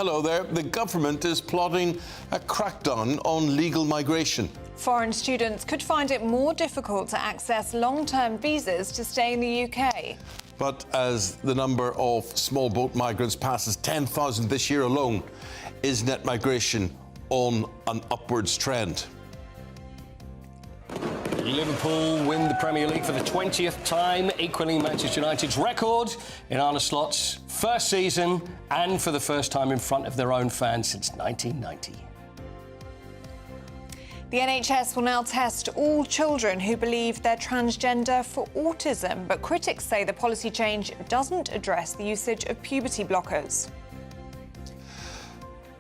Hello there. The government is plotting a crackdown on legal migration. Foreign students could find it more difficult to access long-term visas to stay in the UK. But as the number of small boat migrants passes 10,000 this year alone, is net migration on an upwards trend? Liverpool win the Premier League for the 20th time, equalling Manchester United's record in Arne Slot's first season and for the first time in front of their own fans since 1990. The NHS will now test all children who believe they're transgender for autism, but critics say the policy change doesn't address the usage of puberty blockers.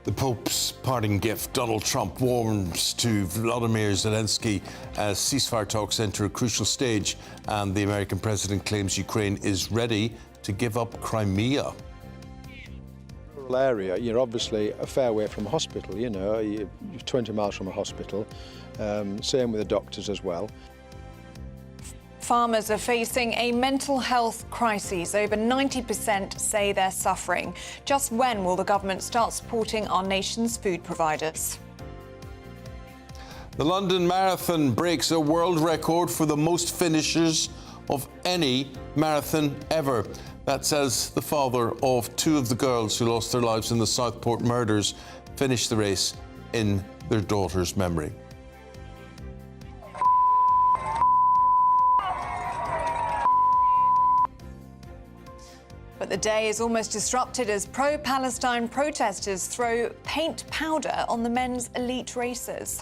The Pope's parting gift. Donald Trump warms to Volodymyr Zelensky as ceasefire talks enter a crucial stage, and the American president claims Ukraine is ready to give up Crimea. Rural area, you're obviously a fair way from a hospital, you know, you're 20 miles from a hospital, same with the doctors as well. Farmers are facing a mental health crisis. Over 90% say they're suffering. Just when will the government start supporting our nation's food providers? The London Marathon breaks a world record for the most finishes of any marathon ever. That says the father of two of the girls who lost their lives in the Southport murders finished the race in their daughter's memory. But the day is almost disrupted as pro-Palestine protesters throw paint powder on the men's elite racers.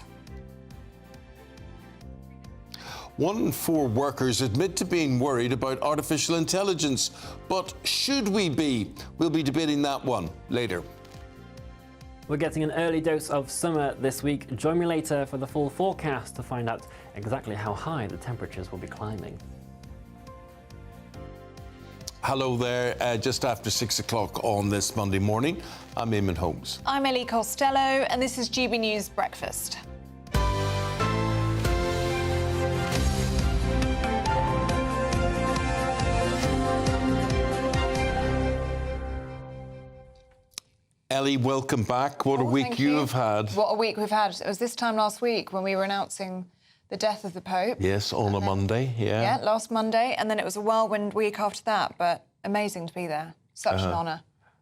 1 in 4 workers admit to being worried about artificial intelligence. But should we be? We'll be debating that one later. We're getting an early dose of summer this week. Join me later for the full forecast to find out exactly how high the temperatures will be climbing. Hello there, just after 6 o'clock on this Monday morning. I'm Eamonn Holmes. I'm Ellie Costello, and this is GB News Breakfast. Ellie, welcome back. What a week you have had. What a week we've had. It was this time last week when we were announcing the death of the Pope. Yes, on a Monday, yeah. Yeah, last Monday, and then it was a whirlwind week after that, but amazing to be there. Such an honour.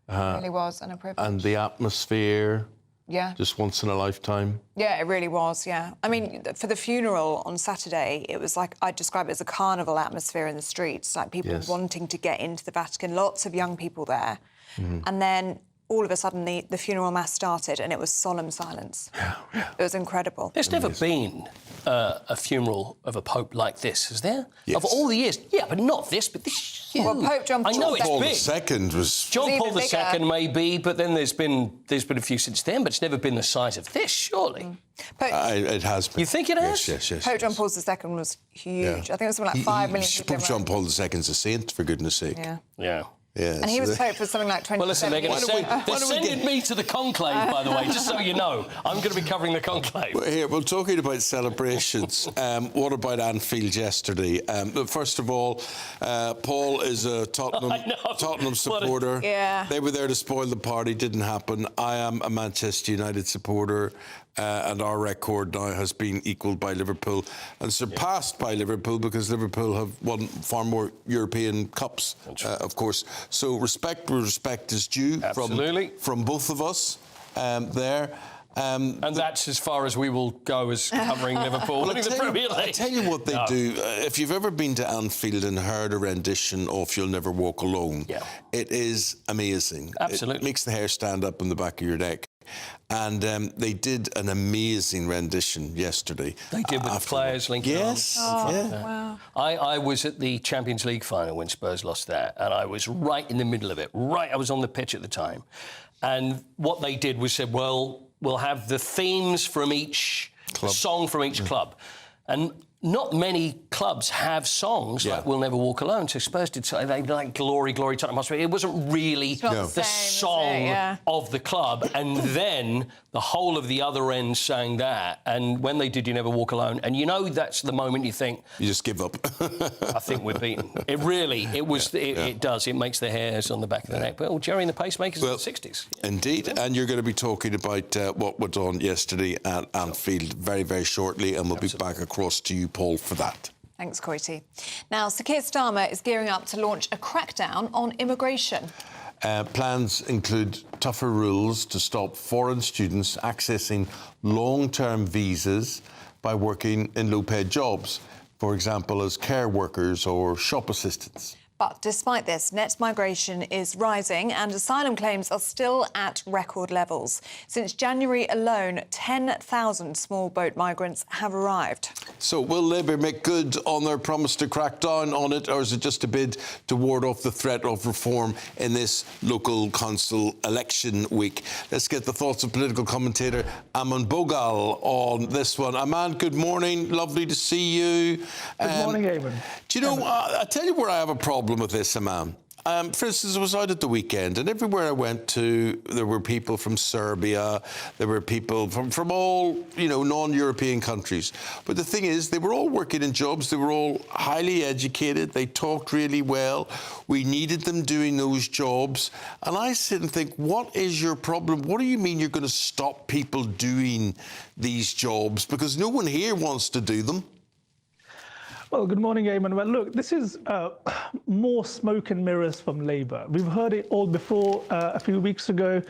It really was, and a privilege. And the atmosphere, yeah, just once in a lifetime. Yeah, it really was, yeah. I mean, for the funeral on Saturday, it was like, I'd describe it as a carnival atmosphere in the streets, like people wanting to get into the Vatican, lots of young people there. And then all of a sudden, the funeral mass started and it was solemn silence. It was incredible. There's never been a funeral of a pope like this, is there? Yes. Of all the years. Yeah, but not this, but this is huge. Well, Pope John Paul I know it's Paul big. II was... John Paul bigger. II maybe, but then there's been a few since then, but it's never been the size of this, surely. it has been. You think it has? Yes. Pope John Paul II was huge. Yeah. I think it was something like 5 million people. Pope John Paul II's a saint, for goodness sake. Yeah. Yeah. Yes. And he was Pope for something like 20 Well, listen, they're sending me to the conclave, by the way, just so you know. I'm going to be covering the conclave. Here, we're talking about celebrations. What about Anfield yesterday? First of all, Paul is a Tottenham supporter. Yeah. They were there to spoil the party, didn't happen. I am a Manchester United supporter. And our record now has been equalled by Liverpool and surpassed by Liverpool because Liverpool have won far more European Cups, of course. So respect where respect is due from both of us there. And that's as far as we will go as covering Liverpool winning the Premier League. I tell you what they do. If you've ever been to Anfield and heard a rendition of You'll Never Walk Alone, it is amazing. Absolutely. It makes the hair stand up on the back of your neck. And they did an amazing rendition yesterday. They did with the players linking Yes. Wow. I was at the Champions League final when Spurs lost there, and I was right in the middle of it. I was on the pitch at the time. And what they did was said, well, we'll have the themes from each song from each club. And not many clubs have songs like We'll Never Walk Alone. So Spurs did say they like Glory, Glory, Tottenham Hotspur. It wasn't really the song of the club. And then the whole of the other end sang that. And when they did You Never Walk Alone, and you know that's the moment you think... You just give up. I think we're beaten. It really, it does. It makes the hairs on the back of the neck. Well, Jerry and the Pacemakers in the 60s. Indeed. And you're going to be talking about what went on yesterday at Anfield very, very shortly, and we'll be back across to you, Paul, for that. Thanks, Coity. Now, Sir Keir Starmer is gearing up to launch a crackdown on immigration. Plans include tougher rules to stop foreign students accessing long-term visas by working in low-paid jobs, for example, as care workers or shop assistants. But despite this, net migration is rising and asylum claims are still at record levels. Since January alone, 10,000 small boat migrants have arrived. So will Labour make good on their promise to crack down on it, or is it just a bid to ward off the threat of reform in this local council election week? Let's get the thoughts of political commentator Eamonn Bogal on this one. Eamonn, good morning. Lovely to see you. Good morning, Eamonn. Do you know, I'll tell you where I have a problem with this, Eamonn. For instance, I was out at the weekend, and everywhere I went to, there were people from Serbia, there were people from all, non-European countries. But the thing is, they were all working in jobs, they were all highly educated, they talked really well, we needed them doing those jobs. And I sit and think, what is your problem? What do you mean you're going to stop people doing these jobs? Because no one here wants to do them. Well, good morning, Eamonn. Well, look, this is more smoke and mirrors from Labour. We've heard it all before a few weeks ago.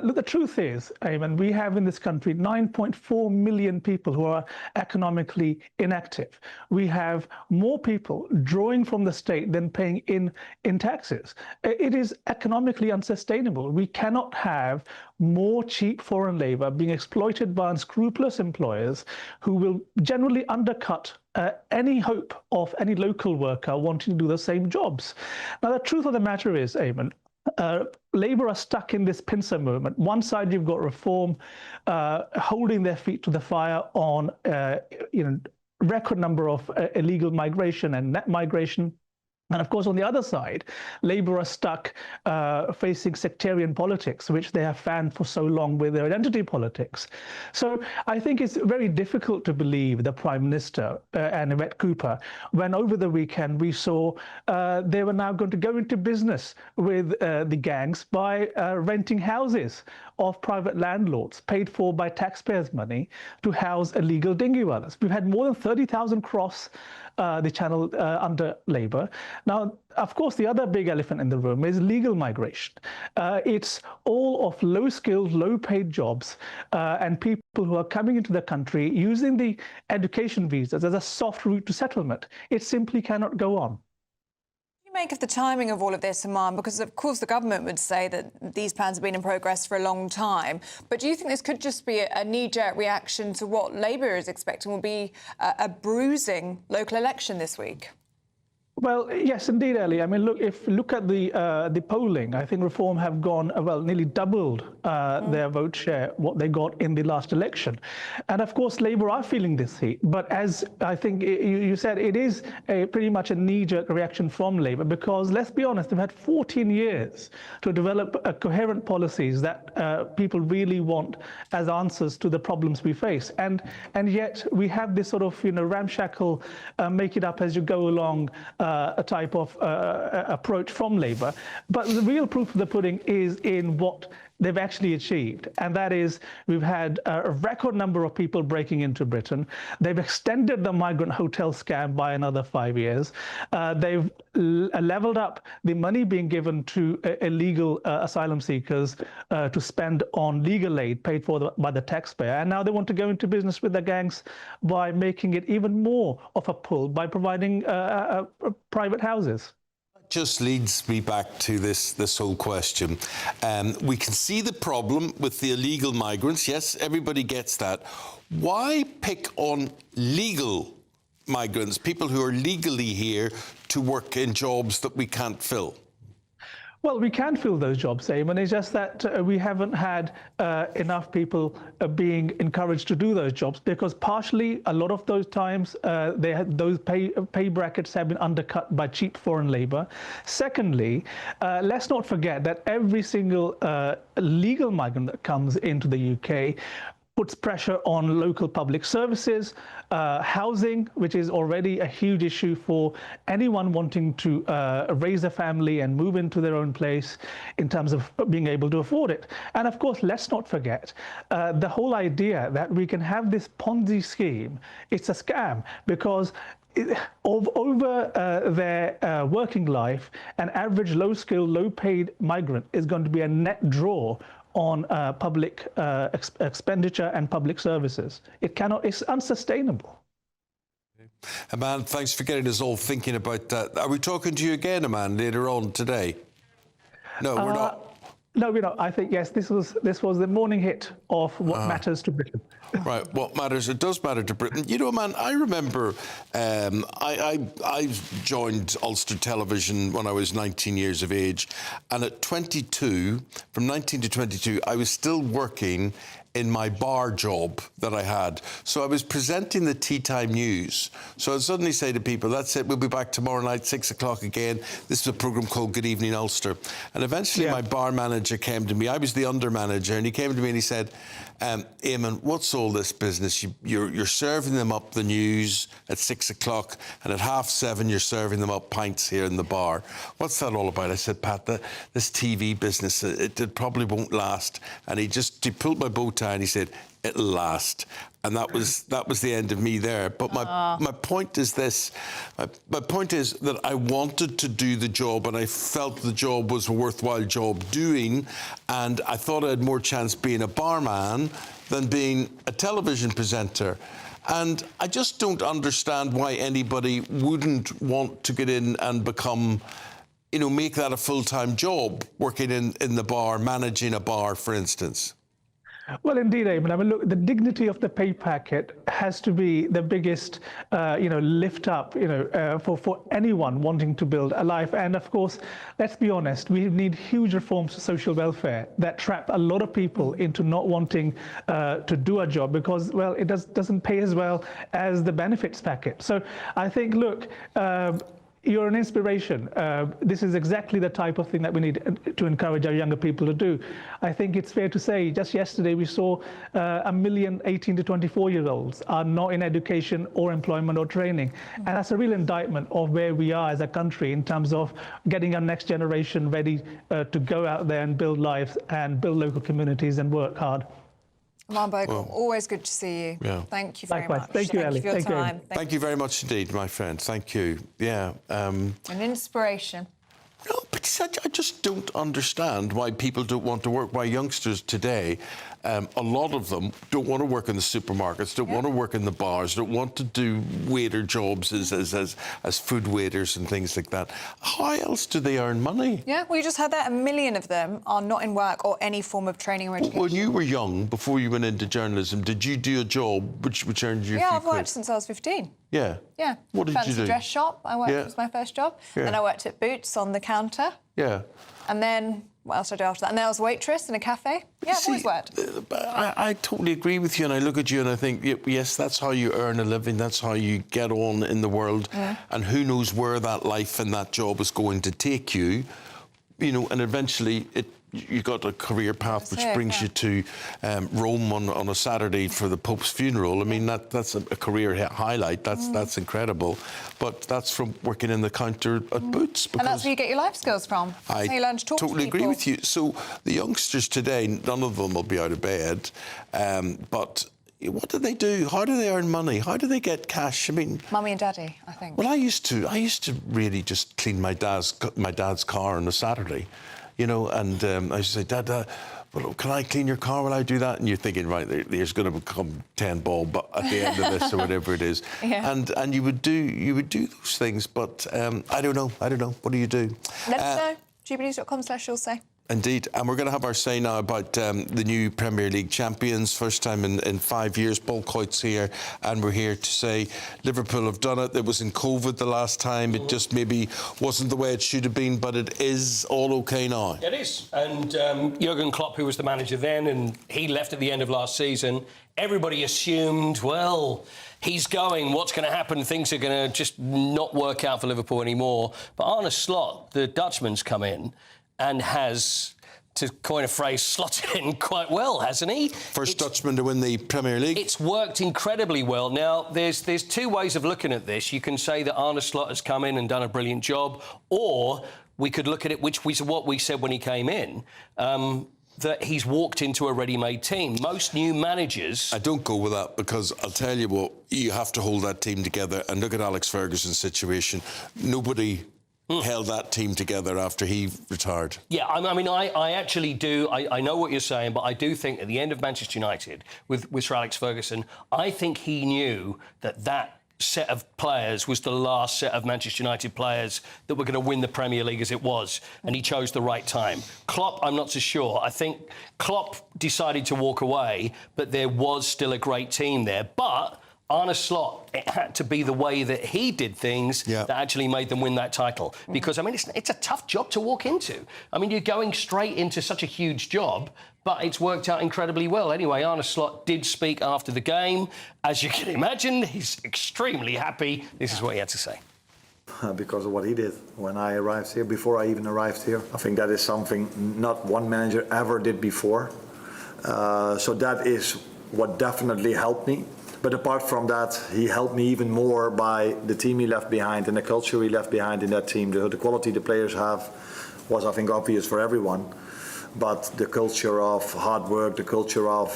Look, the truth is, Eamonn, we have in this country 9.4 million people who are economically inactive. We have more people drawing from the state than paying in taxes. It is economically unsustainable. We cannot have more cheap foreign labour being exploited by unscrupulous employers who will generally undercut any hope of any local worker wanting to do the same jobs. Now, the truth of the matter is, Eamonn, Labour are stuck in this pincer moment. One side, you've got Reform holding their feet to the fire on, record number of illegal migration and net migration. And of course, on the other side, Labour are stuck facing sectarian politics, which they have fanned for so long with their identity politics. So I think it's very difficult to believe the Prime Minister and Yvette Cooper, when over the weekend we saw they were now going to go into business with the gangs by renting houses of private landlords paid for by taxpayers' money to house illegal dinghy-wallahs. We've had more than 30,000 cross the channel under Labour. Now, of course, the other big elephant in the room is legal migration. It's all of low-skilled, low-paid jobs and people who are coming into the country using the education visas as a soft route to settlement. It simply cannot go on. What do you make of the timing of all of this, Eamonn? Because, of course, the government would say that these plans have been in progress for a long time. But do you think this could just be a knee-jerk reaction to what Labour is expecting will be a bruising local election this week? Well, yes, indeed, Ellie. I mean, look at the polling. I think Reform have gone, nearly doubled their vote share, what they got in the last election. And of course, Labour are feeling this heat. But as I think you said, it is pretty much a knee-jerk reaction from Labour because, let's be honest, they've had 14 years to develop coherent policies that people really want as answers to the problems we face. And yet we have this sort of, ramshackle, make it up as you go along a type of approach from Labour. But the real proof of the pudding is in what they've actually achieved. And that is, we've had a record number of people breaking into Britain. They've extended the migrant hotel scam by another 5 years. They've leveled up the money being given to illegal asylum seekers to spend on legal aid paid for by the taxpayer. And now they want to go into business with the gangs by making it even more of a pull by providing private houses. Just leads me back to this whole question. We can see the problem with the illegal migrants. Yes, everybody gets that. Why pick on legal migrants, people who are legally here to work in jobs that we can't fill? Well, we can fill those jobs, Eamonn. It's just that we haven't had enough people being encouraged to do those jobs, because partially, a lot of those times, those pay brackets have been undercut by cheap foreign labour. Secondly, let's not forget that every single legal migrant that comes into the UK puts pressure on local public services, housing, which is already a huge issue for anyone wanting to raise a family and move into their own place in terms of being able to afford it. And of course, let's not forget the whole idea that we can have this Ponzi scheme. It's a scam, because over their working life, an average low-skilled, low-paid migrant is going to be a net draw on public expenditure and public services. It's unsustainable. Eamonn, thanks for getting us all thinking about that. Are we talking to you again, Eamonn, later on today? No, we're not. No, we're not. I think, yes, this was the morning hit of what matters to Britain. Right, what matters? It does matter to Britain. You know, man, I remember I joined Ulster Television when I was 19 years of age, and at 22, from 19 to 22, I was still working in my bar job that I had. So I was presenting the tea time news. So I'd suddenly say to people, that's it, we'll be back tomorrow night, 6 o'clock again. This is a programme called Good Evening Ulster. And eventually my bar manager came to me. I was the under manager, and he came to me and he said, Eamonn, what's all this business? You're serving them up the news at 6 o'clock, and at 7:30 you're serving them up pints here in the bar. What's that all about? I said, Pat, this TV business, it probably won't last. And he pulled my bow tie and he said, it'll last. And that was the end of me there. But my point is this. My point is that I wanted to do the job, and I felt the job was a worthwhile job doing, and I thought I had more chance being a barman than being a television presenter. And I just don't understand why anybody wouldn't want to get in and become, make that a full-time job, working in the bar, managing a bar, for instance. Well, indeed, Eamonn. I mean, look, the dignity of the pay packet has to be the biggest, lift up, for anyone wanting to build a life. And of course, let's be honest, we need huge reforms to social welfare that trap a lot of people into not wanting to do a job because, well, it doesn't pay as well as the benefits packet. So I think, look, you're an inspiration. This is exactly the type of thing that we need to encourage our younger people to do. I think it's fair to say, just yesterday we saw 1 million 18 to 24-year-olds are not in education or employment or training. And that's a real indictment of where we are as a country in terms of getting our next generation ready to go out there and build lives and build local communities and work hard. Eamonn Bogle, always good to see you. Yeah. Thank you very Likewise. much. Thank you, Ellie. For your time. Thank you very much indeed, my friend. Thank you. Yeah. An inspiration. No, but I just don't understand why people don't want to work, why youngsters today, a lot of them don't want to work in the supermarkets, don't want to work in the bars, don't want to do waiter jobs as food waiters and things like that. How else do they earn money? Yeah, well, you just heard that 1 million of them are not in work or any form of training or education. When you were young, before you went into journalism, did you do a job which earned you a few I've quid? worked since I was 15. Yeah? Yeah. What did you do? Fancy dress shop. I worked, it was my first job. Yeah. Then I worked at Boots on the counter. Yeah. And then, what else did I do after that? And then I was a waitress in a cafe. Yeah, I've always worked. I totally agree with you, and I look at you and I think, yes, that's how you earn a living, that's how you get on in the world, and who knows where that life and that job is going to take you, and eventually you got a career path which brings you to Rome on a Saturday for the Pope's funeral. I mean, that's a career highlight. That's incredible. But that's from working in the counter at Boots. And that's where you get your life skills from. That's how you learn to talk to people. I totally agree with you. So the youngsters today, none of them will be out of bed. But what do they do? How do they earn money? How do they get cash? I mean, Mummy and Daddy, I think. Well, I used to really just clean my dad's car on a Saturday. And I used to say, Dad, well, can I clean your car while I do that? And you're thinking, right, there's going to become 10 bob at the end of this or whatever it is. Yeah. And you would do those things, but I don't know. What do you do? Let us know. geopolitics.com/you'll say. Indeed. And we're going to have our say now about the new Premier League champions. First time in 5 years. Paul Coyte's here, and we're here to say Liverpool have done it. It was in COVID the last time. It just maybe wasn't the way it should have been, but it is all OK now. It is. And Jurgen Klopp, who was the manager then, and he left at the end of last season, everybody assumed, well, he's going, what's going to happen? Things are going to just not work out for Liverpool anymore. But Arne Slot, the Dutchman's come in and has, to coin a phrase, slotted in quite well, hasn't he? First Dutchman to win the Premier League. It's worked incredibly well. Now, there's two ways of looking at this. You can say that Arne Slot has come in and done a brilliant job, or we could look at it, which was what we said when he came in, that he's walked into a ready-made team. Most new managers... I don't go with that, because I'll tell you what, you have to hold that team together. And look at Alex Ferguson's situation. Nobody held that team together after he retired. Yeah, I mean, I actually do. I know what you're saying, but I do think at the end of Manchester United, with Sir Alex Ferguson, I think he knew that set of players was the last set of Manchester United players that were going to win the Premier League as it was, and he chose the right time. Klopp, I'm not so sure. I think Klopp decided to walk away, but there was still a great team there. But Arne Slot, it had to be the way that he did things that actually made them win that title. Because, I mean, it's a tough job to walk into. I mean, you're going straight into such a huge job, but it's worked out incredibly well. Anyway, Arne Slot did speak after the game. As you can imagine, he's extremely happy. This is what he had to say. Because of what he did when I arrived here, before I even arrived here. I think that is something not one manager ever did before. So that is what definitely helped me. But apart from that, he helped me even more by the team he left behind and the culture he left behind in that team. The quality the players have was, I think, obvious for everyone. But the culture of hard work, the culture of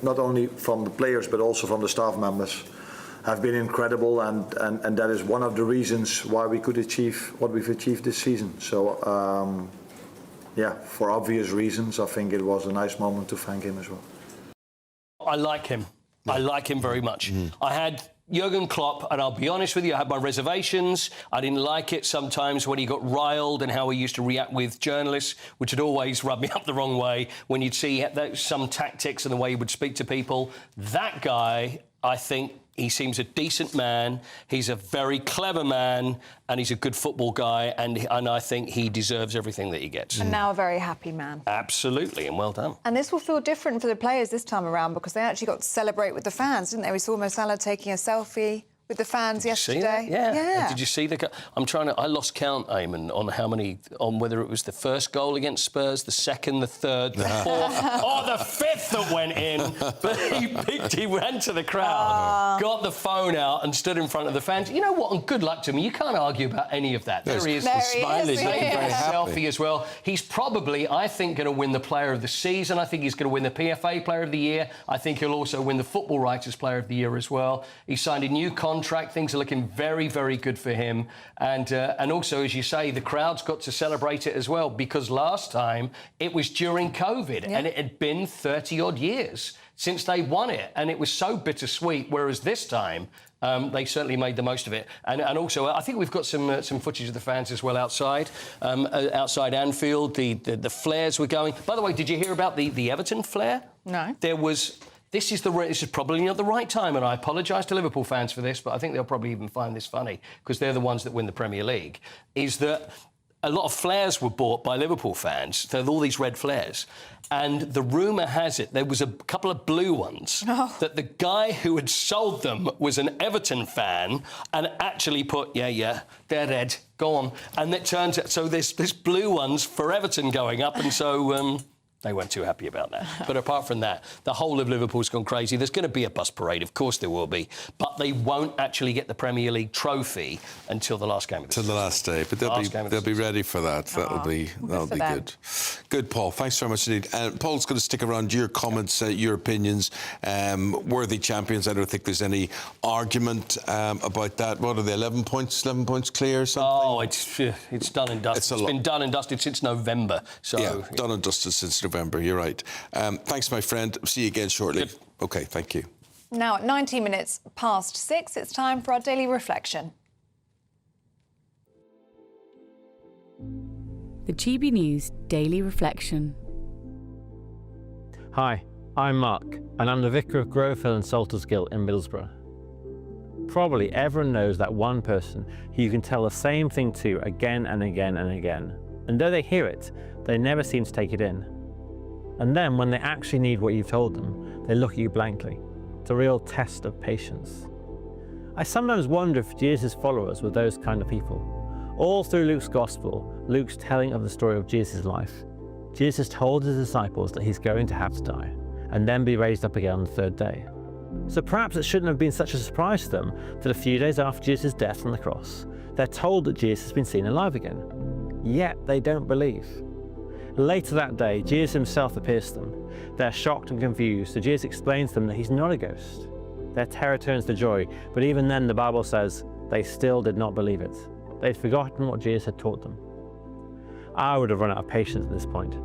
not only from the players but also from the staff members have been incredible, and that is one of the reasons why we could achieve what we've achieved this season. So, yeah, for obvious reasons, I think it was a nice moment to thank him as well. I like him. I like him very much. I had Jurgen Klopp, and I'll be honest with you, I had my reservations. I didn't like it sometimes when he got riled and how he used to react with journalists, which had always rubbed me up the wrong way when you'd see some tactics and the way he would speak to people. That guy, I think, he seems a decent man. He's a very clever man, and he's a good football guy, and I think he deserves everything that he gets. And now a very happy man. Absolutely, and well done. And this will feel different for the players this time around, because they actually got to celebrate with the fans, didn't they? We saw Mo Salah taking a selfie with the fans yesterday. See that? Yeah. Did you see the? I lost count, Eamonn, on whether it was the first goal against Spurs, the second, the third, the fourth, or the fifth that went in. But he went to the crowd, got the phone out, and stood in front of the fans. You know what? And good luck to him. You can't argue about any of that. There he is, smiling, looking very happy. Selfie as well. He's probably, I think, going to win the Player of the Season. I think he's going to win the PFA Player of the Year. I think he'll also win the Football Writers Player of the Year as well. He signed a new contract. Things are looking very, very good for him. And also, as you say, the crowd's got to celebrate it as well, because last time it was during COVID and it had been 30-odd years since they won it. And it was so bittersweet, whereas this time they certainly made the most of it. And also, I think we've got some footage of the fans as well outside Anfield. The flares were going. By the way, did you hear about the Everton flare? No. There was... This is probably not the right time, and I apologise to Liverpool fans for this, but I think they'll probably even find this funny, because they're the ones that win the Premier League, is that a lot of flares were bought by Liverpool fans, so all these red flares, and the rumour has it there was a couple of blue ones that the guy who had sold them was an Everton fan and actually put, they're red, go on. And it turns out, so there's blue ones for Everton going up, and so... They weren't too happy about that. But apart from that, the whole of Liverpool's gone crazy. There's going to be a bus parade, of course there will be, but they won't actually get the Premier League trophy until the last game of the season. Till the last day, but they'll be ready for that. That'll be good. Good, Paul. Thanks very much indeed. Paul's going to stick around. Your comments, your opinions, worthy champions. I don't think there's any argument about that. What are they? 11 points? 11 points clear or something? Oh, it's done and dusted. It's been done and dusted since November. So done and dusted since November, you're right. Thanks, my friend. See you again shortly. Good. OK, thank you. Now, at 19 minutes past 6, it's time for our daily reflection. The GB News Daily Reflection. Hi, I'm Mark, and I'm the vicar of Grove Hill and Saltersgill in Middlesbrough. Probably everyone knows that one person who you can tell the same thing to again and again and again. And though they hear it, they never seem to take it in. And then when they actually need what you've told them, they look at you blankly. It's a real test of patience. I sometimes wonder if Jesus' followers were those kind of people. All through Luke's Gospel, Luke's telling of the story of Jesus' life, Jesus told his disciples that he's going to have to die and then be raised up again on the third day. So perhaps it shouldn't have been such a surprise to them that a few days after Jesus' death on the cross, they're told that Jesus has been seen alive again. Yet they don't believe. Later that day, Jesus himself appears to them. They're shocked and confused, so Jesus explains to them that he's not a ghost. Their terror turns to joy, but even then the Bible says they still did not believe it. They'd forgotten what Jesus had taught them. I would have run out of patience at this point,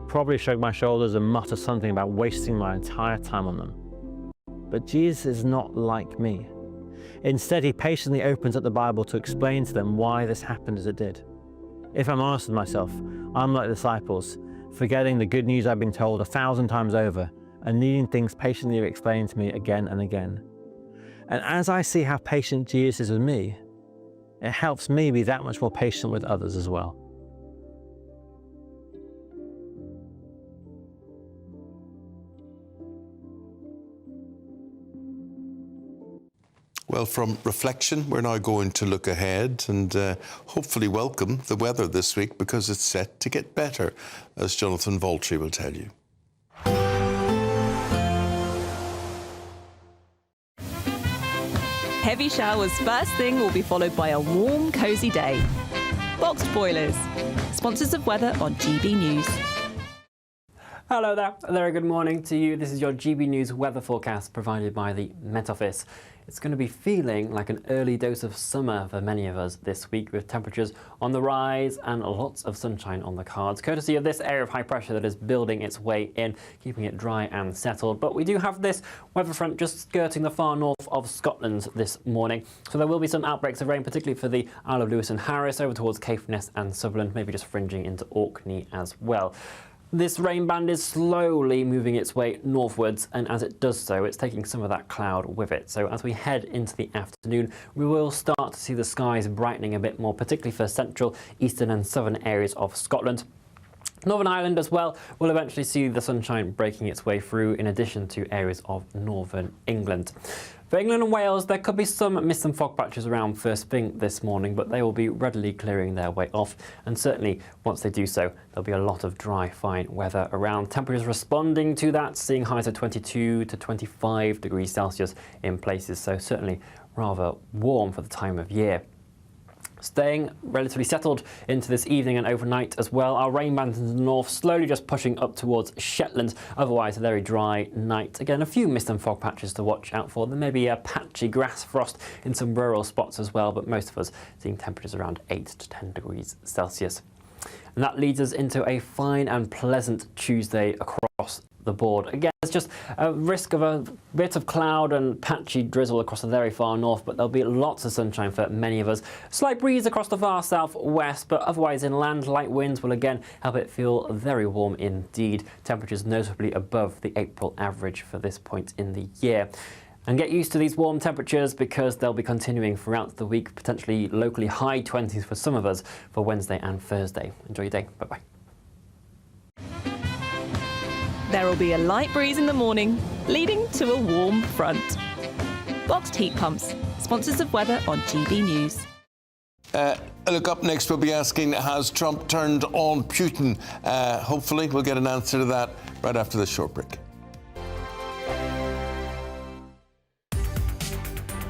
probably shrug my shoulders and mutter something about wasting my entire time on them. But Jesus is not like me. Instead, he patiently opens up the Bible to explain to them why this happened as it did. If I'm honest with myself, I'm like the disciples, forgetting the good news I've been told 1,000 times over and needing things patiently explained to me again and again. And as I see how patient Jesus is with me, it helps me be that much more patient with others as well. Well, from reflection, we're now going to look ahead and hopefully welcome the weather this week, because it's set to get better, as Jonathan Brash will tell you. Heavy showers first thing will be followed by a warm, cosy day. Boxed boilers, sponsors of weather on GB News. Hello there, a very good morning to you. This is your GB News weather forecast provided by the Met Office. It's going to be feeling like an early dose of summer for many of us this week, with temperatures on the rise and lots of sunshine on the cards, courtesy of this area of high pressure that is building its way in, keeping it dry and settled. But we do have this weather front just skirting the far north of Scotland this morning, so there will be some outbreaks of rain, particularly for the Isle of Lewis and Harris, over towards Caithness and Sutherland, maybe just fringing into Orkney as well. This rain band is slowly moving its way northwards, and as it does so, it's taking some of that cloud with it. So as we head into the afternoon, we will start to see the skies brightening a bit more, particularly for central, eastern and southern areas of Scotland. Northern Ireland as well will eventually see the sunshine breaking its way through, in addition to areas of northern England. For England and Wales, there could be some mist and fog patches around first thing this morning, but they will be readily clearing their way off. And certainly, once they do so, there'll be a lot of dry, fine weather around. Temperatures responding to that, seeing highs of 22 to 25 degrees Celsius in places, so certainly rather warm for the time of year. Staying relatively settled into this evening and overnight as well. Our rain bands in the north slowly just pushing up towards Shetland. Otherwise, a very dry night. Again, a few mist and fog patches to watch out for. There may be a patchy grass frost in some rural spots as well, but most of us seeing temperatures around 8 to 10 degrees Celsius. And that leads us into a fine and pleasant Tuesday across the board. Again, there's just a risk of a bit of cloud and patchy drizzle across the very far north, but there'll be lots of sunshine for many of us. Slight breeze across the far southwest, but otherwise inland, light winds will again help it feel very warm indeed. Temperatures notably above the April average for this point in the year. And get used to these warm temperatures, because they'll be continuing throughout the week, potentially locally high 20s for some of us for Wednesday and Thursday. Enjoy your day. Bye-bye. There will be a light breeze in the morning, leading to a warm front. Boxed heat pumps, sponsors of weather on GB News. Look, up next we'll be asking, has Trump turned on Putin? Hopefully we'll get an answer to that right after this short break.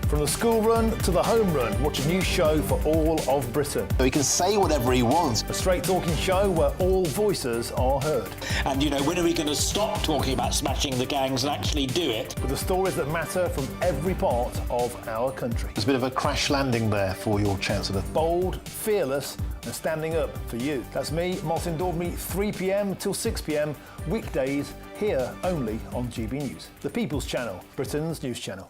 From the school run to the home run, watch a new show for all of Britain. He can say whatever he wants. A straight talking show where all voices are heard. And, you know, when are we going to stop talking about smashing the gangs and actually do it? With the stories that matter from every part of our country. There's a bit of a crash landing there for your Chancellor. Bold, fearless and standing up for you. That's me, Martin Daubney, 3 p.m. till 6 p.m, weekdays, here only on GB News. The People's Channel, Britain's news channel.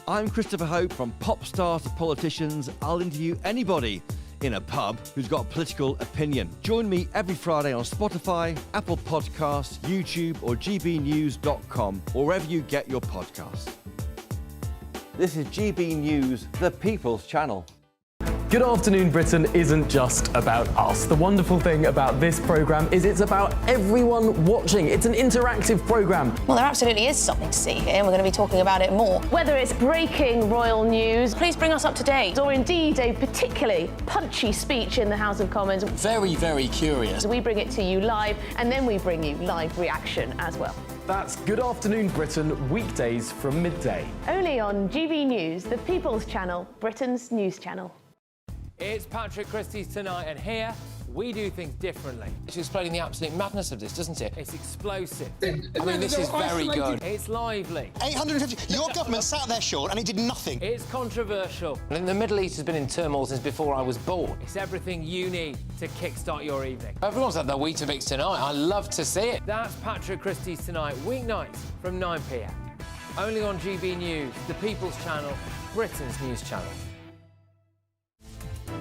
I'm Christopher Hope. From pop stars to politicians, I'll interview anybody in a pub who's got a political opinion. Join me every Friday on Spotify, Apple Podcasts, YouTube or gbnews.com, or wherever you get your podcasts. This is GB News, the People's Channel. Good Afternoon Britain isn't just about us. The wonderful thing about this programme is it's about everyone watching. It's an interactive programme. Well, there absolutely is something to see here, and we're going to be talking about it more. Whether it's breaking royal news, please bring us up to date, or indeed a particularly punchy speech in the House of Commons. Very, very curious. We bring it to you live, and then we bring you live reaction as well. That's Good Afternoon Britain, weekdays from midday. Only on GB News, the People's Channel, Britain's news channel. It's Patrick Christie's Tonight, and here we do things differently. It's explaining the absolute madness of this, doesn't it? It's explosive. I mean, this is very good. It's lively. 850. Your government sat there short and it did nothing. It's controversial. And the Middle East has been in turmoil since before I was born. It's everything you need to kickstart your evening. Everyone's had their Weetabix tonight. I love to see it. That's Patrick Christie's Tonight, weeknights from 9 p.m. Only on GB News, the People's Channel, Britain's news channel.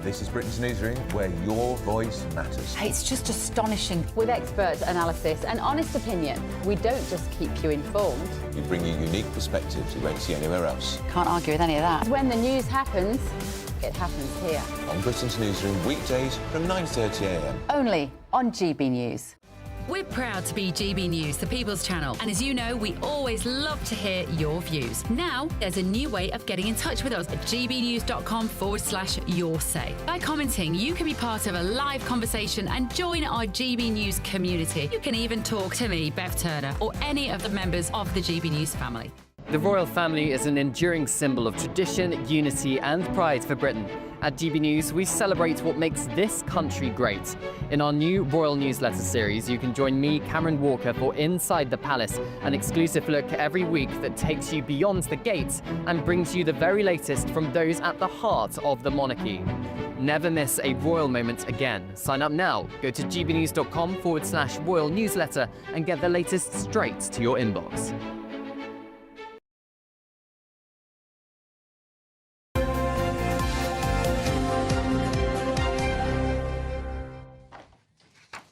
This is Britain's Newsroom, where your voice matters. It's just astonishing. With expert analysis and honest opinion, we don't just keep you informed. We bring you unique perspectives you won't see anywhere else. Can't argue with any of that. When the news happens, it happens here. On Britain's Newsroom, weekdays from 9:30 a.m. Only on GB News. We're proud to be GB News, the People's Channel. And as you know, we always love to hear your views. Now, there's a new way of getting in touch with us at gbnews.com/yoursay. By commenting, you can be part of a live conversation and join our GB News community. You can even talk to me, Bev Turner, or any of the members of the GB News family. The royal family is an enduring symbol of tradition, unity and pride for Britain. At GB News, we celebrate what makes this country great. In our new royal newsletter series, you can join me, Cameron Walker, for Inside the Palace, an exclusive look every week that takes you beyond the gates and brings you the very latest from those at the heart of the monarchy. Never miss a royal moment again. Sign up now. Go to gbnews.com/royal newsletter and get the latest straight to your inbox.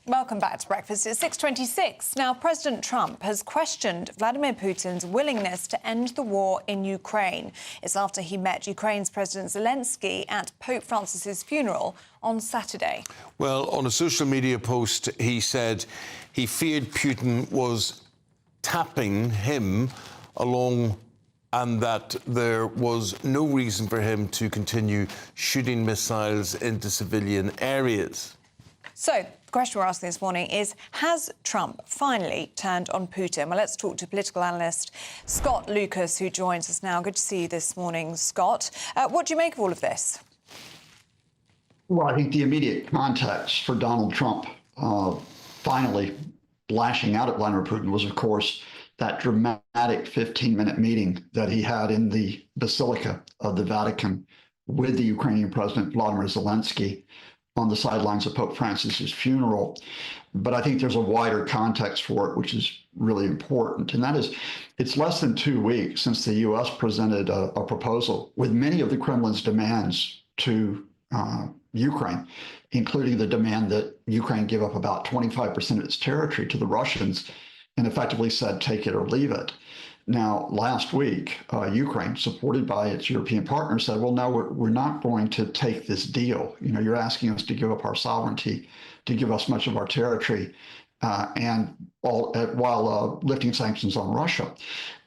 Welcome back to Breakfast. It's 6:26. Now, President Trump has questioned Vladimir Putin's willingness to end the war in Ukraine. It's after he met Ukraine's President Zelensky at Pope Francis's funeral on Saturday. Well, on a social media post, he said he feared Putin was tapping him along and that there was no reason for him to continue shooting missiles into civilian areas. So, the question we're asking this morning is, has Trump finally turned on Putin? Well, let's talk to political analyst Scott Lucas, who joins us now. Good to see you this morning, Scott. What do you make of all of this? Well, I think the immediate context for Donald Trump finally lashing out at Vladimir Putin was, of course, that dramatic 15-minute meeting that he had in the Basilica of the Vatican with the Ukrainian President Volodymyr Zelensky on the sidelines of Pope Francis's funeral. But I think there's a wider context for it, which is really important. And that is, it's less than 2 weeks since the U.S. presented a proposal with many of the Kremlin's demands to Ukraine, including the demand that Ukraine give up about 25% of its territory to the Russians, and effectively said, take it or leave it. Now, last week, Ukraine, supported by its European partners, said, well, no, we're not going to take this deal. You know, you're asking us to give up our sovereignty, to give us much of our territory, and while lifting sanctions on Russia.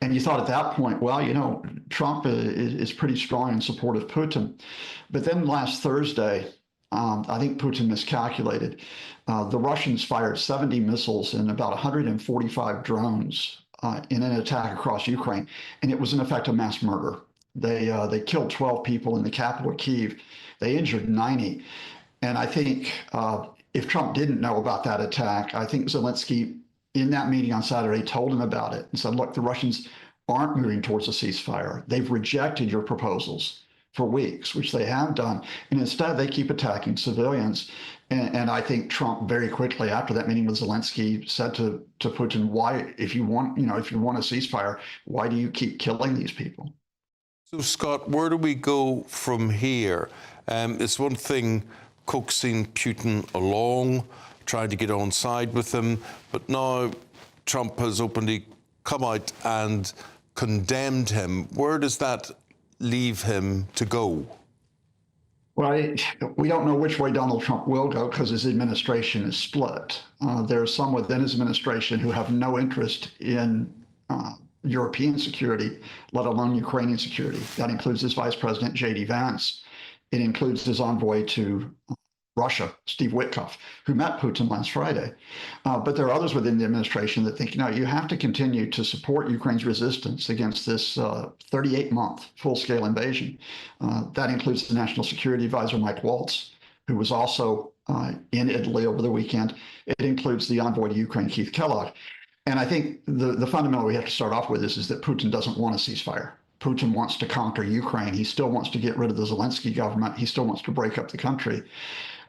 And you thought at that point, well, you know, Trump is pretty strong in support of Putin. But then last Thursday, I think Putin miscalculated. The Russians fired 70 missiles and about 145 drones in an attack across Ukraine, and it was in effect a mass murder. They killed 12 people in the capital of Kyiv. They injured 90. And I think if Trump didn't know about that attack, I think Zelensky in that meeting on Saturday told him about it and said, look, the Russians aren't moving towards a ceasefire. They've rejected your proposals for weeks, which they have done. And instead they keep attacking civilians. And I think Trump very quickly after that meeting with Zelensky said to Putin, why, if you want a ceasefire, why do you keep killing these people? So, Scott, where do we go from here? It's one thing coaxing Putin along, trying to get on side with him. But now Trump has openly come out and condemned him. Where does that leave him to go? Well, we don't know which way Donald Trump will go because his administration is split. There are some within his administration who have no interest in European security, let alone Ukrainian security. That includes his Vice President, J.D. Vance. It includes his envoy to Russia, Steve Witkoff, who met Putin last Friday. But there are others within the administration that think, you have to continue to support Ukraine's resistance against this 38-month full-scale invasion. That includes the National Security Advisor, Mike Waltz, who was also in Italy over the weekend. It includes the envoy to Ukraine, Keith Kellogg. And I think the fundamental we have to start off with is that Putin doesn't want a ceasefire. Putin wants to conquer Ukraine. He still wants to get rid of the Zelensky government. He still wants to break up the country.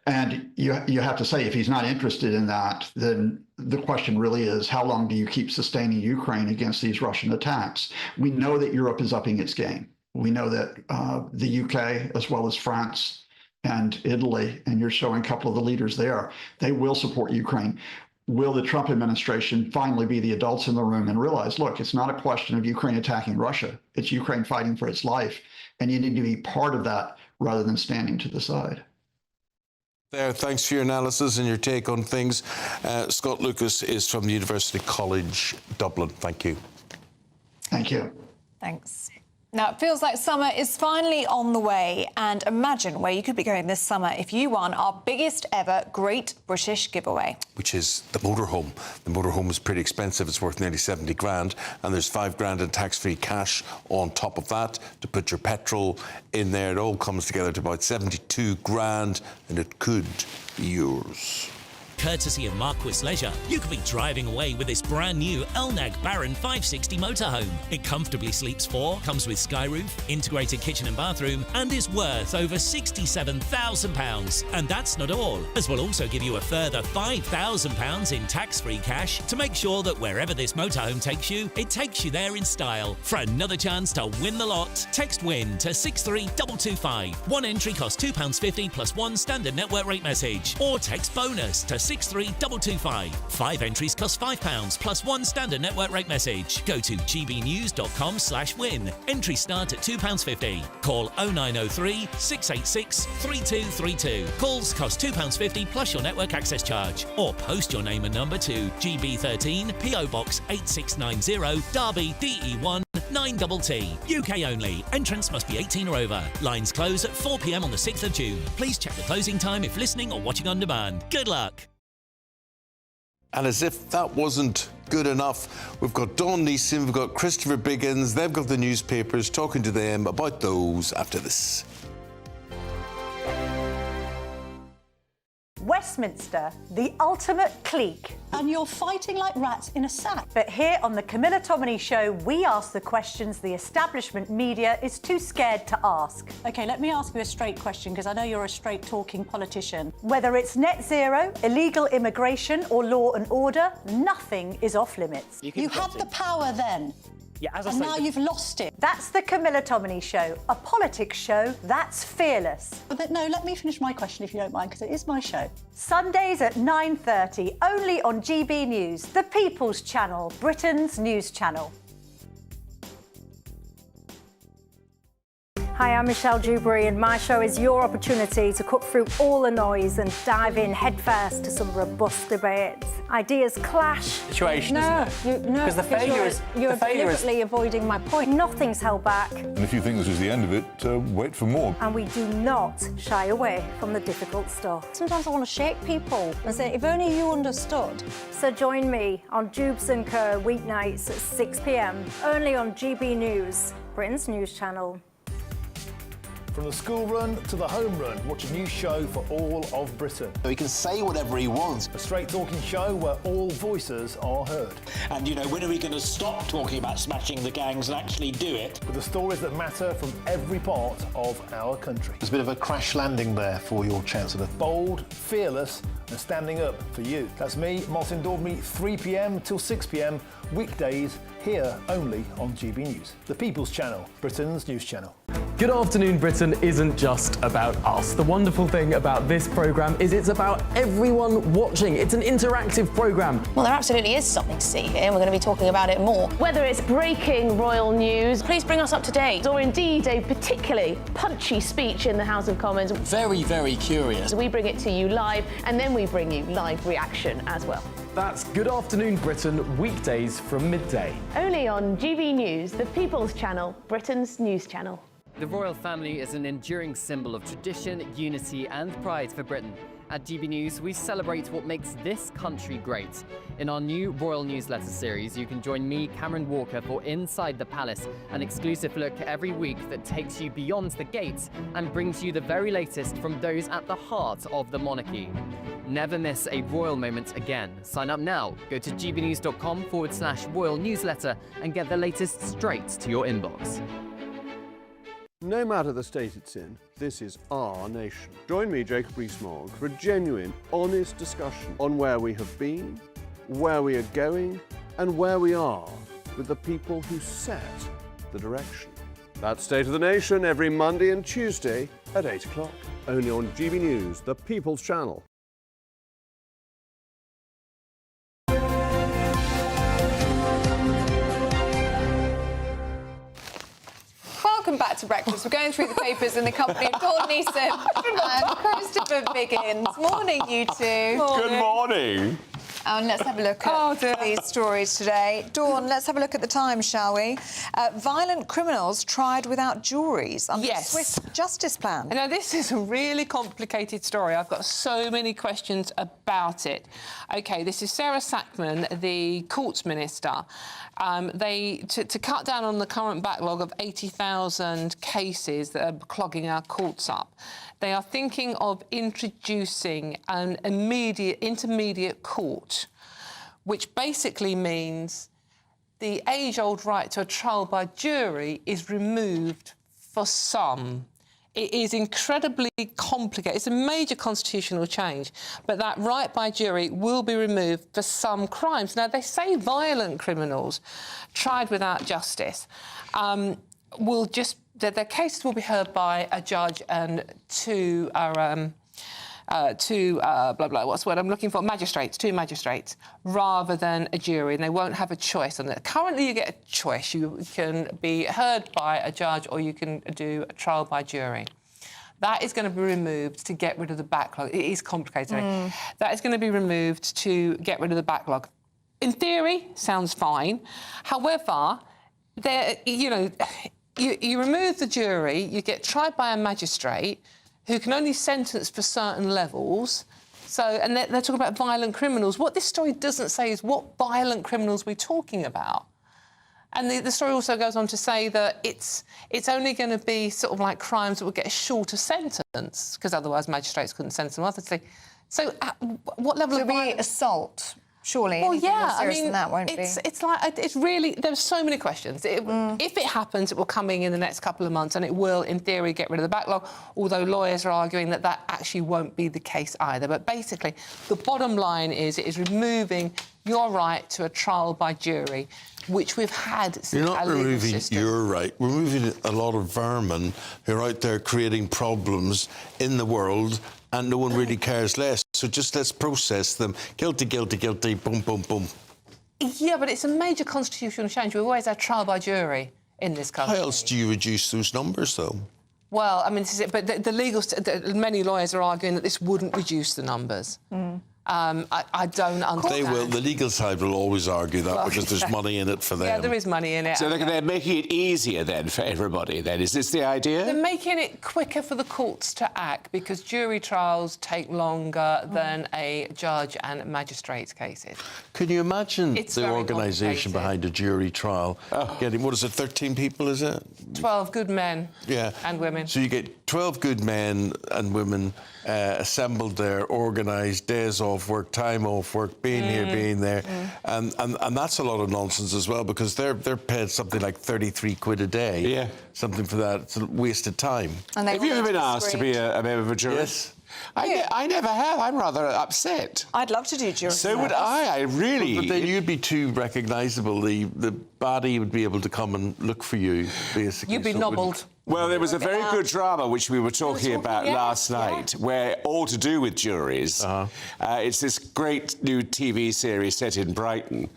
And you have to say, if he's not interested in that, then the question really is, how long do you keep sustaining Ukraine against these Russian attacks? We know that Europe is upping its game. We know that the UK, as well as France and Italy, and you're showing a couple of the leaders there, they will support Ukraine. Will the Trump administration finally be the adults in the room and realize, look, it's not a question of Ukraine attacking Russia. It's Ukraine fighting for its life. And you need to be part of that rather than standing to the side. There, thanks for your analysis and your take on things. Scott Lucas is from the University College Dublin. Thank you. Thank you. Thanks. Now, it feels like summer is finally on the way, and imagine where you could be going this summer if you won our biggest ever Great British giveaway. Which is the motorhome. The motorhome is pretty expensive. It's worth nearly 70 grand, and there's 5 grand in tax-free cash on top of that to put your petrol in there. It all comes together to about 72 grand, and it could be yours. Courtesy of Marquis Leisure, you could be driving away with this brand new Elnag Baron 560 motorhome. It comfortably sleeps 4, comes with sky roof, integrated kitchen and bathroom, and is worth over £67,000. And that's not all, as we'll also give you a further £5,000 in tax-free cash to make sure that wherever this motorhome takes you, it takes you there in style. For another chance to win the lot, text WIN to 63225. One entry costs £2.50 plus 1 standard network rate message, or text bonus to 63225. 5 entries cost £5 plus 1 standard network rate message. Go to gbnews.com/win. Entries start at £2.50. Call 0903 686 3232. Calls cost £2.50 plus your network access charge. Or post your name and number to GB13 PO Box 8690 Derby DE1 9TT. UK only. Entrance must be 18 or over. Lines close at 4 p.m. on the 6th of June. Please check the closing time if listening or watching on demand. Good luck. And as if that wasn't good enough, we've got Dawn Neeson, we've got Christopher Biggins, they've got the newspapers, talking to them about those after this. Westminster, the ultimate clique. And you're fighting like rats in a sack. But here on the Camilla Tominey Show, we ask the questions the establishment media is too scared to ask. OK, let me ask you a straight question, because I know you're a straight-talking politician. Whether it's net zero, illegal immigration or law and order, nothing is off limits. You had the power then. Yeah, as I and say, now you've lost it. That's the Camilla Tominey Show, a politics show that's fearless. But no, let me finish my question if you don't mind, because it is my show. Sundays at 9:30, only on GB News, the People's Channel, Britain's news channel. Hi, I'm Michelle Giuffre, and my show is your opportunity to cut through all the noise and dive in headfirst to some robust debates. Ideas clash. Situation, isn't it? Because the failure is you're deliberately avoiding my point. Nothing's held back, And if you think this is the end of it, wait for more. and we do not shy away from the difficult stuff. Sometimes I want to shake people and say, if only you understood. So join me on Jubes & Co. weeknights at 6 p.m. only on GB News, Britain's news channel. From the school run to the home run, watch a new show for all of Britain. So he can say whatever he wants. A straight-talking show where all voices are heard. And, when are we going to stop talking about smashing the gangs and actually do it? With the stories that matter from every part of our country. There's a bit of a crash landing there for your Chancellor. Bold, fearless and standing up for you. That's me, Martin Daubney, 3 p.m. till 6 p.m. weekdays here only on GB News. The People's Channel, Britain's news channel. Good Afternoon Britain isn't just about us. The wonderful thing about this programme is it's about everyone watching. It's an interactive programme. Well, there absolutely is something to see here, and we're going to be talking about it more. Whether it's breaking royal news, please bring us up to date, or indeed a particularly punchy speech in the House of Commons. Very, very curious. We bring it to you live, and then we bring you live reaction as well. That's Good Afternoon Britain, weekdays from midday. Only on GB News, the People's Channel, Britain's news channel. The royal family is an enduring symbol of tradition, unity and pride for Britain. At GB News, we celebrate what makes this country great. In our new royal newsletter series, you can join me, Cameron Walker, for Inside the Palace, an exclusive look every week that takes you beyond the gates and brings you the very latest from those at the heart of the monarchy. Never miss a royal moment again. Sign up now. Go to gbnews.com/royal newsletter and get the latest straight to your inbox. No matter the state it's in, this is our nation. Join me, Jacob Rees-Mogg, for a genuine, honest discussion on where we have been, where we are going, and where we are with the people who set the direction. That's State of the Nation every Monday and Tuesday at 8 o'clock, only on GB News, the People's Channel. Welcome back to breakfast. We're going through the papers in the company of Dawn Neeson and Christopher Biggins. Morning, you two. Good morning. And let's have a look at these stories today. Dawn, let's have a look at the Times, shall we? Violent criminals tried without juries under the Swiss justice plan. Now, this is a really complicated story. I've got so many questions about it. OK, this is Sarah Sackman, the courts minister. To cut down on the current backlog of 80,000 cases that are clogging our courts up, they are thinking of introducing an intermediate court, which basically means the age-old right to a trial by jury is removed for some. It is incredibly complicated. It's a major constitutional change, but that right by jury will be removed for some crimes. Now, they say violent criminals tried without justice will just... Their cases will be heard by a judge and two what's the word I'm looking for? Two magistrates, rather than a jury, and they won't have a choice on it. Currently, you get a choice. You can be heard by a judge or you can do a trial by jury. That is going to be removed to get rid of the backlog. It is complicated. That is going to be removed to get rid of the backlog. In theory, sounds fine. However, you remove the jury, you get tried by a magistrate who can only sentence for certain levels. So, and they're talking about violent criminals. What this story doesn't say is what violent criminals we're talking about. And the story also goes on to say that it's only going to be sort of like crimes that will get a shorter sentence, because otherwise magistrates couldn't sentence them others. So what level of violence? Assault. Surely, well, anything more yeah, serious than that won't be. It's really, there's so many questions. If it happens, it will come in the next couple of months, and it will, in theory, get rid of the backlog, although lawyers are arguing that that actually won't be the case either. But basically, the bottom line is it is removing your right to a trial by jury, which we've had since You're not our legal removing system. your right. We're removing a lot of vermin who are out there creating problems in the world, and no one really cares less. So just let's process them. Guilty, guilty, guilty, boom, boom, boom. Yeah, but it's a major constitutional change. We've always had trial by jury in this country. How else do you reduce those numbers, though? Well, I mean, this is it. But many lawyers are arguing that this wouldn't reduce the numbers. I don't understand. They will. The legal side will always argue that because there's money in it for them. Yeah, there is money in it. So they're making it easier then for everybody then? Is this the idea? They're making it quicker for the courts to act because jury trials take longer than a judge and magistrate's cases. Can you imagine It's the very organisation behind a jury trial getting, what is it, 13 people, is it? 12 good men and women. So you get 12 good men and women assembled there, organised, days off work, time off work, being here, being there. And that's a lot of nonsense as well, because they're paid something like 33 quid a day. Yeah. Something for that. It's a waste of time. And have you ever been asked to be a member of a jury? Yes. I never have. I'm rather upset. I'd love to do jury. So would I. I really... But then you'd be too recognisable. The baddie would be able to come and look for you, basically. You'd be nobbled. Well, there was a very good drama which we were talking about last night, where all to do with juries. It's this great new TV series set in Brighton,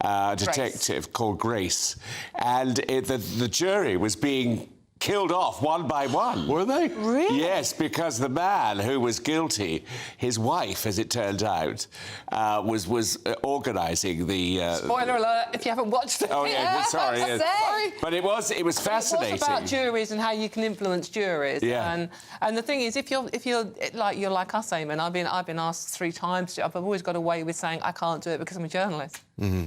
detective called Grace, and the jury was being killed off one by one. Were they? Really? Yes, because the man who was guilty, his wife, as it turned out, was organising the... Spoiler alert, if you haven't watched it. Oh, yeah, well, sorry. Yes. Sorry. But it was fascinating. It was about juries and how you can influence juries. Yeah. And the thing is, if you're like us, Eamonn, I've been asked 3 times. I've always got away with saying I can't do it because I'm a journalist. Mm-hmm.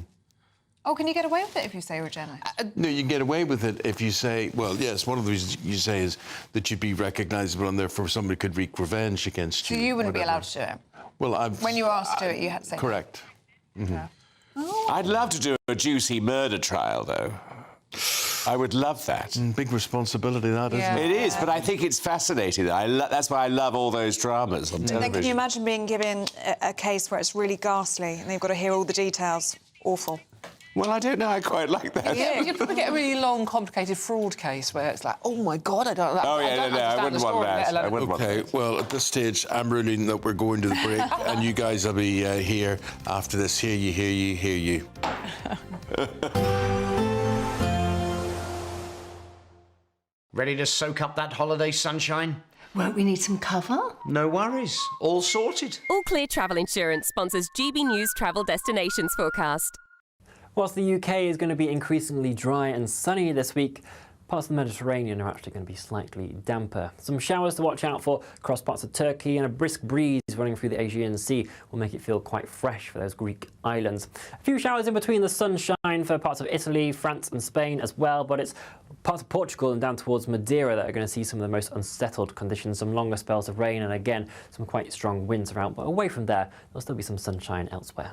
Oh, can you get away with it if you say you're a journalist? No, you can get away with it if you say, well, yes, one of the reasons you say is that you'd be recognisable and therefore somebody could wreak revenge against you. So you wouldn't be allowed to do it? Well, when you were asked to do it, you had to say... Correct. Mm-hmm. Yeah. Oh. I'd love to do a juicy murder trial, though. I would love that. Big responsibility, that, isn't it? It is, but I think it's fascinating. That's why I love all those dramas on television. Then can you imagine being given a case where it's really ghastly and they've got to hear all the details? Awful. Well, I don't know. I quite like that. Yeah, you'd probably get a really long, complicated fraud case where it's like, oh my God, I don't. Oh yeah, I wouldn't want that. I wouldn't want that. Well, at this stage, I'm ruling that we're going to the break, and you guys will be here after this. Hear you, hear you, hear you. Ready to soak up that holiday sunshine? Won't we need some cover? No worries. All sorted. All Clear Travel Insurance sponsors GB News Travel Destinations Forecast. Whilst the UK is going to be increasingly dry and sunny this week, parts of the Mediterranean are actually going to be slightly damper. Some showers to watch out for across parts of Turkey, and a brisk breeze running through the Aegean Sea will make it feel quite fresh for those Greek islands. A few showers in between the sunshine for parts of Italy, France and Spain as well, but it's parts of Portugal and down towards Madeira that are going to see some of the most unsettled conditions, some longer spells of rain and again some quite strong winds around, but away from there there'll still be some sunshine elsewhere.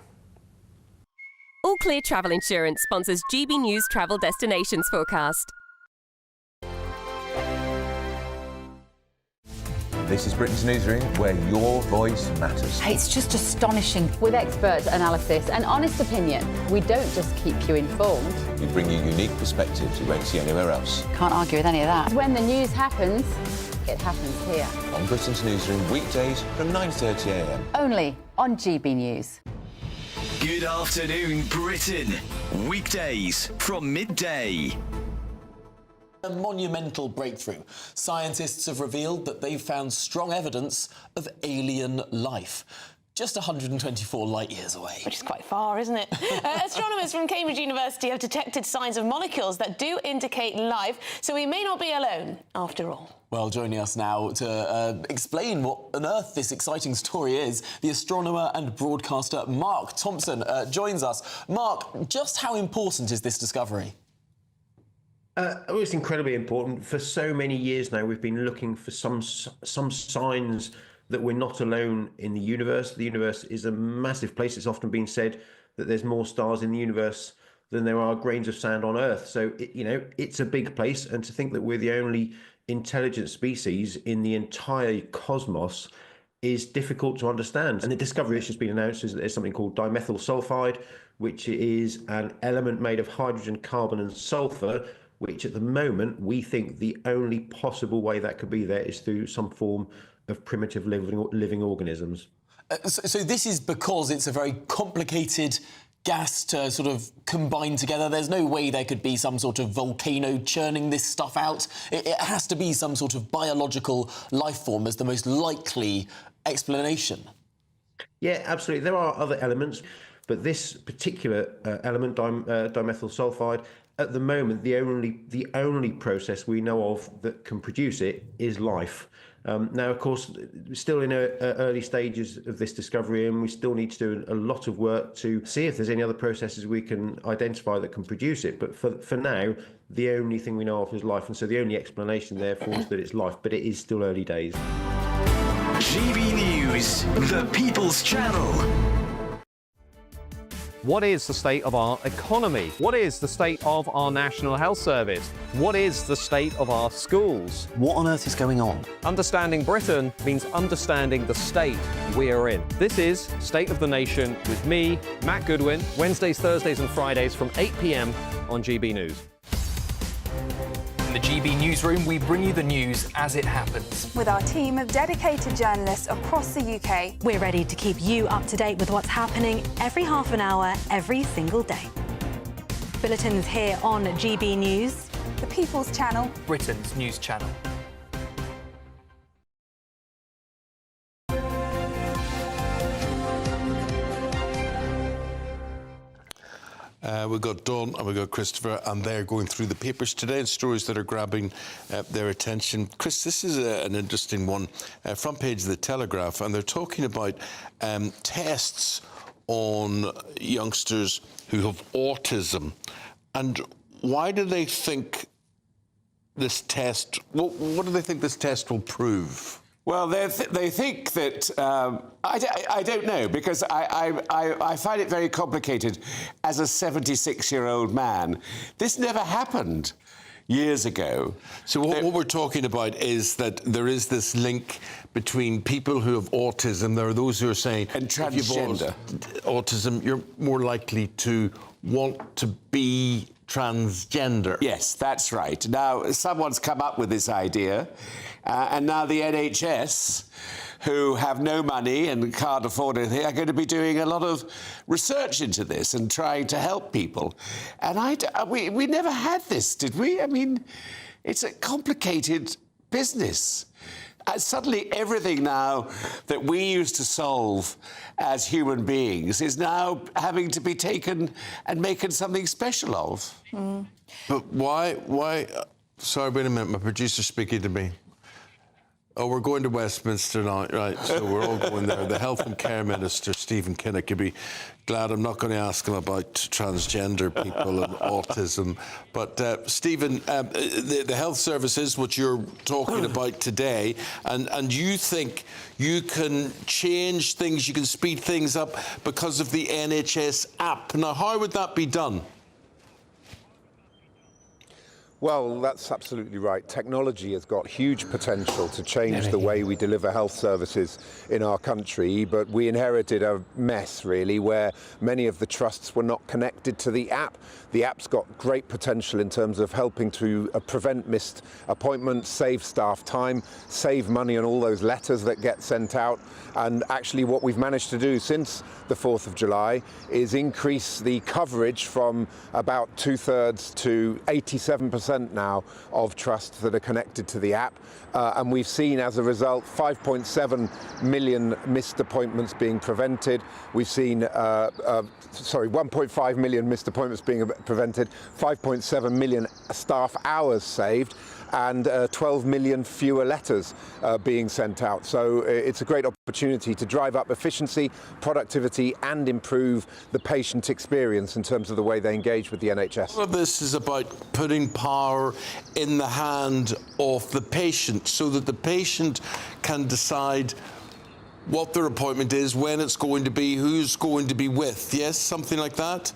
All Clear Travel Insurance sponsors GB News Travel Destinations Forecast. This is Britain's Newsroom, where your voice matters. It's just astonishing. With expert analysis and honest opinion, we don't just keep you informed. We bring you unique perspectives you won't see anywhere else. Can't argue with any of that. When the news happens, it happens here. On Britain's Newsroom, weekdays from 9:30 a.m. Only on GB News. Good afternoon, Britain. Weekdays from midday. A monumental breakthrough. Scientists have revealed that they've found strong evidence of alien life. Just 124 light years away. Which is quite far, isn't it? Astronomers from Cambridge University have detected signs of molecules that do indicate life, so we may not be alone after all. Well, joining us now to explain what on earth this exciting story is, the astronomer and broadcaster Mark Thompson joins us. Mark, just how important is this discovery? Well, it's incredibly important. For so many years now, we've been looking for some signs that we're not alone in the universe. The universe is a massive place. It's often been said that there's more stars in the universe than there are grains of sand on Earth. So, it's a big place. And to think that we're the only intelligent species in the entire cosmos is difficult to understand. And the discovery that's just been announced is that there's something called dimethyl sulfide, which is an element made of hydrogen, carbon and sulfur, which at the moment we think the only possible way that could be there is through some form of primitive living organisms. So this is because it's a very complicated gas to sort of combine together. There's no way there could be some sort of volcano churning this stuff out. It has to be some sort of biological life form as the most likely explanation. Yeah, absolutely. There are other elements, but this particular element, dimethyl sulfide, at the moment, the only process we know of that can produce it is life. Now, of course, we're still in early stages of this discovery, and we still need to do a lot of work to see if there's any other processes we can identify that can produce it. But for now, the only thing we know of is life, and so the only explanation therefore is that it's life, but it is still early days. GB News, the People's Channel. What is the state of our economy? What is the state of our National Health Service? What is the state of our schools? What on earth is going on? Understanding Britain means understanding the state we are in. This is State of the Nation with me, Matt Goodwin, Wednesdays, Thursdays and Fridays from 8 p.m. on GB News. In the GB newsroom, we bring you the news as it happens. With our team of dedicated journalists across the UK, We're ready to keep you up to date with what's happening every half an hour, every single day. Bulletins here on GB News. the People's Channel, Britain's news channel. We've got Dawn and we've got Christopher, and they're going through the papers today and stories that are grabbing their attention. Chris, this is an interesting one. Front page of the Telegraph, and they're talking about tests on youngsters who have autism. And why do they think this test, what do they think this test will prove? Well, they think that, I don't know, because I find it very complicated as a 76-year-old man. This never happened years ago. So what we're talking about is that there is this link between people who have autism. There are those who are saying, and transgender autism, you're more likely to want to be transgender. Yes, that's right. Now, someone's come up with this idea, and now the NHS, who have no money and can't afford anything, are going to be doing a lot of research into this and trying to help people. And we never had this, did we? I mean, it's a complicated business. Suddenly, everything now that we used to solve as human beings is now having to be taken and making something special of. Mm. But why? Sorry, wait a minute. My producer's speaking to me. Oh, we're going to Westminster now, right? So we're all going there. The Health and Care Minister, Stephen Kinnock, you'd be glad I'm not going to ask him about transgender people and autism. But, Stephen, the health services, which you're talking about today, and you think you can change things, you can speed things up because of the NHS app. Now, how would that be done? Well, that's absolutely right. Technology has got huge potential to change the way we deliver health services in our country, but we inherited a mess, really, where many of the trusts were not connected to the app. The app's got great potential in terms of helping to prevent missed appointments, save staff time, save money on all those letters that get sent out. And actually what we've managed to do since the 4th of July is increase the coverage from about 2/3 to 87% now of trusts that are connected to the app. And we've seen, as a result, 5.7 million missed appointments being prevented. We've seen, 1.5 million missed appointments being prevented, 5.7 million staff hours saved, and 12 million fewer letters being sent out. So it's a great opportunity to drive up efficiency, productivity, and improve the patient experience in terms of the way they engage with the NHS. All of this is about putting power in the hand of the patient so that the patient can decide what their appointment is, when it's going to be, who's going to be with. Yes, something like that?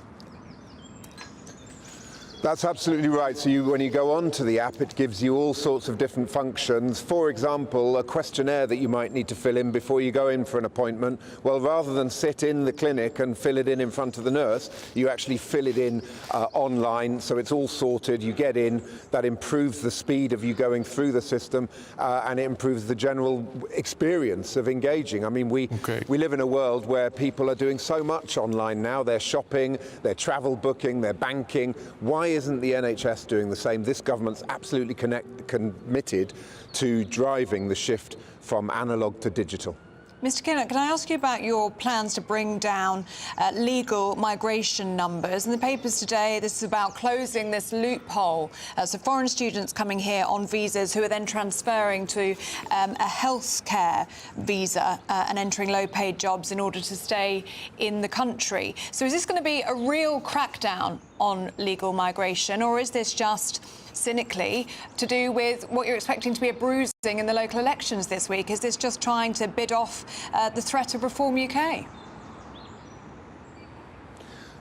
That's absolutely right. So when you go on to the app, it gives you all sorts of different functions. For example, a questionnaire that you might need to fill in before you go in for an appointment. Well, rather than sit in the clinic and fill it in front of the nurse, you actually fill it in online, so it's all sorted. You get in. That improves the speed of you going through the system, and it improves the general experience of engaging. I mean, we live in a world where people are doing so much online now. They're shopping, they're travel booking, they're banking. Why isn't the NHS doing the same? This government's absolutely committed to driving the shift from analogue to digital. Mr. Kinnock, can I ask you about your plans to bring down legal migration numbers? In the papers today, this is about closing this loophole. So foreign students coming here on visas who are then transferring to a healthcare visa and entering low-paid jobs in order to stay in the country. So is this going to be a real crackdown on legal migration, or is this just cynically to do with what you're expecting to be a bruising in the local elections this week? Is this just trying to bid off the threat of Reform UK?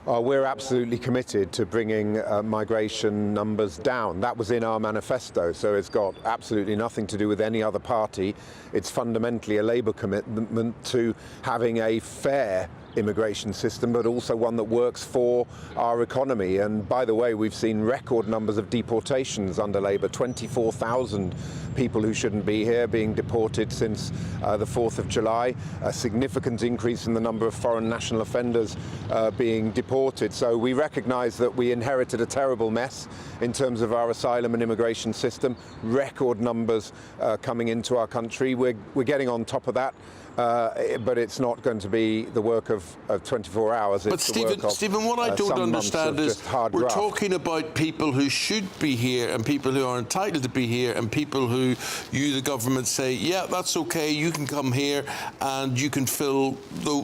We're absolutely committed to bringing migration numbers down. That was in our manifesto, so it's got absolutely nothing to do with any other party. It's fundamentally a Labour commitment to having a fair immigration system, but also one that works for our economy. And by the way, we've seen record numbers of deportations under Labour, 24,000 people who shouldn't be here being deported since the 4th of July, a significant increase in the number of foreign national offenders being deported. So we recognise that we inherited a terrible mess in terms of our asylum and immigration system, record numbers coming into our country. We're getting on top of that. But it's not going to be the work of 24 hours. But it's Stephen, what I don't understand is we're graft. talking about people who should be here and people who are entitled to be here and people who you, the government, say, yeah, that's okay, you can come here and you can fill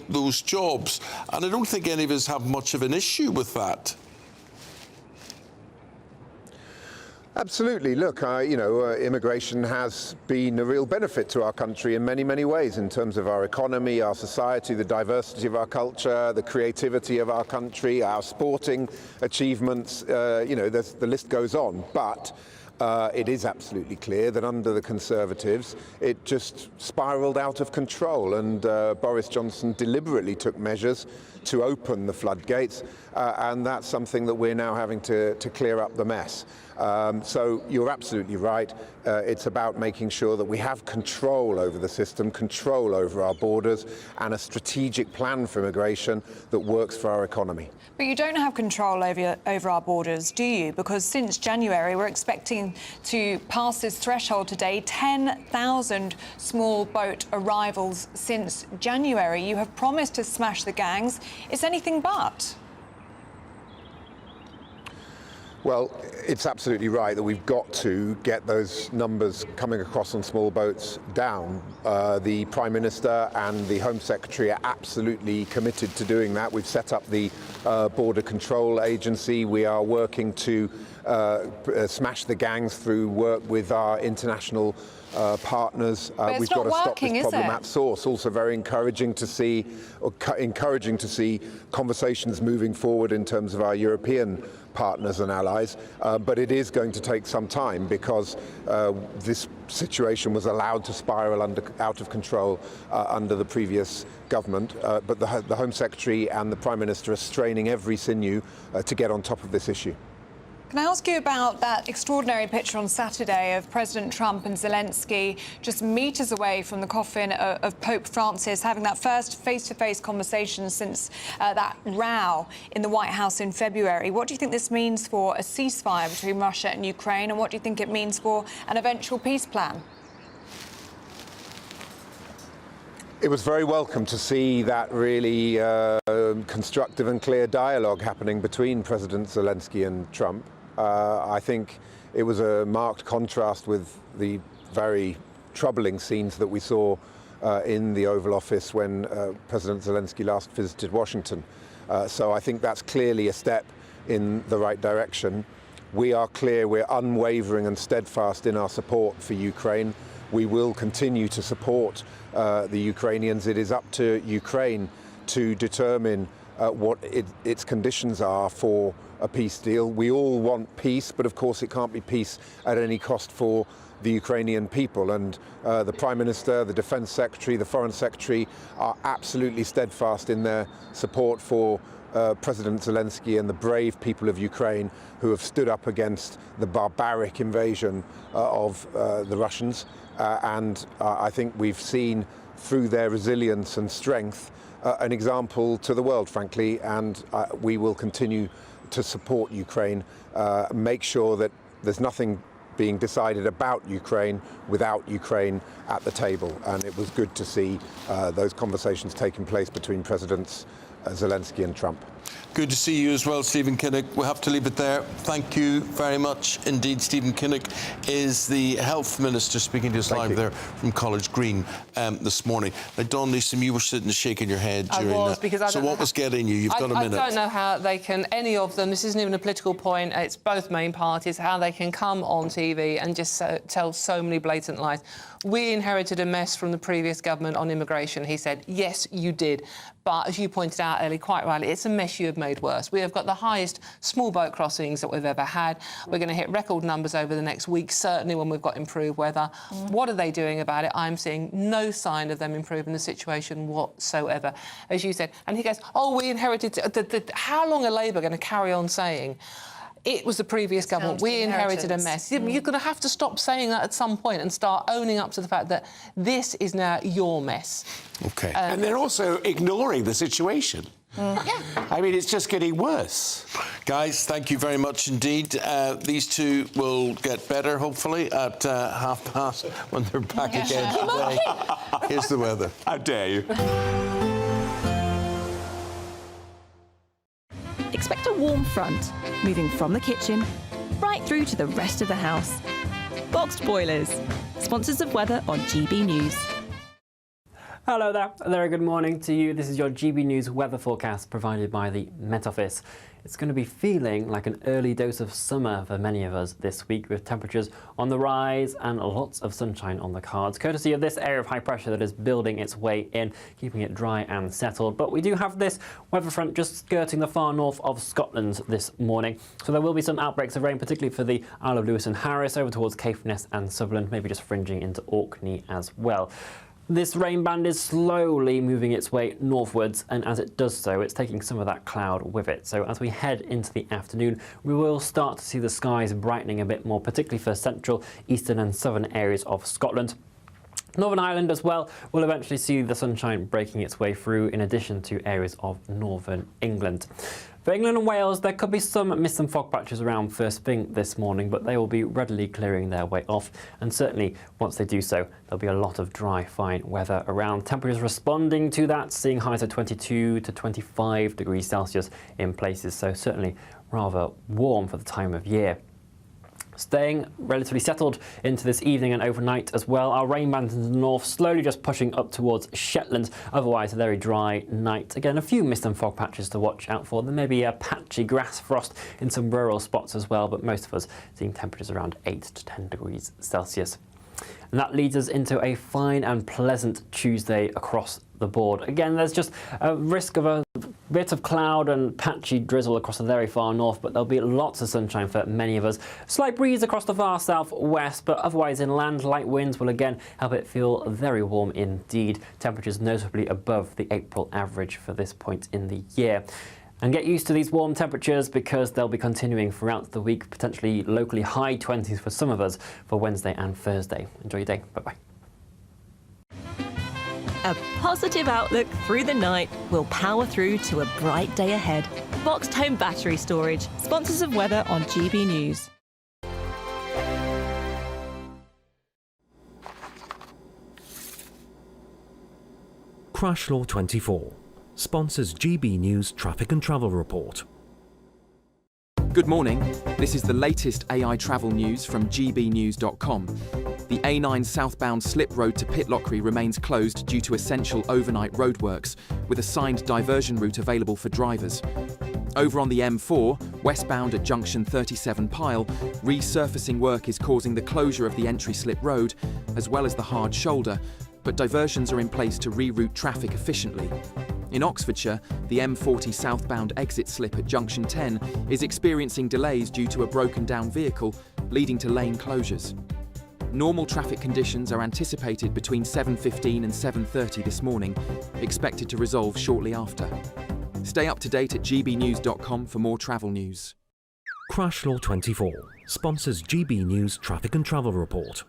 those jobs. And I don't think any of us have much of an issue with that. Absolutely. Look, immigration has been a real benefit to our country in many, many ways in terms of our economy, our society, the diversity of our culture, the creativity of our country, our sporting achievements. The list goes on. But it is absolutely clear that under the Conservatives, it just spiralled out of control. And Boris Johnson deliberately took measures to open the floodgates. And that's something that we're now having to clear up the mess. So you're absolutely right. It's about making sure that we have control over the system, control over our borders, and a strategic plan for immigration that works for our economy. But you don't have control over our borders, do you? Because since January, we're expecting to pass this threshold today, 10,000 small boat arrivals since January. You have promised to smash the gangs. It's anything but. Well, it's absolutely right that we've got to get those numbers coming across on small boats down. The Prime Minister and the Home Secretary are absolutely committed to doing that. We've set up the Border Control Agency. We are working to smash the gangs through work with our international partners. We've got to stop this problem at source. Also very encouraging to see conversations moving forward in terms of our European partners and allies, but it is going to take some time because this situation was allowed to spiral out of control under the previous government. But the Home Secretary and the Prime Minister are straining every sinew to get on top of this issue. Can I ask you about that extraordinary picture on Saturday of President Trump and Zelensky just metres away from the coffin of Pope Francis, having that first face-to-face conversation since that row in the White House in February? What do you think this means for a ceasefire between Russia and Ukraine, and what do you think it means for an eventual peace plan? It was very welcome to see that really constructive and clear dialogue happening between President Zelensky and Trump. I think it was a marked contrast with the very troubling scenes that we saw in the Oval Office when President Zelensky last visited Washington. So I think that's clearly a step in the right direction. We are clear, we're unwavering and steadfast in our support for Ukraine. We will continue to support the Ukrainians. It is up to Ukraine to determine what its conditions are for a peace deal. We all want peace, but of course it can't be peace at any cost for the Ukrainian people. And the Prime Minister, the Defence Secretary, the Foreign Secretary are absolutely steadfast in their support for President Zelensky and the brave people of Ukraine who have stood up against the barbaric invasion of the Russians. And I think we've seen through their resilience and strength an example to the world, frankly, and we will continue to support Ukraine, make sure that there's nothing being decided about Ukraine without Ukraine at the table. And it was good to see those conversations taking place between Presidents Zelensky and Trump. Good to see you as well, Stephen Kinnock. We'll have to leave it there. Thank you very much indeed. Stephen Kinnock is the Health Minister speaking to us live there from College Green this morning. Now, Dawn Neeson, you were sitting shaking your head during that. I was, because I don't know what was getting you? You've got a minute. I don't know how they can, any of them, this isn't even a political point, it's both main parties, how they can come on TV and just tell so many blatant lies. We inherited a mess from the previous government on immigration. He said, yes, you did. But as you pointed out, Ellie, quite rightly, it's a mess you have made. made worse. We have got the highest small boat crossings that we've ever had. We're going to hit record numbers over the next week, certainly when we've got improved weather. What are they doing about it? I'm seeing no sign of them improving the situation whatsoever. As you said, and he goes, oh, we inherited... How long are Labour going to carry on saying... It was the previous government. We inherited a mess. You're going to have to stop saying that at some point and start owning up to the fact that this is now your mess. OK. And they're also ignoring the situation. I mean, it's just getting worse. Guys, thank you very much indeed. These two will get better, hopefully, at 5:30 when they're back again today. Here's the weather. How dare you. Expect a warm front, moving from the kitchen right through to the rest of the house. Boxed Boilers, sponsors of weather on GB News. Hello there. A very good morning to you. This is your GB News weather forecast provided by the Met Office. It's going to be feeling like an early dose of summer for many of us this week, with temperatures on the rise and lots of sunshine on the cards, courtesy of this area of high pressure that is building its way in, keeping it dry and settled. But we do have this weather front just skirting the far north of Scotland this morning, so there will be some outbreaks of rain, particularly for the Isle of Lewis and Harris, over towards Caithness and Sutherland, maybe just fringing into Orkney as well. This rain band is slowly moving its way northwards, and as it does so, it's taking some of that cloud with it. So as we head into the afternoon, we will start to see the skies brightening a bit more, particularly for central, eastern and southern areas of Scotland. Northern Ireland as well will eventually see the sunshine breaking its way through, in addition to areas of northern England. For England and Wales, there could be some mist and fog patches around first thing this morning, but they will be readily clearing their way off. And certainly, once they do so, there'll be a lot of dry, fine weather around. Temperatures responding to that, seeing highs of 22 to 25 degrees Celsius in places, so certainly rather warm for the time of year. Staying relatively settled into this evening and overnight as well. Our rain band in the north slowly just pushing up towards Shetland. Otherwise, a very dry night. Again, a few mist and fog patches to watch out for. There may be a patchy grass frost in some rural spots as well, but most of us seeing temperatures around 8 to 10 degrees Celsius. And that leads us into a fine and pleasant Tuesday across the board. Again, there's just a risk of a bit of cloud and patchy drizzle across the very far north, but there'll be lots of sunshine for many of us. Slight breeze across the far southwest, but otherwise inland, light winds will again help it feel very warm indeed. Temperatures notably above the April average for this point in the year. And get used to these warm temperatures because they'll be continuing throughout the week, potentially locally high 20s for some of us for Wednesday and Thursday. Enjoy your day. Bye-bye. A positive outlook through the night will power through to a bright day ahead. Boxed Home Battery Storage, sponsors of weather on GB News. Crash Law 24 sponsors GB News Traffic and Travel Report. Good morning. This is the latest AI travel news from gbnews.com. The A9 southbound slip road to Pitlochry remains closed due to essential overnight roadworks, with a signed diversion route available for drivers. Over on the M4, westbound at junction 37 Pyle, resurfacing work is causing the closure of the entry slip road, as well as the hard shoulder, but diversions are in place to reroute traffic efficiently. In Oxfordshire, the M40 southbound exit slip at junction 10 is experiencing delays due to a broken down vehicle, leading to lane closures. Normal traffic conditions are anticipated between 7:15 and 7:30 this morning, expected to resolve shortly after. Stay up to date at gbnews.com for more travel news. Crash Law 24 sponsors GB News Traffic and Travel Report.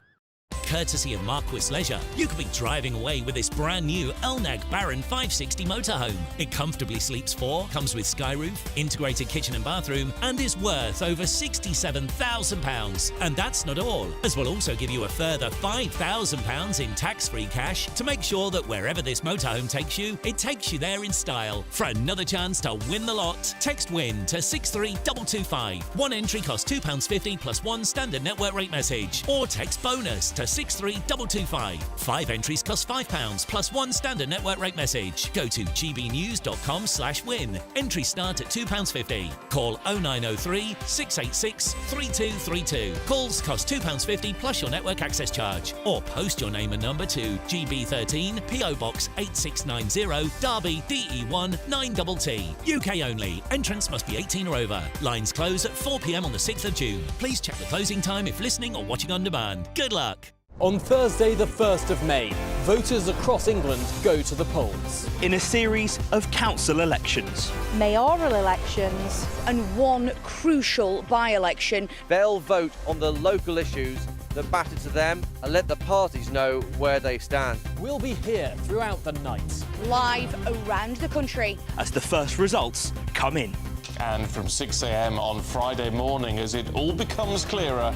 Courtesy of Marquis Leisure, you could be driving away with this brand new Elnag Baron 560 motorhome. It comfortably sleeps 4, comes with sky roof, integrated kitchen and bathroom, and is worth over £67,000. And that's not all, as we'll also give you a further £5,000 in tax-free cash to make sure that wherever this motorhome takes you, it takes you there in style. For another chance to win the lot, text WIN to 63225. One entry costs £2.50 plus one standard network rate message, or text BONUS to 63225. 5 entries cost £5 plus 1 standard network rate message. Go to gbnews.com/win. Entries start at £2.50. Call 0903 686 3232. Calls cost £2.50 plus your network access charge. Or post your name and number to GB13 PO Box 8690 Derby DE1 9TT. UK only. Entrance must be 18 or over. Lines close at 4 p.m. on the 6th of June. Please check the closing time if listening or watching on demand. Good luck. On Thursday, the 1st of May, voters across England go to the polls. In a series of council elections, mayoral elections, and one crucial by-election. They'll vote on the local issues that matter to them and let the parties know where they stand. We'll be here throughout the night. Live around the country. As the first results come in. And from 6 a.m. on Friday morning, as it all becomes clearer,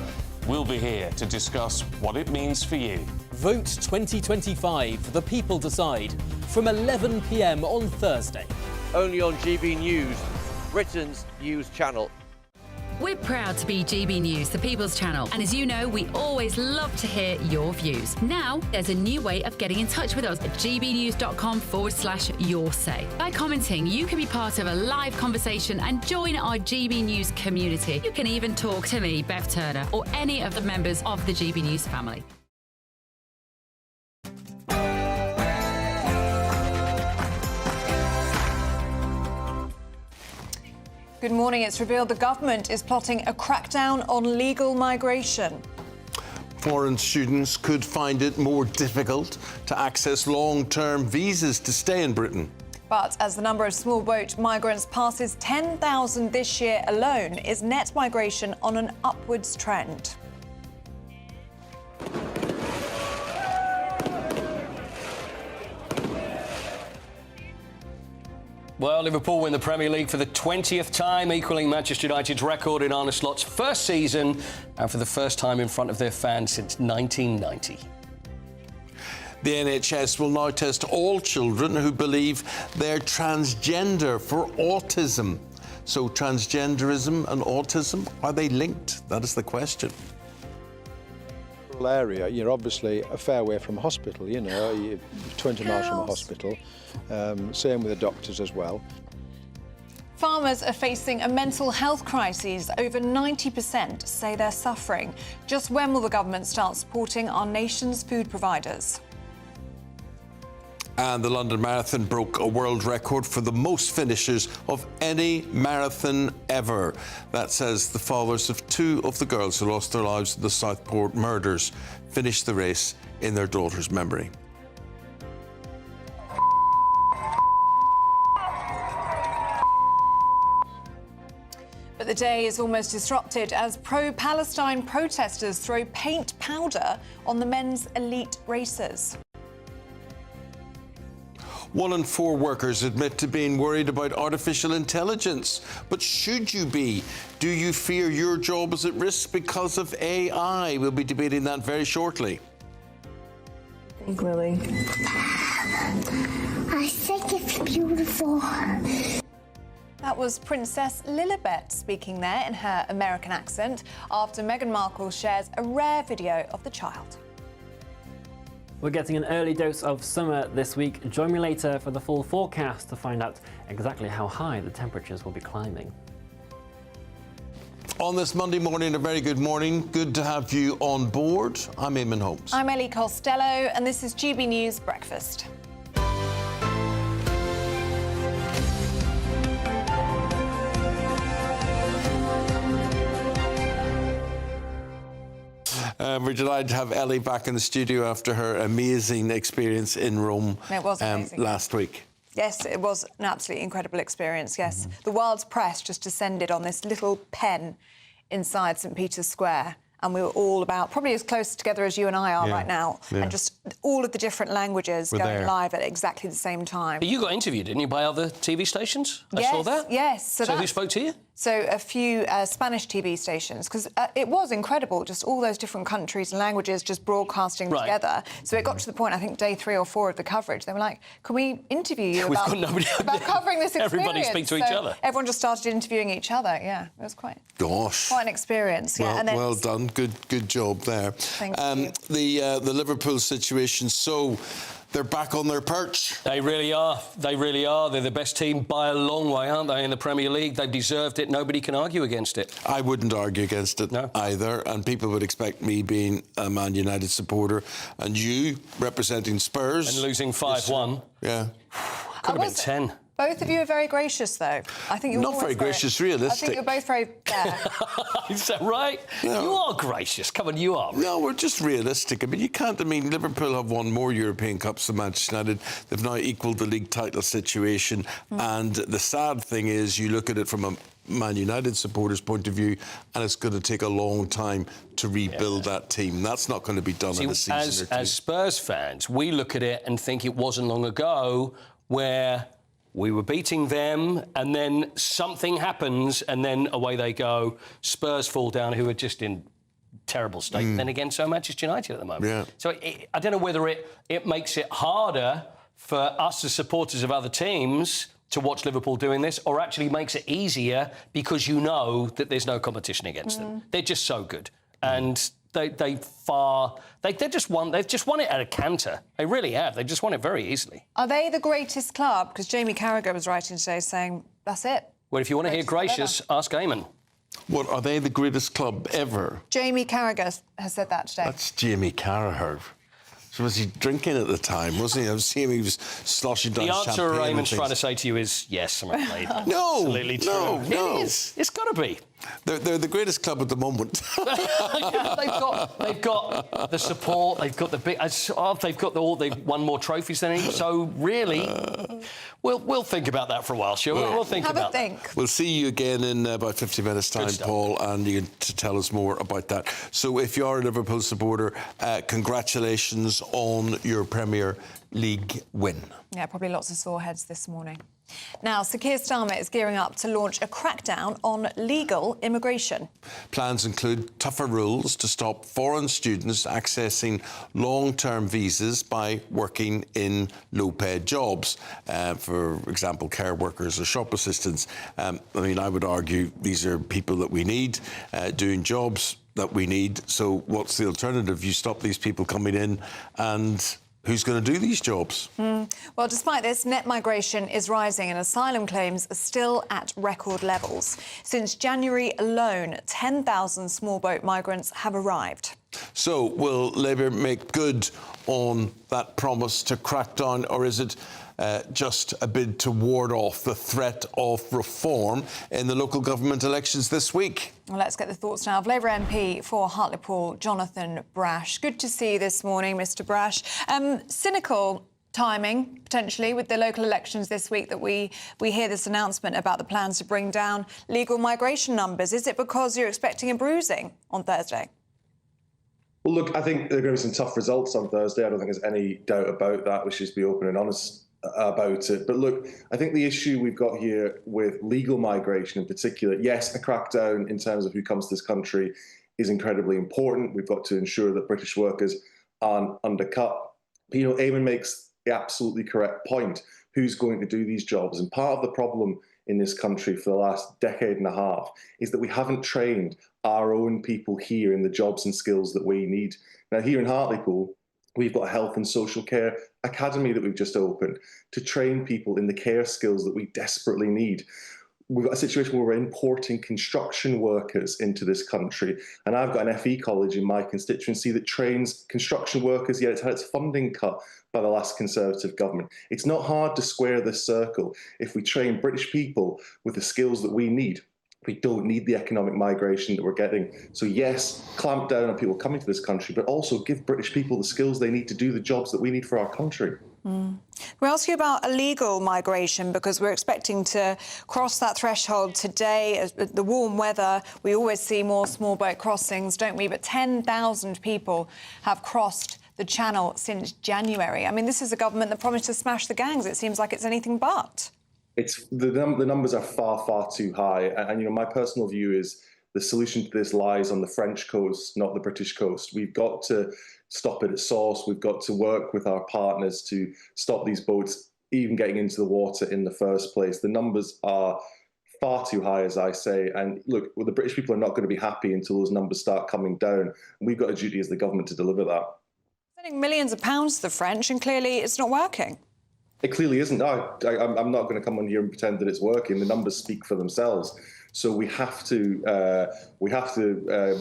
we'll be here to discuss what it means for you. Vote 2025, the people decide, from 11 p.m. on Thursday. Only on GB News, Britain's news channel. We're proud to be GB News, the People's Channel. And as you know, we always love to hear your views. Now, there's a new way of getting in touch with us at gbnews.com/your-say. By commenting, you can be part of a live conversation and join our GB News community. You can even talk to me, Bev Turner, or any of the members of the GB News family. Good morning. It's revealed the government is plotting a crackdown on legal migration. Foreign students could find it more difficult to access long-term visas to stay in Britain. But as the number of small boat migrants passes 10,000 this year alone, is net migration on an upwards trend? Well, Liverpool win the Premier League for the 20th time, equalling Manchester United's record in Arne Slot's first season and for the first time in front of their fans since 1990. The NHS will now test all children who believe they're transgender for autism. So transgenderism and autism, are they linked? That is the question. Area, you're obviously a fair way from a hospital, you know, you're 20 miles from a hospital, same with the doctors as well. Farmers are facing a mental health crisis. Over 90% say they're suffering. Just when will the government start supporting our nation's food providers? And the London Marathon broke a world record for the most finishes of any marathon ever. That says the fathers of 2 of the girls who lost their lives in the Southport murders finished the race in their daughter's memory. But the day is almost disrupted as pro-Palestine protesters throw paint powder on the men's elite racers. 1 in 4 workers admit to being worried about artificial intelligence. But should you be? Do you fear your job is at risk because of AI? We'll be debating that very shortly. I think, Lily. I think it's beautiful. That was Princess Lilibet speaking there in her American accent after Meghan Markle shares a rare video of the child. We're getting an early dose of summer this week. Join me later for the full forecast to find out exactly how high the temperatures will be climbing. On this Monday morning, a very good morning. Good to have you on board. I'm Eamonn Holmes. I'm Ellie Costello, and this is GB News Breakfast. We're delighted to have Ellie back in the studio after her amazing experience in Rome It was amazing. Last week. Yes, it was an absolutely incredible experience, yes. The world's press just descended on this little pen inside St Peter's Square, and we were all about, probably as close together as you and I are right now, and just all of the different languages going live at exactly the same time. But you got interviewed, didn't you, by other TV stations? I saw that. Yes. So who spoke to you? So a few Spanish TV stations, because it was incredible, just all those different countries and languages just broadcasting together. So it got to the point, I think, day 3 or 4 of the coverage, they were like, can we interview you We've got nobody about covering this experience? Everybody speak to each other. Everyone just started interviewing each other, yeah. It was quite an experience, yeah. Well, and then well done. Good job there. Thank you. The Liverpool situation, so they're back on their perch. They really are. They really are. They're the best team by a long way, aren't they, in the Premier League? They've deserved it. Nobody can argue against it. I wouldn't argue against it either. And people would expect me being a Man United supporter and you representing Spurs. And losing 5-1. Yeah. Could have been 10. Both of you are very gracious, though. I think you're not very gracious, realistic. I think you're both very fair. Is that right? No. You are gracious. Come on, you are. No, we're just realistic. I mean, you can't. I mean, Liverpool have won more European Cups than Manchester United. They've now equalled the league title situation. And the sad thing is, you look at it from a Man United supporter's point of view, and it's going to take a long time to rebuild that team. That's not going to be done in a season or two. As Spurs fans, we look at it and think it wasn't long ago where we were beating them, and then something happens, and then away they go. Spurs fall down, who are just in terrible state. Then again, so Manchester United at the moment. Yeah. So I don't know whether it makes it harder for us as supporters of other teams to watch Liverpool doing this, or actually makes it easier because you know that there's no competition against them. They're just so good, and they've just won it at a canter. They really have. They just won it very easily. Are they the greatest club? Because Jamie Carragher was writing today saying, that's it. Well, if you want to hear gracious, ask Eamonn. What, are they the greatest club ever? Jamie Carragher has said that today. That's Jamie Carragher. So was he drinking at the time, wasn't he? I was seeing he was sloshing down champagne. The answer Eamonn's trying to say to you is yes, I'm afraid. No, absolutely true. no. It is. It's got to be. They're the greatest club at the moment. they've got the support. They've got the big. They've won more trophies than each. So really, we'll think about that for a while, shall we? We'll think about that. We'll see you again in about 50 minutes' time, Paul, and you can tell us more about that. So if you are a Liverpool supporter, congratulations on your Premier League win. Yeah, probably lots of sore heads this morning. Now, Sir Keir Starmer is gearing up to launch a crackdown on legal immigration. Plans include tougher rules to stop foreign students accessing long-term visas by working in low-paid jobs. For example, care workers or shop assistants. I mean, I would argue these are people that we need doing jobs that we need. So what's the alternative? You stop these people coming in and who's going to do these jobs? Well, despite this, net migration is rising and asylum claims are still at record levels. Since January alone, 10,000 small boat migrants have arrived. So will Labour make good on that promise to crack down, or is it just a bid to ward off the threat of reform in the local government elections this week? Well, let's get the thoughts now of Labour MP for Hartlepool, Jonathan Brash. Good to see you this morning, Mr Brash. Cynical timing, potentially, with the local elections this week that we hear this announcement about the plans to bring down legal migration numbers. Is it because you're expecting a bruising on Thursday? Well, look, I think there are going to be some tough results on Thursday. I don't think there's any doubt about that. We should just be open and honest about it. But look, I think the issue we've got here with legal migration in particular, yes, a crackdown in terms of who comes to this country is incredibly important. We've got to ensure that British workers aren't undercut. But, you know, Eamonn makes the absolutely correct point. Who's going to do these jobs? And part of the problem in this country for the last decade and a half is that we haven't trained our own people here in the jobs and skills that we need. Now, here in Hartlepool, we've got a health and social care academy that we've just opened to train people in the care skills that we desperately need. We've got a situation where we're importing construction workers into this country. And I've got an FE college in my constituency that trains construction workers, yet it's had its funding cut by the last Conservative government. It's not hard to square this circle. If we train British people with the skills that we need, we don't need the economic migration that we're getting. So yes, clamp down on people coming to this country, but also give British people the skills they need to do the jobs that we need for our country. We ask you about illegal migration because we're expecting to cross that threshold today. The warm weather, we always see more small boat crossings, don't we? But 10,000 people have crossed the Channel since January. I mean, this is a government that promised to smash the gangs. It seems like it's anything but. the numbers are far too high. And my personal view is the solution to this lies on the French coast, not the British coast. We've got to stop it at source. We've got to work with our partners to stop these boats even getting into the water in the first place. The numbers are far too high, as I say. And look, the British people are not going to be happy until those numbers start coming down. And we've got a duty as the government to deliver that. Sending millions of pounds to the French, and clearly it's not working. It clearly isn't. I'm not going to come on here and pretend that it's working. The numbers speak for themselves. So we have to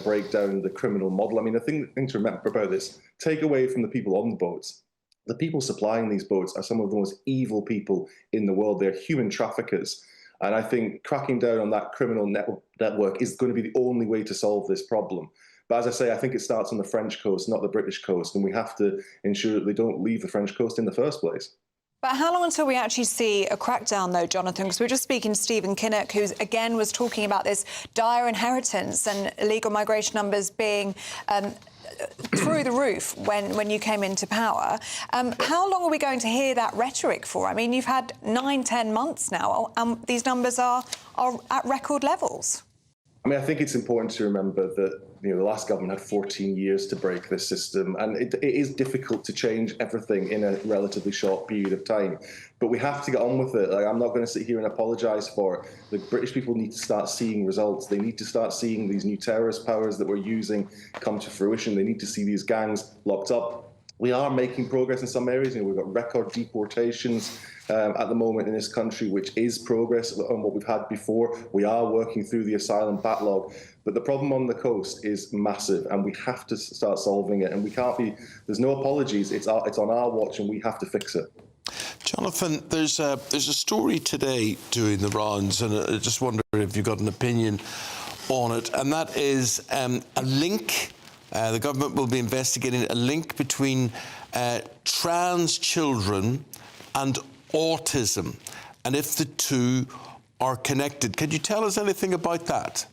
break down the criminal model. I mean, the thing to remember about this, take away from the people on the boats. The people supplying these boats are some of the most evil people in the world. They're human traffickers. And I think cracking down on that criminal network is going to be the only way to solve this problem. But as I say, I think it starts on the French coast, not the British coast. And we have to ensure that they don't leave the French coast in the first place. But how long until we actually see a crackdown, though, Jonathan? Because we were just speaking to Stephen Kinnock, who, again, was talking about this dire inheritance and illegal migration numbers being through the roof when you came into power. How long are we going to hear that rhetoric for? I mean, you've had 9-10 months now, and these numbers are at record levels. I mean, I think it's important to remember that the last government had 14 years to break this system, and it is difficult to change everything in a relatively short period of time. But we have to get on with it. I'm not going to sit here and apologise for it. The British people need to start seeing results. They need to start seeing these new terrorist powers that we're using come to fruition. They need to see these gangs locked up. We are making progress in some areas. We've got record deportations at the moment in this country, which is progress on what we've had before. We are working through the asylum backlog. But the problem on the coast is massive, and we have to start solving it. And we can't be, there's no apologies. It's on our watch, and we have to fix it. Jonathan, there's a story today doing the rounds, and I just wonder if you've got an opinion on it, and that is a link. The government will be investigating a link between trans children and autism, and if the two are connected. Can you tell us anything about that?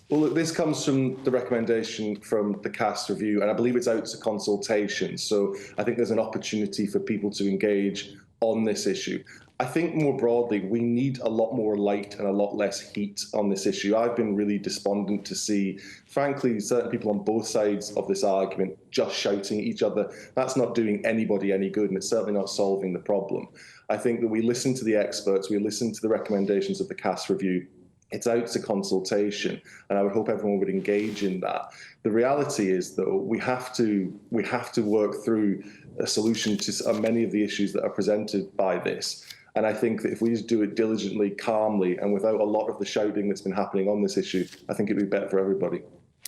Well, look, this comes from the recommendation from the CAS review, and I believe it's out to consultation. So I think there's an opportunity for people to engage on this issue. I think more broadly, we need a lot more light and a lot less heat on this issue. I've been really despondent to see, frankly, certain people on both sides of this argument just shouting at each other. That's not doing anybody any good, and it's certainly not solving the problem. I think that we listen to the experts, we listen to the recommendations of the CAS review. It's out to consultation, and I would hope everyone would engage in that. The reality is, though, we have to work through a solution to many of the issues that are presented by this. And I think that if we just do it diligently, calmly, and without a lot of the shouting that's been happening on this issue, I think it'd be better for everybody.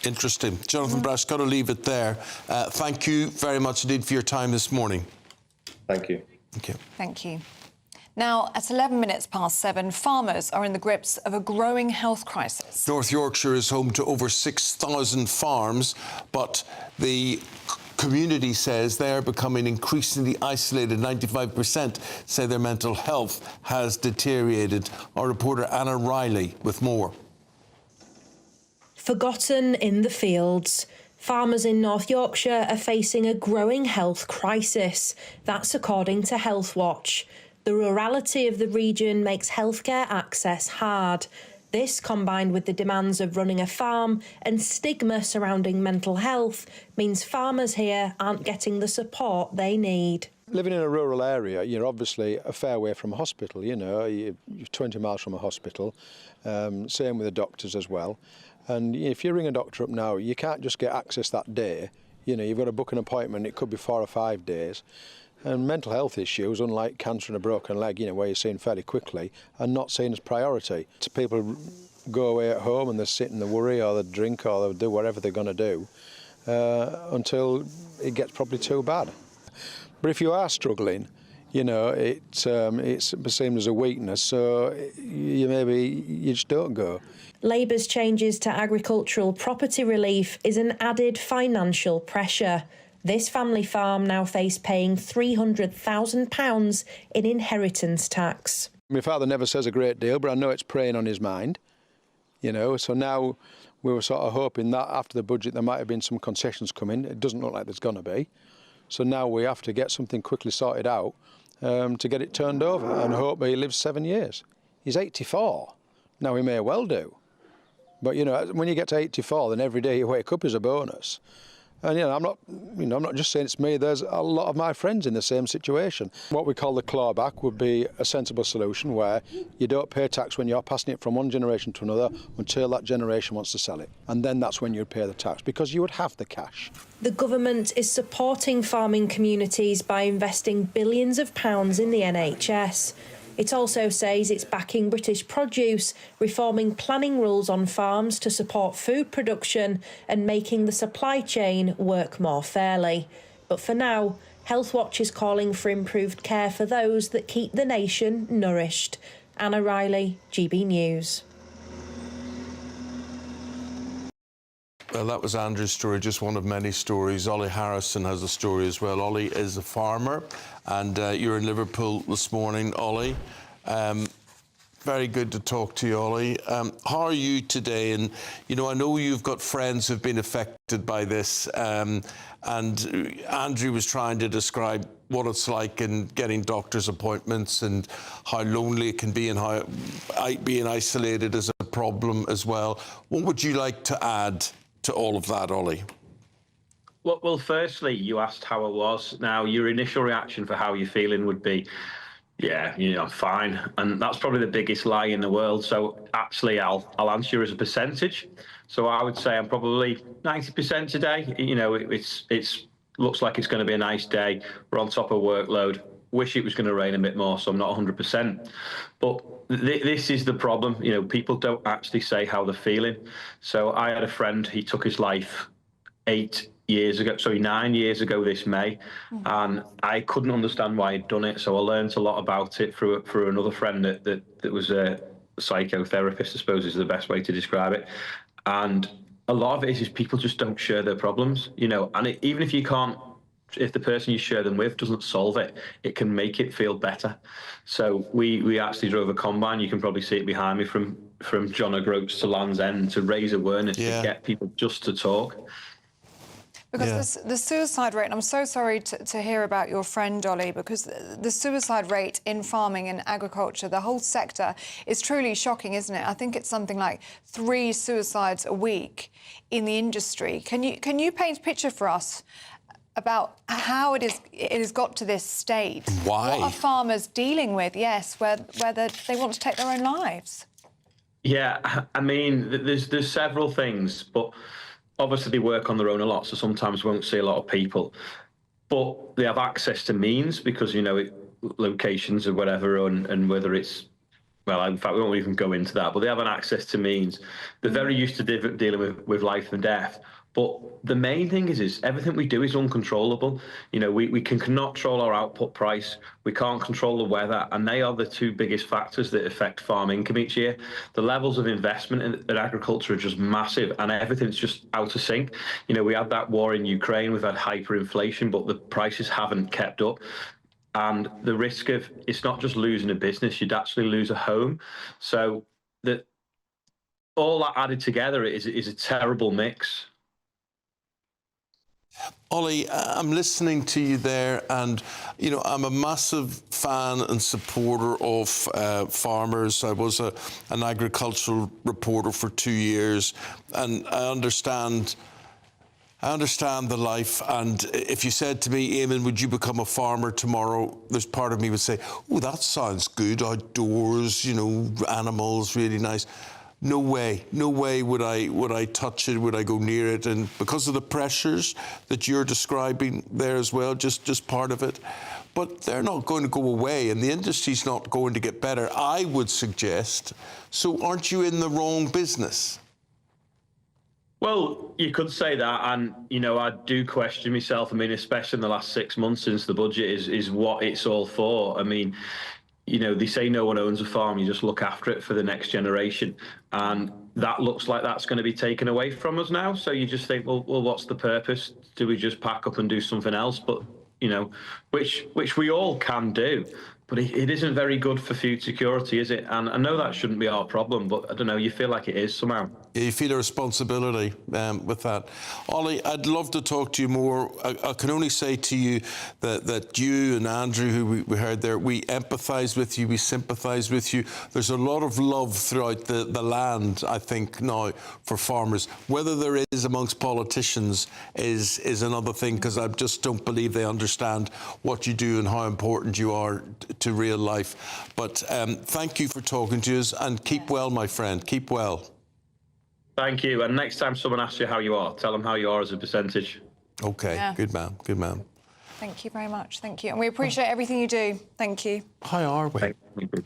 Interesting. Jonathan Brash, got to leave it there. Thank you very much indeed for your time this morning. Thank you. Thank you. Thank you. Now, at 11 minutes past 7, farmers are in the grips of a growing health crisis. North Yorkshire is home to over 6,000 farms, but the community says they are becoming increasingly isolated. 95% say their mental health has deteriorated. Our reporter Anna Riley with more. Forgotten in the fields. Farmers in North Yorkshire are facing a growing health crisis. That's according to Health Watch. The rurality of the region makes healthcare access hard. This, combined with the demands of running a farm and stigma surrounding mental health, means farmers here aren't getting the support they need. Living in a rural area, you're obviously a fair way from a hospital, you're 20 miles from a hospital, same with the doctors as well. And if you ring a doctor up now, you can't just get access that day. You've got to book an appointment, it could be 4 or 5 days. And mental health issues, unlike cancer and a broken leg, where you're seen fairly quickly, are not seen as priority. So people go away at home and they sit and they worry, or they drink, or they do whatever they're going to do until it gets probably too bad. But if you are struggling, it's seen as a weakness, so you just don't go. Labour's changes to agricultural property relief is an added financial pressure. This family farm now face paying £300,000 in inheritance tax. My father never says a great deal, but I know it's preying on his mind, so now we were sort of hoping that after the budget there might have been some concessions coming. It doesn't look like there's going to be. So now we have to get something quickly sorted out to get it turned over and hope he lives 7 years. He's 84. Now, he may well do. But, you know, when you get to 84, then every day you wake up is a bonus. And, you know, I'm not just saying it's me. There's a lot of my friends in the same situation. What we call the clawback would be a sensible solution where you don't pay tax when you're passing it from one generation to another until that generation wants to sell it. And then that's when you'd pay the tax, because you would have the cash. The government is supporting farming communities by investing billions of pounds in the NHS. It also says it's backing British produce, reforming planning rules on farms to support food production and making the supply chain work more fairly. But for now, Healthwatch is calling for improved care for those that keep the nation nourished. Anna Riley, GB News. Well, that was Andrew's story, just one of many stories. Ollie Harrison has a story as well. Ollie is a farmer, and you're in Liverpool this morning, Ollie. Very good to talk to you, Ollie. How are you today? And, you know, I know you've got friends who've been affected by this, and Andrew was trying to describe what it's like in getting doctor's appointments and how lonely it can be and how being isolated is a problem as well. What would you like to add to all of that, Ollie? Well, firstly, you asked how I was. Now, your initial reaction for how you're feeling would be, yeah, you know, I'm fine. And that's probably the biggest lie in the world. So actually, I'll answer you as a percentage. So I would say I'm probably 90% today. You know, it's looks like it's going to be a nice day. We're on top of workload. Wish it was going to rain a bit more, so I'm not 100%. But this is the problem. You know, people don't actually say how they're feeling. So I had a friend, he took his life 9 years ago this May, and I couldn't understand why he'd done it. So I learned a lot about it through another friend that was a psychotherapist, I suppose is the best way to describe it. And a lot of it is people just don't share their problems, you know, and even if the person you share them with doesn't solve it, it can make it feel better. So we actually drove a combine. You can probably see it behind me from John O'Groats to Land's End to raise awareness, to get people just to talk. Because the suicide rate, and I'm so sorry to hear about your friend, Ollie, because the suicide rate in farming and agriculture, the whole sector, is truly shocking, isn't it? I think it's something like 3 suicides a week in the industry. Can you paint a picture for us about how it has got to this state? Why? What are farmers dealing with, whether they want to take their own lives? Yeah, I mean, there's several things, but obviously they work on their own a lot, so sometimes won't see a lot of people. But they have access to means because, you know, locations or whatever, and whether it's, well, in fact, we won't even go into that, but they have an access to means. They're very used to dealing with life and death. But the main thing is everything we do is uncontrollable. You know, we can control our output price, we can't control the weather, and they are the 2 biggest factors that affect farm income each year. The levels of investment in agriculture are just massive, and everything's just out of sync. You know, we had that war in Ukraine, we've had hyperinflation, but the prices haven't kept up. And the risk of, it's not just losing a business, you'd actually lose a home. So that all that added together is a terrible mix. Ollie, I'm listening to you there, and, you know, I'm a massive fan and supporter of farmers. I was an agricultural reporter for 2 years, and I understand the life. And if you said to me, Eamonn, would you become a farmer tomorrow? There's part of me would say, oh, that sounds good, outdoors, you know, animals, really nice. No way would I touch it, would I go near it. And because of the pressures that you're describing there as well, just part of it. But they're not going to go away, and the industry's not going to get better, I would suggest. So aren't you in the wrong business? Well, you could say that, and, you know, I do question myself. I mean, especially in the last 6 months since the budget is what it's all for. I mean, you know, they say no one owns a farm, you just look after it for the next generation. And that looks like that's going to be taken away from us now. So you just think, well, what's the purpose? Do we just pack up and do something else? But, you know, which we all can do. But it isn't very good for food security, is it? And I know that shouldn't be our problem, but I don't know, you feel like it is somehow. Yeah, you feel a responsibility with that. Ollie, I'd love to talk to you more. I can only say to you that you and Andrew, who we heard there, we empathise with you, we sympathise with you. There's a lot of love throughout the land, I think, now for farmers. Whether there is amongst politicians is another thing, because I just don't believe they understand what you do and how important you are to real life. But thank you for talking to us, and keep well, my friend. Keep well. Thank you. And next time someone asks you how you are, tell them how you are as a percentage. Okay. Yeah. Good man. Good man. Thank you very much. Thank you. And we appreciate everything you do. Thank you. How are we?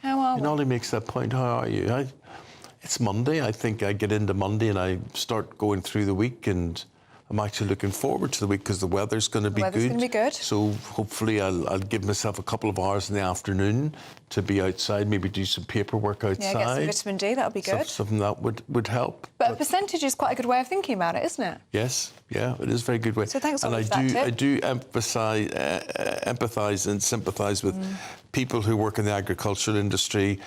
How are we? And Ollie makes that point. How are you? It's Monday. I think I get into Monday and I start going through the week, and I'm actually looking forward to the week because the weather's going to be good. The weather's going to be good. So hopefully I'll give myself a couple of hours in the afternoon to be outside, maybe do some paperwork outside. Yeah, get some vitamin D, that would be good. Something that would help. But a percentage is quite a good way of thinking about it, isn't it? Yes, yeah, it is a very good way. So thanks for that tip. I do empathise and sympathise with people who work in the agricultural industry,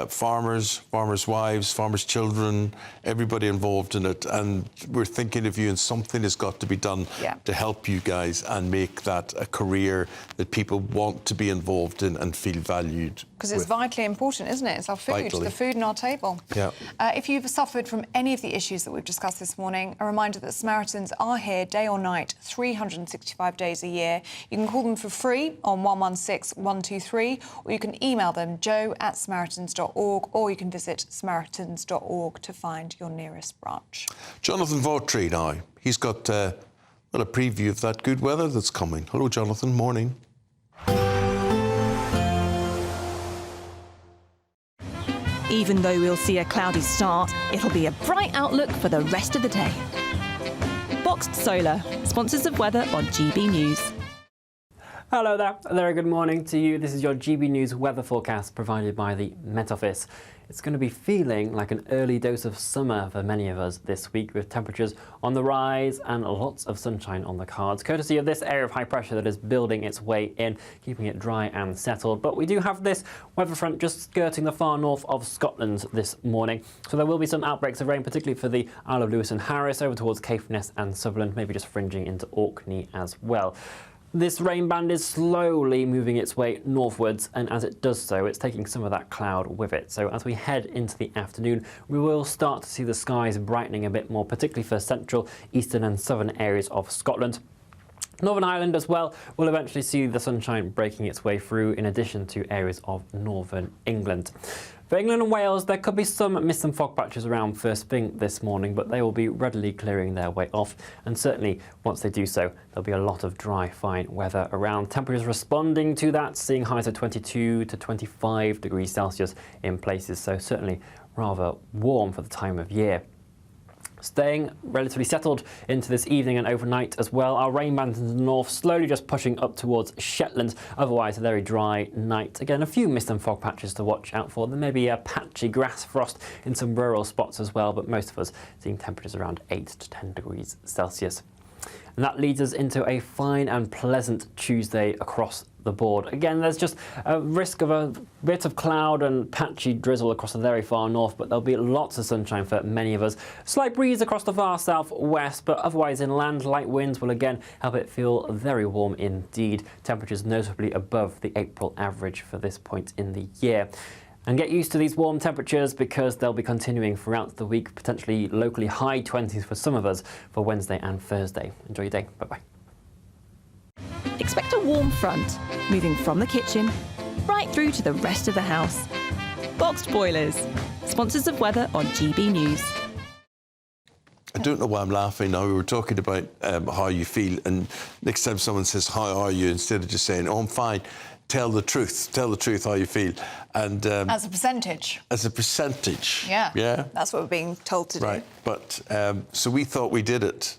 farmers, farmers' wives, farmers' children, everybody involved in it. And we're thinking of you, and something has got to be done to help you guys and make that a career that people want to be involved in and feel valued. Because it's vitally important, isn't it? It's our food, the food on our table. Yeah. If you've suffered from any of the issues that we've discussed this morning, a reminder that Samaritans are here day or night, 365 days a year. You can call them for free on 116 123, or you can email them joe@samaritans.org, or you can visit samaritans.org to find your nearest branch. Jonathan Vautry now. He's got a preview of that good weather that's coming. Hello, Jonathan. Morning. Even though we'll see a cloudy start, it'll be a bright outlook for the rest of the day. Boxed Solar, sponsors of weather on GB News. Hello there. A very good morning to you. This is your GB News weather forecast provided by the Met Office. It's going to be feeling like an early dose of summer for many of us this week, with temperatures on the rise and lots of sunshine on the cards, courtesy of this area of high pressure that is building its way in, keeping it dry and settled. But we do have this weather front just skirting the far north of Scotland this morning. So there will be some outbreaks of rain, particularly for the Isle of Lewis and Harris, over towards Caithness and Sutherland, maybe just fringing into Orkney as well. This rain band is slowly moving its way northwards, and as it does so, it's taking some of that cloud with it. So as we head into the afternoon, we will start to see the skies brightening a bit more, particularly for central, eastern and southern areas of Scotland. Northern Ireland as well will eventually see the sunshine breaking its way through, in addition to areas of northern England. For England and Wales, there could be some mist and fog patches around first thing this morning, but they will be readily clearing their way off. And certainly, once they do so, there'll be a lot of dry, fine weather around. Temperatures responding to that, seeing highs of 22 to 25 degrees Celsius in places, so certainly rather warm for the time of year. Staying relatively settled into this evening and overnight as well. Our rain band in the north slowly just pushing up towards Shetland. Otherwise, a very dry night. Again, a few mist and fog patches to watch out for. There may be a patchy grass frost in some rural spots as well, but most of us seeing temperatures around 8 to 10 degrees Celsius. And that leads us into a fine and pleasant Tuesday across the board. Again, there's just a risk of a bit of cloud and patchy drizzle across the very far north, but there'll be lots of sunshine for many of us. Slight breeze across the far southwest, but otherwise inland, light winds will again help it feel very warm indeed. Temperatures notably above the April average for this point in the year. And get used to these warm temperatures because they'll be continuing throughout the week, potentially locally high 20s for some of us for Wednesday and Thursday. Enjoy your day. Bye-bye. Expect a warm front, moving from the kitchen right through to the rest of the house. Boxed Boilers, sponsors of weather on GB News. I don't know why I'm laughing now. We were talking about how you feel, and next time someone says, how are you, instead of just saying, oh, I'm fine, tell the truth how you feel. And as a percentage. As a percentage. Yeah. Yeah. That's what we're being told to do. Right. But so we thought we did it.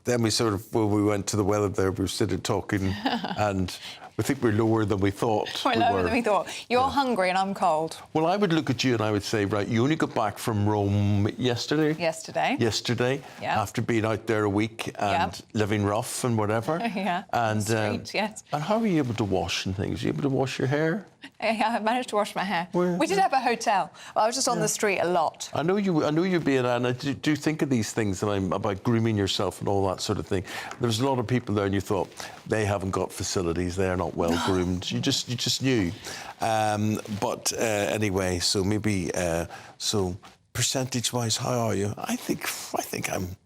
Then we sort of, when we went to the weather there, we were sitting talking and I think we're lower than we thought. We're lower than we thought. You're hungry and I'm cold. Well, I would look at you and I would say, right, you only got back from Rome yesterday. Yesterday. Yeah. After being out there a week and living rough and whatever. Yeah. And Street, yes. And how were you able to wash and things? Were you able to wash your hair? I managed to wash my hair. We did have a hotel. Well, I was just on the street a lot. I know you're being, and I do think of these things about grooming yourself and all that sort of thing. There's a lot of people there, and you thought they haven't got facilities, they're not well groomed. You just knew. But anyway, so maybe so percentage-wise, how are you? I think I'm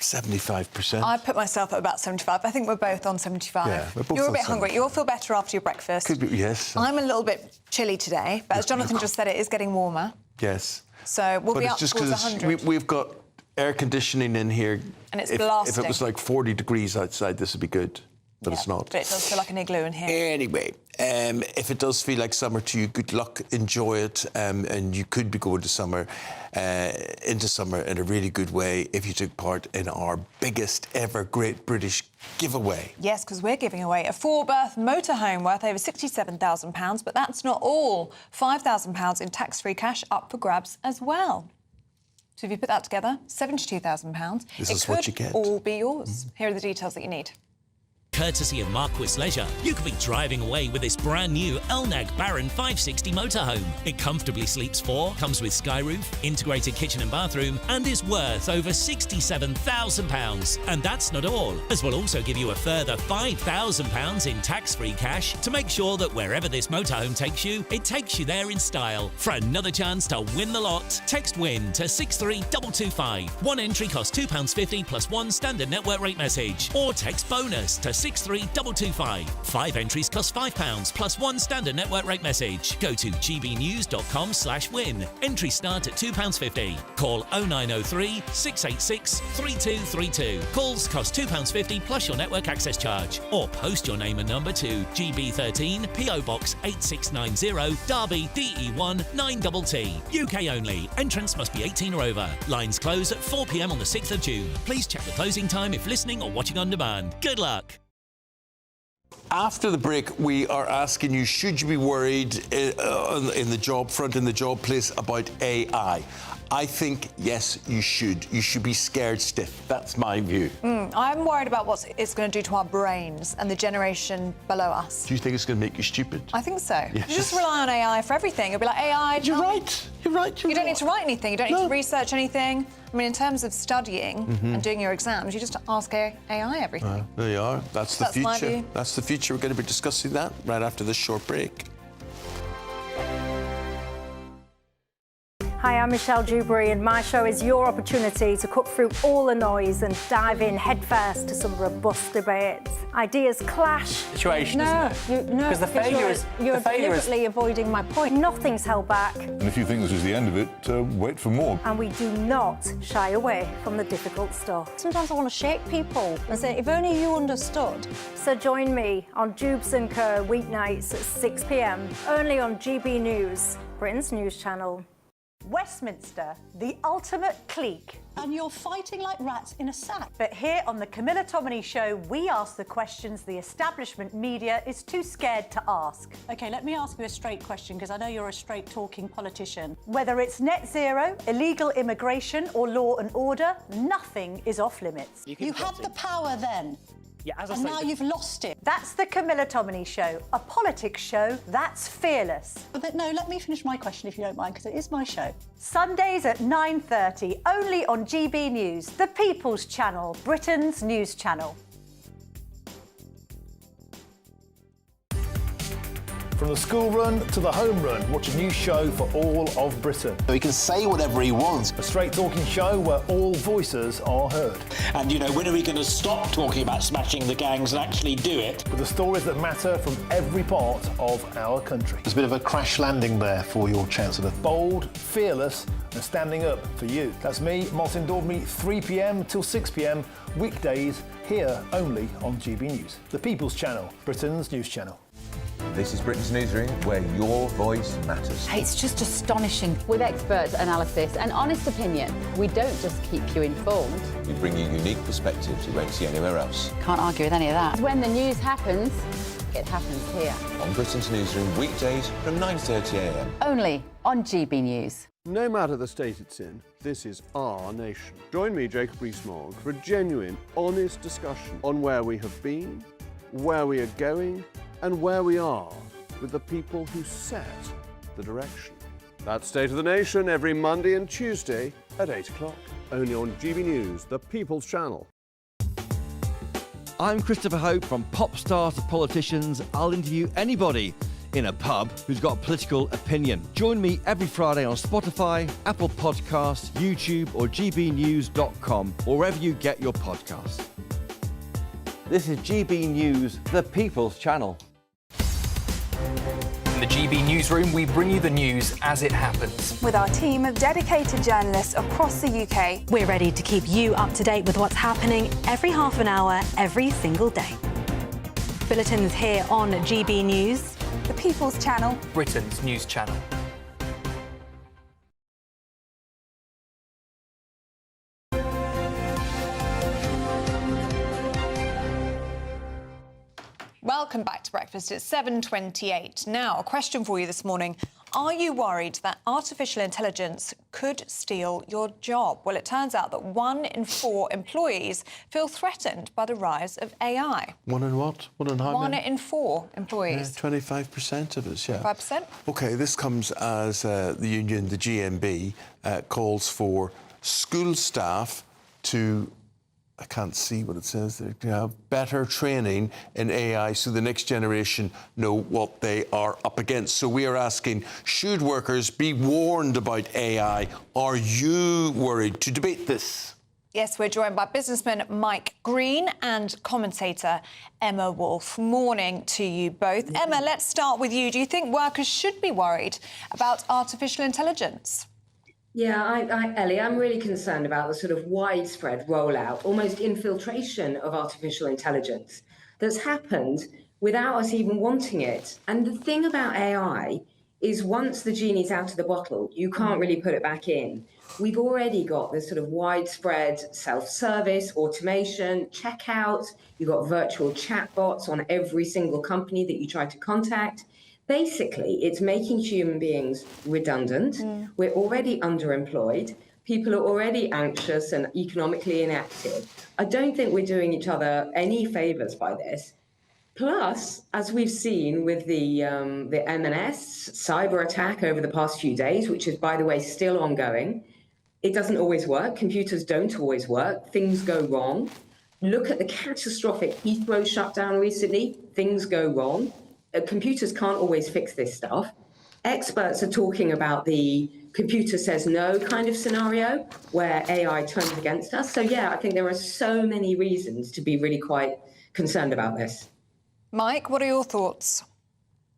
75%. I put myself at about 75. I think we're both on 75. Yeah, we're both You're a on bit hungry. You'll feel better after your breakfast. Could be, yes. I'm a little bit chilly today, but as Jonathan just said, it is getting warmer. Yes. So we'll but be it's up just towards because 100. we've got air conditioning in here. And it's if blasting. it was like 40 degrees outside, this would be good. But it's not. But it does feel like an igloo in here. Anyway, if it does feel like summer to you, good luck, enjoy it, and you could be going to summer, into summer in a really good way if you took part in our biggest ever Great British giveaway. Yes, because we're giving away a 4-berth motorhome worth over £67,000, but that's not all. £5,000 in tax-free cash up for grabs as well. So if you put that together, £72,000. This is what you get. It could all be yours. Here are the details that you need. Courtesy of Marquis Leisure, you could be driving away with this brand new Elnag Baron 560 motorhome. It comfortably sleeps 4, comes with sky roof, integrated kitchen and bathroom, and is worth over £67,000. And that's not all, as we'll also give you a further £5,000 in tax-free cash to make sure that wherever this motorhome takes you, it takes you there in style. For another chance to win the lot, text WIN to 63225. One entry costs £2.50 plus one standard network rate message, or text BONUS to 63225. 5 entries cost £5 plus one standard network rate message. Go to gbnews.com/win. Entries start at £2.50. Call 0903 686 3232. Calls cost £2.50 plus your network access charge. Or post your name and number to GB13 PO Box 8690 Derby DE1 9TT. UK only. Entrance must be 18 or over. Lines close at 4 p.m. on the 6th of June. Please check the closing time if listening or watching on demand. Good luck. After the break, we are asking you, should you be worried in the job front, in the job place, about AI? I think, yes, you should. You should be scared stiff. That's my view. I'm worried about what it's going to do to our brains and the generation below us. Do you think it's going to make you stupid? I think so. Yes. You just rely on AI for everything. It'll be like, AI... You're right. You don't need to write anything. You don't need to research anything. I mean, in terms of studying and doing your exams, you just ask AI everything. There you are. That's the future. My view. That's the future. We're going to be discussing that right after this short break. Hi, I'm Michelle Giuffre, and my show is your opportunity to cut through all the noise and dive in headfirst to some robust debates. Ideas clash. Situation, isn't it? Because the failure is... You're deliberately avoiding my point. Nothing's held back. And if you think this is the end of it, wait for more. And we do not shy away from the difficult stuff. Sometimes I want to shake people and say, if only you understood. So join me on Jubes & Co. weeknights at 6 p.m, only on GB News, Britain's news channel. Westminster, the ultimate clique. And you're fighting like rats in a sack. But here on the Camilla Tominey Show, we ask the questions the establishment media is too scared to ask. OK, let me ask you a straight question, because I know you're a straight-talking politician. Whether it's net zero, illegal immigration or law and order, nothing is off-limits. You had the power then. Yeah, as I and say, now you've lost it. That's the Camilla Tominey Show, a politics show that's fearless. But no, let me finish my question if you don't mind, because it is my show. Sundays at 9:30, only on GB News, the People's Channel, Britain's news channel. From the school run to the home run, watch a new show for all of Britain. So he can say whatever he wants. A straight-talking show where all voices are heard. And, you know, when are we going to stop talking about smashing the gangs and actually do it? With the stories that matter from every part of our country. There's a bit of a crash landing there for your Chancellor. Bold, fearless and standing up for you. That's me, Martin Daubney, 3 p.m. till 6 p.m, weekdays, here only on GB News. The People's Channel, Britain's news channel. This is Britain's Newsroom, where your voice matters. It's just astonishing. With expert analysis and honest opinion, we don't just keep you informed. We bring you unique perspectives you won't see anywhere else. Can't argue with any of that. When the news happens, it happens here. On Britain's Newsroom, weekdays from 9:30am. Only on GB News. No matter the state it's in, this is our nation. Join me, Jacob Rees-Mogg, for a genuine, honest discussion on where we have been, where we are going, and where we are with the people who set the direction. That's State of the Nation every Monday and Tuesday at 8 o'clock. Only on GB News, the People's Channel. I'm Christopher Hope. From pop stars to politicians, I'll interview anybody in a pub who's got a political opinion. Join me every Friday on Spotify, Apple Podcasts, YouTube or gbnews.com, or wherever you get your podcasts. This is GB News, the People's Channel. In the GB Newsroom, we bring you the news as it happens. With our team of dedicated journalists across the UK, we're ready to keep you up to date with what's happening every half an hour, every single day. Bulletins here on GB News, the People's Channel, Britain's news channel. Welcome back to Breakfast. It's 7:28. Now, a question for you this morning. Are you worried that artificial intelligence could steal your job? Well, it turns out that 1 in 4 employees feel threatened by the rise of AI. 1 in what? 1 in how many? 1 in 4 employees. 25% of us, yeah. 5%? OK, this comes as the union, the GMB, calls for school staff to... I can't see what it says there. To have better training in AI so the next generation know what they are up against. So we are asking, should workers be warned about AI? Are you worried? To debate this. Yes, we're joined by businessman Mike Green and commentator Emma Wolfe. Morning to you both. Emma, let's start with you. Do you think workers should be worried about artificial intelligence? Yeah, Ellie, I'm really concerned about the sort of widespread rollout, almost infiltration of artificial intelligence that's happened without us even wanting it. And the thing about AI is once the genie's out of the bottle, you can't really put it back in. We've already got this sort of widespread self-service, automation, checkout. You've got virtual chatbots on every single company that you try to contact. Basically, it's making human beings redundant. We're already underemployed. People are already anxious and economically inactive. I don't think we're doing each other any favours by this. Plus, as we've seen with the M&S cyber attack over the past few days, which is, by the way, still ongoing, it doesn't always work. Computers don't always work. Things go wrong. Look at the catastrophic Heathrow shutdown recently. Things go wrong. Computers can't always fix this stuff. Experts are talking about the computer says no kind of scenario where AI turns against us. So, yeah, I think there are so many reasons to be really quite concerned about this. Mike, what are your thoughts?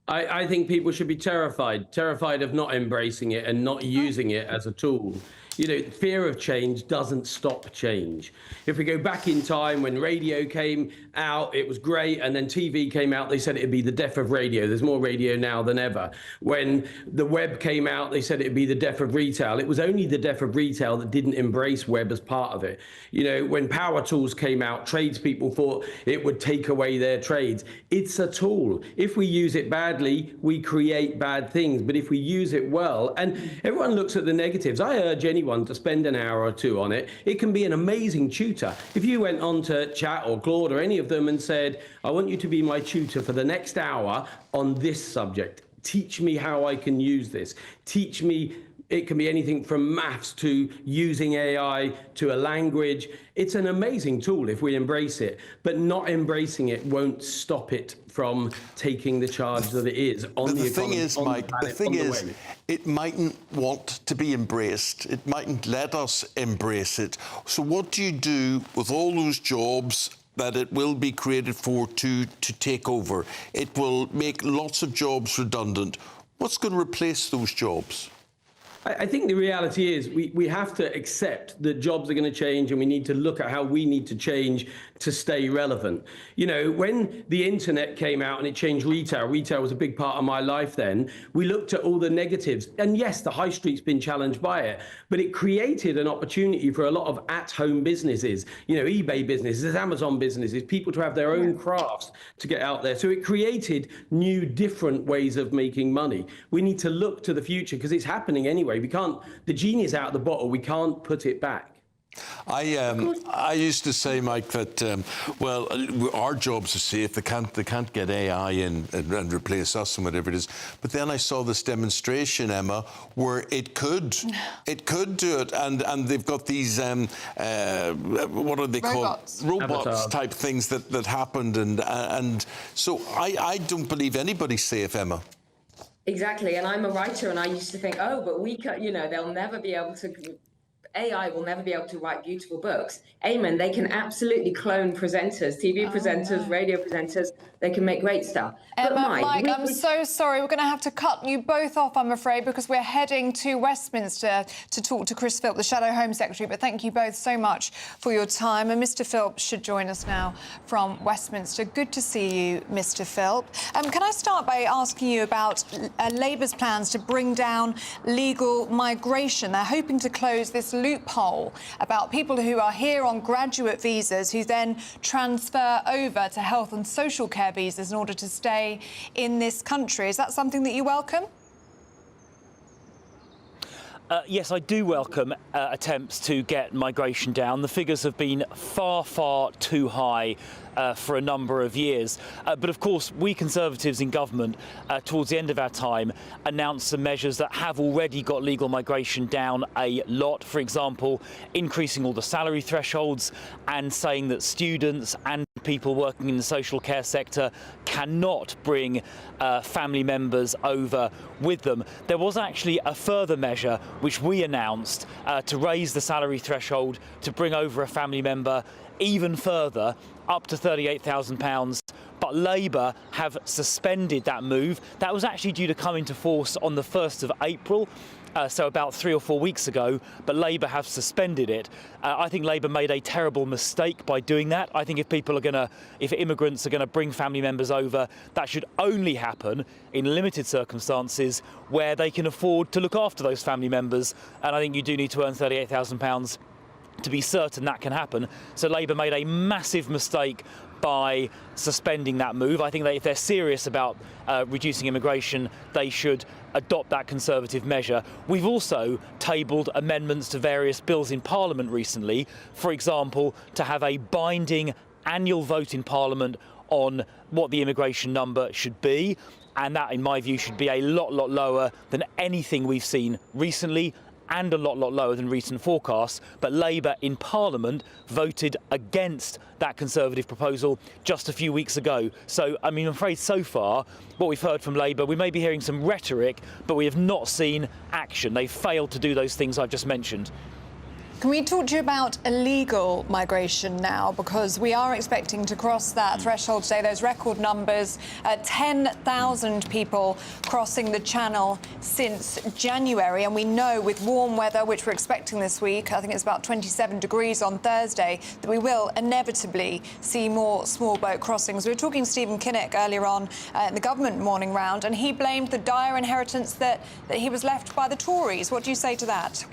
I think people should be terrified of not embracing it and not using it as a tool. You know, fear of change doesn't stop change. If we go back in time when radio came out, it was great, and then TV came out, they said it'd be the death of radio. There's more radio now than ever. When the web came out, they said it'd be the death of retail. It was only the death of retail that didn't embrace web as part of it. You know, when power tools came out, tradespeople thought it would take away their trades. It's a tool. If we use it badly, we create bad things. But if we use it well, and everyone looks at the negatives, I urge anyone to spend an hour or two on it. It can be an amazing tutor. If you went on to Chat or Claude or any of them and said, I want you to be my tutor for the next hour on this subject. Teach me how I can use this. Teach me. It can be anything from maths to using AI to a language. It's an amazing tool if we embrace it, but not embracing it won't stop it from taking the charge that it is on the economy. The thing is, Mike, the thing is, it mightn't want to be embraced. It mightn't let us embrace it. So what do you do with all those jobs that it will be created for to take over? It will make lots of jobs redundant. What's going to replace those jobs? I think the reality is we have to accept that jobs are going to change, and we need to look at how we need to change to stay relevant. You know, when the internet came out and it changed retail was a big part of my life then, we looked at all the negatives. And yes, the high street's been challenged by it, but it created an opportunity for a lot of at-home businesses, you know, eBay businesses, Amazon businesses, people to have their own crafts to get out there. So it created new, different ways of making money. We need to look to the future because it's happening anyway. We can't, the genie's out of the bottle, we can't put it back. I used to say, Mike, that well, our jobs are safe. They can't get AI in and replace us and whatever it is. But then I saw this demonstration, Emma, where it could do it, and they've got these what are they called? Robots type things that happened, and so I don't believe anybody's safe, Emma. Exactly, and I'm a writer, and I used to think, oh, but we can, you know, they'll never be able to. AI will never be able to write beautiful books. Eamonn, they can absolutely clone presenters, TV presenters, radio presenters. They can make great stuff. Emma, Mike, I'm so sorry. We're going to have to cut you both off, I'm afraid, because we're heading to Westminster to talk to Chris Philp, the Shadow Home Secretary. But thank you both so much for your time. And Mr Philp should join us now from Westminster. Good to see you, Mr Philp. Can I start by asking you about Labour's plans to bring down legal migration? They're hoping to close this loophole about people who are here on graduate visas who then transfer over to health and social care visas in order to stay in this country. Is that something that you welcome? Yes, I do welcome attempts to get migration down. The figures have been far, far too high for a number of years. But of course, we Conservatives in government, towards the end of our time, announced some measures that have already got legal migration down a lot. For example, increasing all the salary thresholds and saying that students and people working in the social care sector cannot bring family members over with them. There was actually a further measure which we announced to raise the salary threshold to bring over a family member even further, up to £38,000. But Labour have suspended that move. That was actually due to come into force on the 1st of April. So about 3 or 4 weeks ago, but Labour have suspended it. I think Labour made a terrible mistake by doing that. I think if immigrants are gonna bring family members over, that should only happen in limited circumstances where they can afford to look after those family members. And I think you do need to earn £38,000 to be certain that can happen. So Labour made a massive mistake by suspending that move. I think that if they're serious about reducing immigration, they should adopt that Conservative measure. We've also tabled amendments to various bills in Parliament recently, for example, to have a binding annual vote in Parliament on what the immigration number should be, and that, in my view, should be a lot lower than anything we've seen recently, and a lot lower than recent forecasts. But Labour in Parliament voted against that Conservative proposal just a few weeks ago. So, I mean, I'm afraid so far, what we've heard from Labour, we may be hearing some rhetoric, but we have not seen action. They've failed to do those things I've just mentioned. Can we talk to you about illegal migration now? Because we are expecting to cross that threshold today, those record numbers, 10,000 people crossing the Channel since January. And we know with warm weather, which we're expecting this week, I think it's about 27 degrees on Thursday, that we will inevitably see more small boat crossings. We were talking to Stephen Kinnock earlier on in the government morning round, and he blamed the dire inheritance that he was left by the Tories. What do you say to that?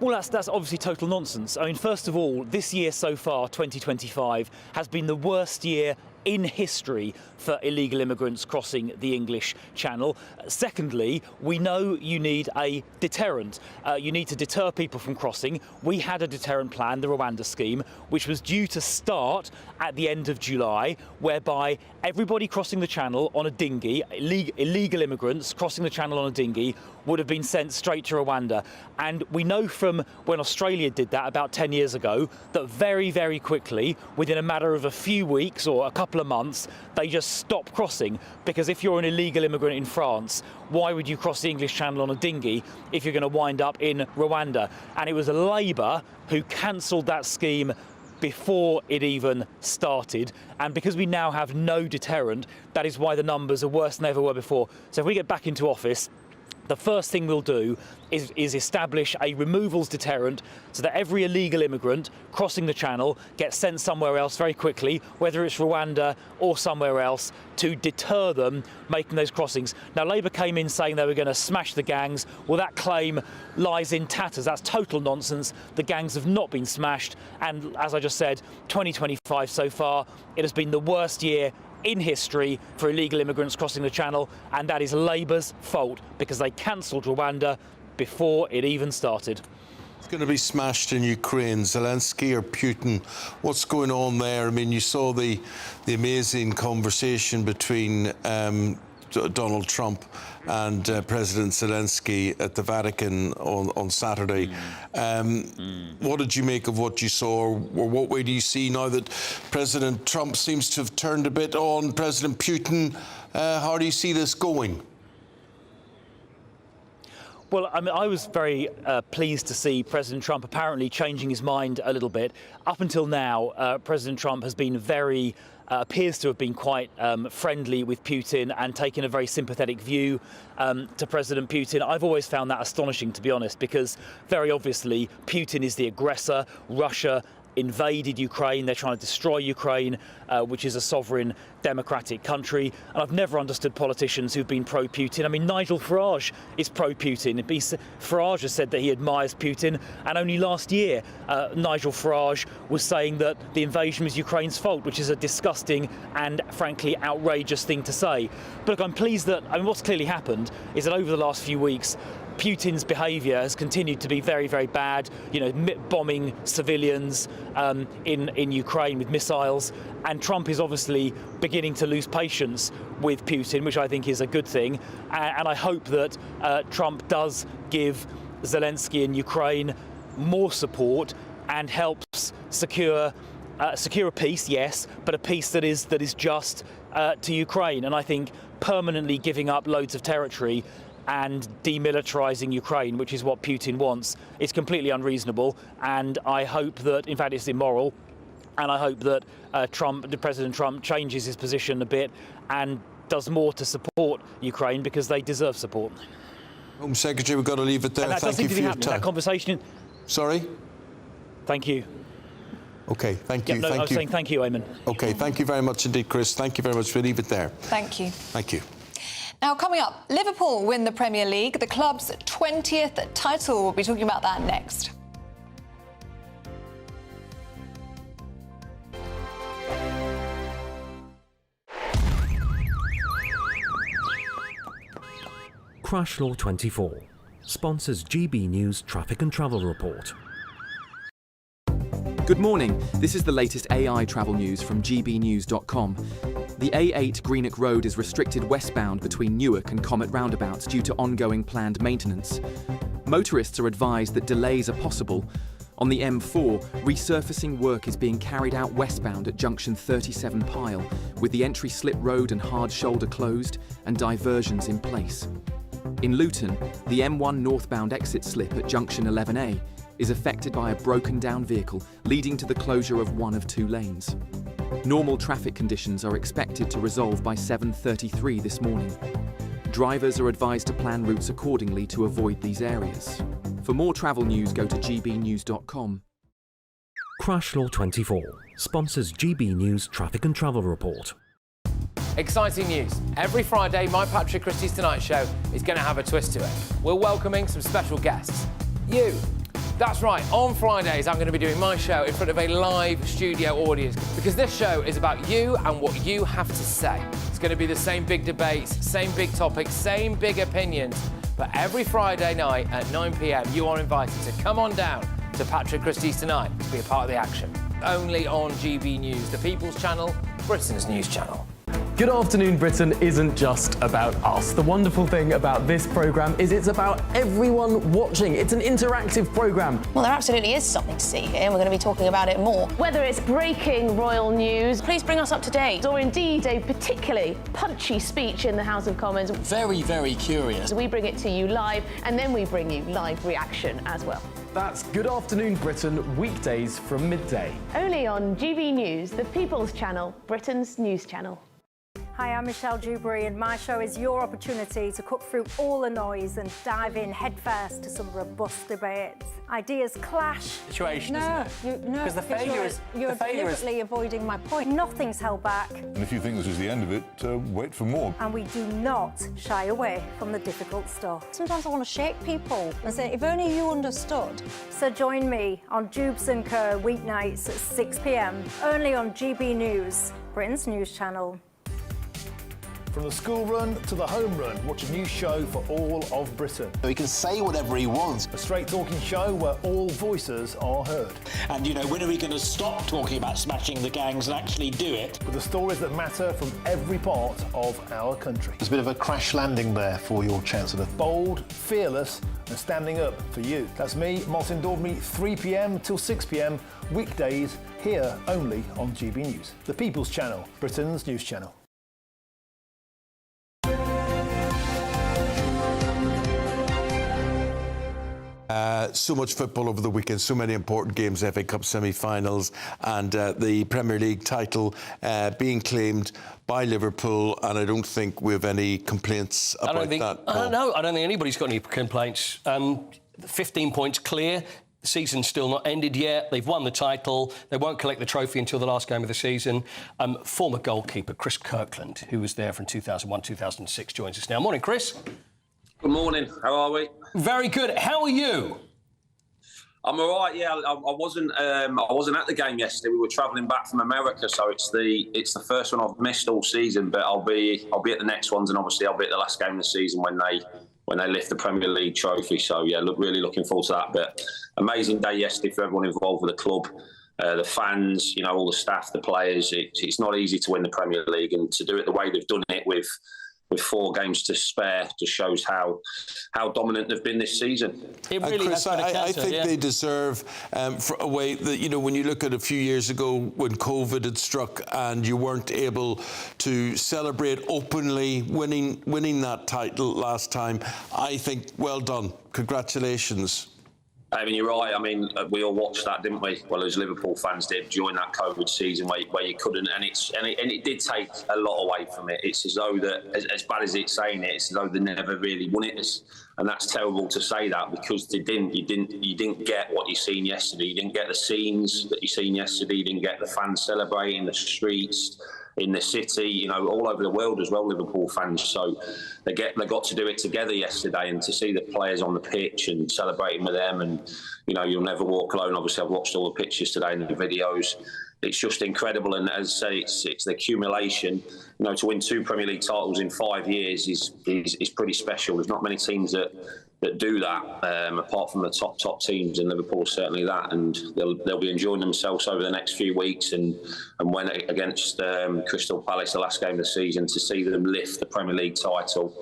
Well, that's obviously total nonsense. I mean, first of all, this year so far, 2025, has been the worst year in history for illegal immigrants crossing the English Channel. Secondly, we know you need a deterrent. You need to deter people from crossing. We had a deterrent plan, the Rwanda scheme, which was due to start at the end of July, whereby everybody crossing the Channel on a dinghy, illegal immigrants crossing the Channel on a dinghy, would have been sent straight to Rwanda. And we know from when Australia did that about 10 years ago that very, very quickly, within a matter of a few weeks or a couple of months, they just stop crossing. Because if you're an illegal immigrant in France, why would you cross the English Channel on a dinghy if you're going to wind up in Rwanda? And it was Labour who cancelled that scheme before it even started, and because we now have no deterrent, that is why the numbers are worse than they ever were before. So if we get back into office, the first thing we'll do is establish a removals deterrent so that every illegal immigrant crossing the channel gets sent somewhere else very quickly, whether it's Rwanda or somewhere else, to deter them making those crossings. Now, Labour came in saying they were going to smash the gangs. Well, that claim lies in tatters. That's total nonsense. The gangs have not been smashed. And as I just said, 2025 so far, it has been the worst year in history for illegal immigrants crossing the channel, and that is Labour's fault because they cancelled Rwanda before it even started. It's going to be smashed in Ukraine. Zelensky or Putin? What's going on there? I mean, you saw the amazing conversation between Donald Trump and President Zelensky at the Vatican on Saturday. What did you make of what you saw, or what way do you see now that President Trump seems to have turned a bit on President Putin? How do you see this going? Well, I mean, I was very pleased to see President Trump apparently changing his mind a little bit. Up until now, President Trump has been appears to have been quite friendly with Putin and taken a very sympathetic view to President Putin. I've always found that astonishing, to be honest, because very obviously Putin is the aggressor. Russia invaded Ukraine. They're trying to destroy Ukraine, which is a sovereign democratic country. And I've never understood politicians who've been pro-Putin. I mean, Nigel Farage is pro-Putin. Farage has said that he admires Putin. And only last year, Nigel Farage was saying that the invasion was Ukraine's fault, which is a disgusting and, frankly, outrageous thing to say. But look, I'm pleased that, I mean, what's clearly happened is that over the last few weeks, Putin's behaviour has continued to be very, very bad, you know, bombing civilians in Ukraine with missiles. And Trump is obviously beginning to lose patience with Putin, which I think is a good thing. And I hope that Trump does give Zelensky in Ukraine more support and helps secure a peace, yes, but a peace that is just to Ukraine. And I think permanently giving up loads of territory and demilitarising Ukraine, which is what Putin wants, is completely unreasonable. And I hope that, in fact, it's immoral. And I hope that President Trump changes his position a bit and does more to support Ukraine, because they deserve support. Home Secretary, we've got to leave it there. And that Thank you for your time. That conversation. Sorry? Thank you. OK, thank you. Yeah, no, I was saying thank you, Eamonn. OK, thank you very much indeed, Chris. Thank you very much. We'll leave it there. Thank you. Thank you. Now, coming up, Liverpool win the Premier League, the club's 20th title. We'll be talking about that next. Crash Law 24 sponsors GB News Traffic and Travel Report. Good morning. This is the latest AI travel news from gbnews.com. The A8 Greenock Road is restricted westbound between Newark and Comet roundabouts due to ongoing planned maintenance. Motorists are advised that delays are possible. On the M4, resurfacing work is being carried out westbound at junction 37 Pyle, with the entry slip road and hard shoulder closed and diversions in place. In Luton, the M1 northbound exit slip at junction 11A is affected by a broken down vehicle, leading to the closure of one of two lanes. Normal traffic conditions are expected to resolve by 7:33 this morning. Drivers are advised to plan routes accordingly to avoid these areas. For more travel news, go to gbnews.com. Crash Law 24 sponsors GB News Traffic and Travel Report. Exciting news. Every Friday, my Patrick Christie's Tonight Show is going to have a twist to it. We're welcoming some special guests. You. That's right, on Fridays I'm going to be doing my show in front of a live studio audience, because this show is about you and what you have to say. It's going to be the same big debates, same big topics, same big opinions, but every Friday night at 9 p.m. you are invited to come on down to Patrick Christie's Tonight to be a part of the action. Only on GB News, the People's Channel, Britain's news channel. Good Afternoon Britain isn't just about us. The wonderful thing about this programme is it's about everyone watching. It's an interactive programme. Well, there absolutely is something to see here, and we're going to be talking about it more. Whether it's breaking royal news, please bring us up to date. Or indeed a particularly punchy speech in the House of Commons. Very, very curious. We bring it to you live, and then we bring you live reaction as well. That's Good Afternoon Britain, weekdays from midday. Only on GB News, the People's Channel, Britain's news channel. Hi, I'm Michelle Dewberry, and my show is your opportunity to cut through all the noise and dive in headfirst to some robust debates. Ideas clash. Situation, No, isn't it? no, Because the failure is you're deliberately avoiding my point. Nothing's held back, And if you think this is the end of it, wait for more. and we do not shy away from the difficult stuff. Sometimes I want to shake people and say, if only you understood. So join me on Jubes & Co. weeknights at 6 p.m. only on GB News, Britain's news channel. From the school run to the home run, watch a new show for all of Britain. He can say whatever he wants. A straight talking show where all voices are heard. And, you know, when are we going to stop talking about smashing the gangs and actually do it? With the stories that matter from every part of our country. There's a bit of a crash landing there for your Chancellor. Bold, fearless and standing up for you. That's me, Martin Daubney, 3 p.m. till 6 p.m. weekdays here only on GB News. The People's Channel, Britain's news channel. So much football over the weekend, so many important games, FA Cup semi-finals and the Premier League title being claimed by Liverpool, and I don't think we have any complaints about that. No, I don't think anybody's got any complaints. 15 points clear. The season's still not ended yet. They've won the title. They won't collect the trophy until the last game of the season. Former goalkeeper Chris Kirkland, who was there from 2001-2006, joins us now. Morning, Chris. Good morning. How are we? Very good. How are you? I'm all right. Yeah, I wasn't at the game yesterday. We were travelling back from America, so it's the first one I've missed all season. But I'll be at the next ones, and obviously I'll be at the last game of the season when they lift the Premier League trophy. So yeah, really looking forward to that. But amazing day yesterday for everyone involved with the club. The fans, you know, all the staff, the players. It's not easy to win the Premier League, and to do it the way they've done it with 4 games to spare just shows how dominant they've been this season. It really Chris, has been a I canter, think they deserve, for a way that, you know, when you look at a few years ago when COVID had struck and you weren't able to celebrate openly winning that title last time, I think well done. Congratulations. I mean, you're right. I mean, we all watched that, didn't we? Well, as Liverpool fans did during that COVID season, where you couldn't, and it did take a lot away from it. It's as though that, as bad as it's saying it, it's as though they never really won it, and that's terrible to say that because they didn't. You didn't get what you seen yesterday. You didn't get the scenes that you seen yesterday. You didn't get the fans celebrating the streets. In the city, you know, all over the world as well, Liverpool fans. So they got to do it together yesterday, and to see the players on the pitch and celebrating with them, and you know, you'll never walk alone. Obviously, I've watched all the pictures today and the videos. It's just incredible, and as I say, it's the accumulation. You know, to win 2 Premier League titles in 5 years is pretty special. There's not many teams that do that, apart from the top teams, and Liverpool certainly that, and they'll be enjoying themselves over the next few weeks, and when against Crystal Palace, the last game of the season, to see them lift the Premier League title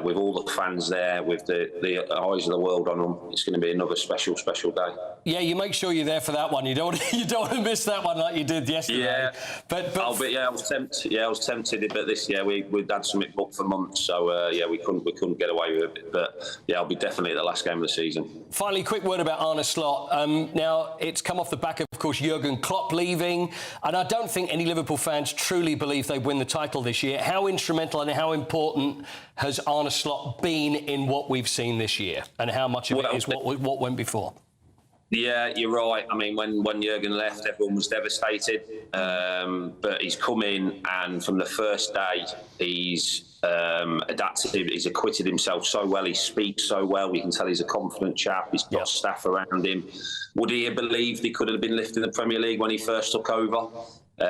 with all the fans there, with the eyes of the world on them, it's going to be another special day. Yeah, you make sure you're there for that one. You don't want to miss that one like you did yesterday. Yeah, but I was tempted. Yeah, I was tempted, but this year we'd had something booked for months, so we couldn't get away with it. But yeah, I'll be definitely at the last game of the season. Finally, quick word about Arne Slot. Now, it's come off the back of course, Jurgen Klopp leaving, and I don't think any Liverpool fans truly believe they win the title this year. How instrumental and how important has Arne Slot been in what we've seen this year, and how much of it is what went before? Yeah, you're right. I mean, when Jurgen left, everyone was devastated. But he's come in, and from the first day, he's adapted. He's acquitted himself so well. He speaks so well. We can tell he's a confident chap. He's got staff around him. Would he have believed he could have been lifting the Premier League when he first took over?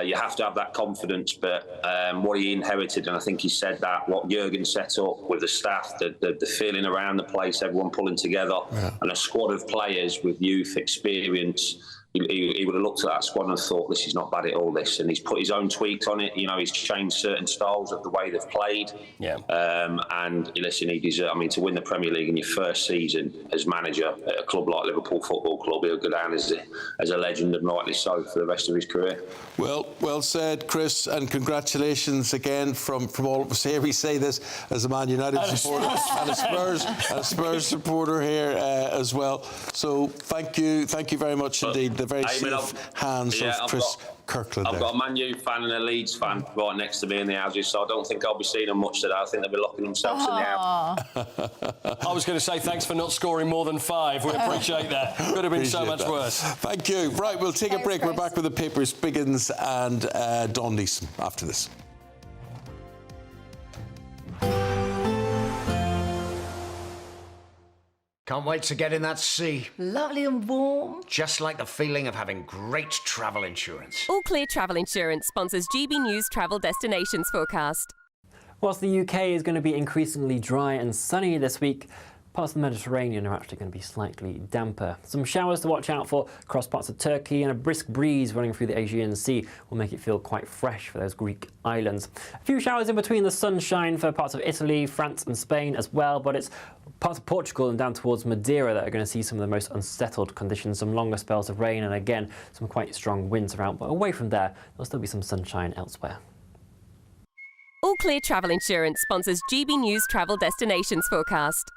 You have to have that confidence, but what he inherited, and I think he said that, what Jurgen set up with the staff, the feeling around the place, everyone pulling together, and a squad of players with youth experience. He would have looked at that squad and thought, this is not bad at all, this. And he's put his own tweaks on it. You know, he's changed certain styles of the way they've played. Yeah. And listen, he deserves, I mean, to win the Premier League in your first season as manager at a club like Liverpool Football Club, he'll go down as a legend, and rightly so, for the rest of his career. Well said, Chris, and congratulations again from all of us here. We say this as a Man United supporter and a Spurs supporter here as well. So thank you very much indeed. the very safe hands of Chris Kirkland. I've got a Man U fan and a Leeds fan right next to me in the houses, so I don't think I'll be seeing them much today. I think they'll be locking themselves in the house. I was going to say thanks for not scoring more than 5. We appreciate that. Could have been so much worse. Thank you. Right, we'll take a break. We're back with the papers, Biggins and Dawn Neeson after this. Can't wait to get in that sea. Lovely and warm. Just like the feeling of having great travel insurance. All Clear Travel Insurance sponsors GB News Travel Destinations Forecast. Whilst the UK is going to be increasingly dry and sunny this week, parts of the Mediterranean are actually going to be slightly damper. Some showers to watch out for across parts of Turkey, and a brisk breeze running through the Aegean Sea will make it feel quite fresh for those Greek islands. A few showers in between the sunshine for parts of Italy, France and Spain as well, but it's parts of Portugal and down towards Madeira that are going to see some of the most unsettled conditions, some longer spells of rain and again some quite strong winds around. But away from there, there'll still be some sunshine elsewhere. All Clear Travel Insurance sponsors GB News Travel Destinations Forecast.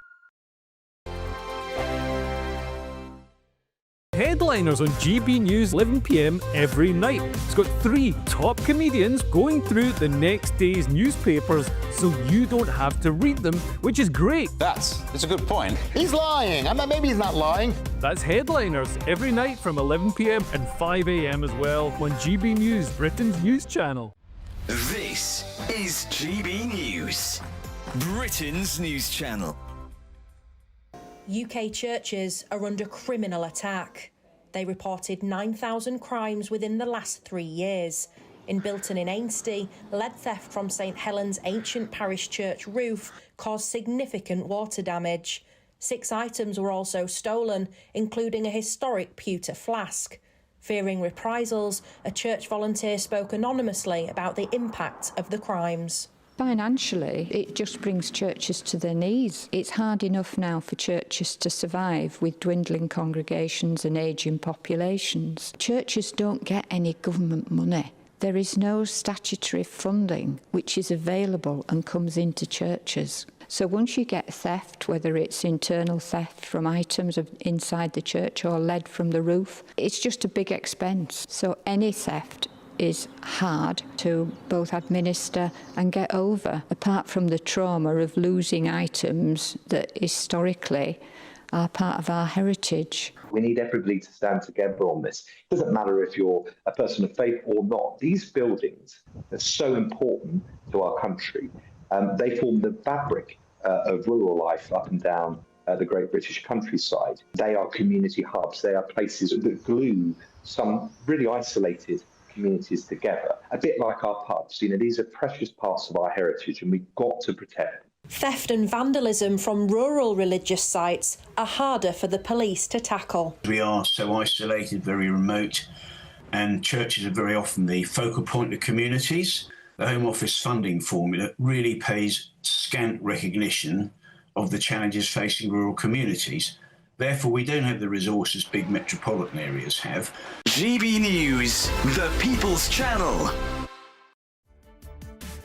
Headliners on GB News 11 p.m. every night. It's got 3 top comedians going through the next day's newspapers so you don't have to read them, which is great. That's a good point. He's lying. I mean, maybe he's not lying. That's Headliners every night from 11 p.m. and 5 a.m. as well on GB News, Britain's news channel. This is GB News, Britain's news channel. UK churches are under criminal attack. They reported 9,000 crimes within the last 3 years. In Bilton in Ainsty, lead theft from St Helen's ancient parish church roof caused significant water damage. 6 items were also stolen, including a historic pewter flask. Fearing reprisals, a church volunteer spoke anonymously about the impact of the crimes. Financially, it just brings churches to their knees. It's hard enough now for churches to survive with dwindling congregations and ageing populations. Churches don't get any government money. There is no statutory funding which is available and comes into churches. So once you get theft, whether it's internal theft from items inside the church or lead from the roof, it's just a big expense. So any theft is hard to both administer and get over, apart from the trauma of losing items that historically are part of our heritage. We need everybody to stand together on this. It doesn't matter if you're a person of faith or not. These buildings are so important to our country. They form the fabric of rural life up and down the great British countryside. They are community hubs. They are places that glue some really isolated communities together, a bit like our pubs. You know, these are precious parts of our heritage and we've got to protect them. Theft and vandalism from rural religious sites are harder for the police to tackle. We are so isolated, very remote, and churches are very often the focal point of communities. The Home Office funding formula really pays scant recognition of the challenges facing rural communities. Therefore, we don't have the resources big metropolitan areas have. GB News, the People's Channel.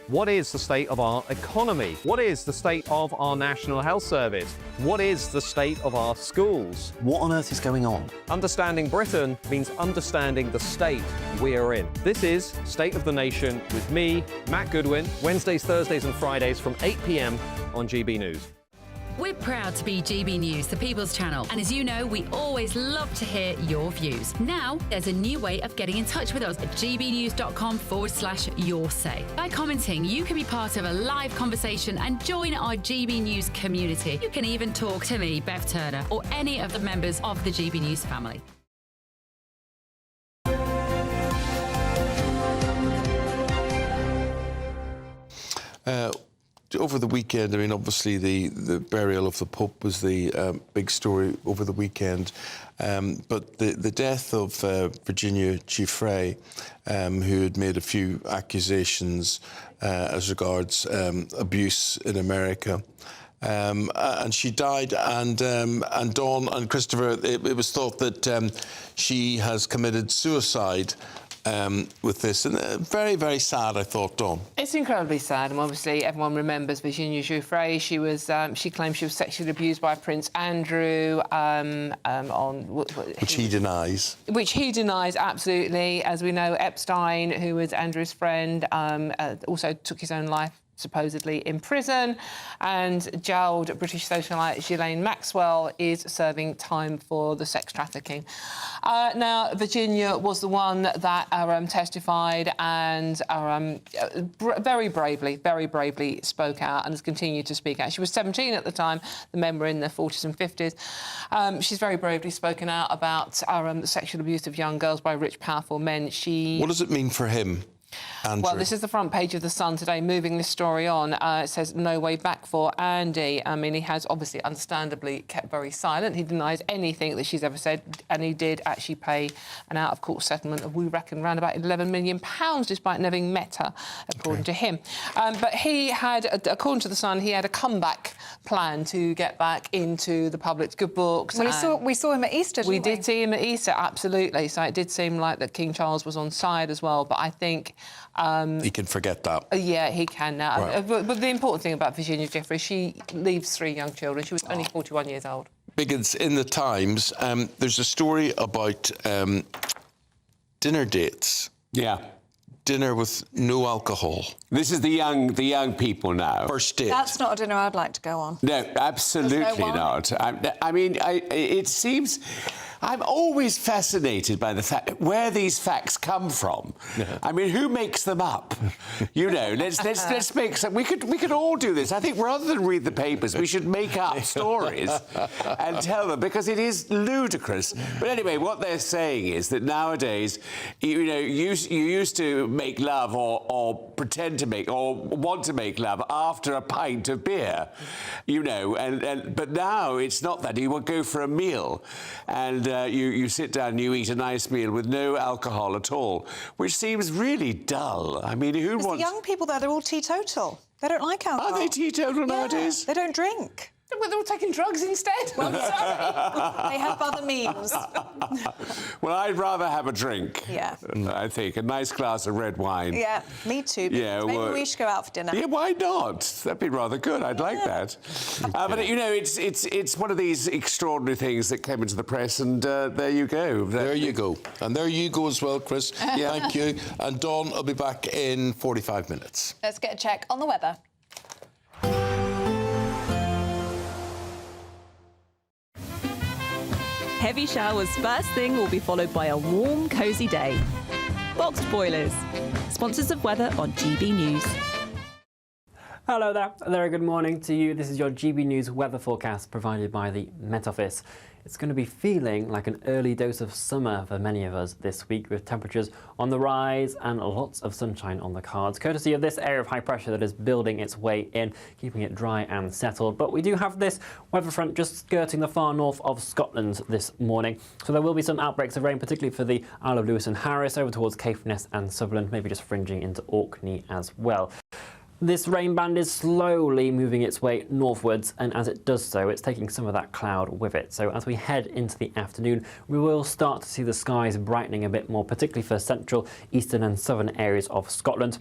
What is the state of our economy? What is the state of our National Health Service? What is the state of our schools? What on earth is going on? Understanding Britain means understanding the state we are in. This is State of the Nation with me, Matt Goodwin, Wednesdays, Thursdays and Fridays from 8 p.m. on GB News. We're proud to be GB News, the People's Channel. And as you know, we always love to hear your views. Now, there's a new way of getting in touch with us at gbnews.com/yoursay. By commenting, you can be part of a live conversation and join our GB News community. You can even talk to me, Bev Turner, or any of the members of the GB News family. Over the weekend, I mean, obviously the burial of the Pope was the big story over the weekend. But the death of Virginia Giuffre, who had made a few accusations as regards abuse in America. And she died, and Dawn and Christopher, it was thought that she has committed suicide. with this, and very, very sad, I thought, Dawn. It's incredibly sad, and obviously everyone remembers Virginia Giuffre. She claimed she was sexually abused by Prince Andrew which he denies. Which he denies, absolutely. As we know, Epstein, who was Andrew's friend, also took his own life, supposedly in prison, and jailed British socialite Ghislaine Maxwell is serving time for the sex trafficking. Now, Virginia was the one that testified and very bravely spoke out and has continued to speak out. She was 17 at the time. The men were in their 40s and 50s. She's very bravely spoken out about the sexual abuse of young girls by rich, powerful men. What does it mean for him? Andrew. Well, this is the front page of The Sun today, moving this story on. It says, no way back for Andy. I mean, he has obviously, understandably, kept very silent. He denies anything that she's ever said, and he did actually pay an out-of-court settlement of, we reckon, around about £11 million, despite never having met her, according to him. But he had, according to The Sun, he had a comeback plan to get back into the public's good books. Well, we saw him at Easter, didn't we? We did see him at Easter, absolutely. So it did seem like that King Charles was on side as well, but I think... he can forget that. Yeah, he can now. Right. But the important thing about Virginia Giuffre, she leaves 3 young children. She was only 41 years old. Biggins, in the Times, there's a story about dinner dates. Yeah. Dinner with no alcohol. This is the young people now. First date. That's not a dinner I'd like to go on. No, absolutely not. I mean, it seems... I'm always fascinated by the fact where these facts come from. Yeah. I mean, who makes them up? You know, let's make some. We could all do this. I think rather than read the papers, we should make up stories and tell them, because it is ludicrous. But anyway, what they're saying is that nowadays, you know, you used to make love or pretend to make or want to make love after a pint of beer, you know, but now it's not that. You will go for a meal and you sit down and you eat a nice meal with no alcohol at all, which seems really dull. I mean, who wants... The young people there, they're all teetotal. They don't like alcohol. Are they teetotal nowadays? They don't drink. Well, they're all taking drugs instead. Well, sorry. They have other means. Well, I'd rather have a drink. Yeah. I think. A nice glass of red wine. Yeah, me too. Yeah, maybe we should go out for dinner. Yeah, why not? That'd be rather good. I'd like that. But, you know, it's one of these extraordinary things that came into the press, and there you go. There you go. And there you go as well, Chris. Yeah. Thank you. And Dawn will be back in 45 minutes. Let's get a check on the weather. Heavy showers first thing will be followed by a warm, cosy day. Boxed boilers, sponsors of weather on GB News. Hello there. A very good morning to you. This is your GB News weather forecast provided by the Met Office. It's going to be feeling like an early dose of summer for many of us this week, with temperatures on the rise and lots of sunshine on the cards, courtesy of this area of high pressure that is building its way in, keeping it dry and settled. But we do have this weather front just skirting the far north of Scotland this morning, so there will be some outbreaks of rain, particularly for the Isle of Lewis and Harris, over towards Caithness and Sutherland, maybe just fringing into Orkney as well. This rain band is slowly moving its way northwards, and as it does so, it's taking some of that cloud with it. So as we head into the afternoon, we will start to see the skies brightening a bit more, particularly for central, eastern and southern areas of Scotland.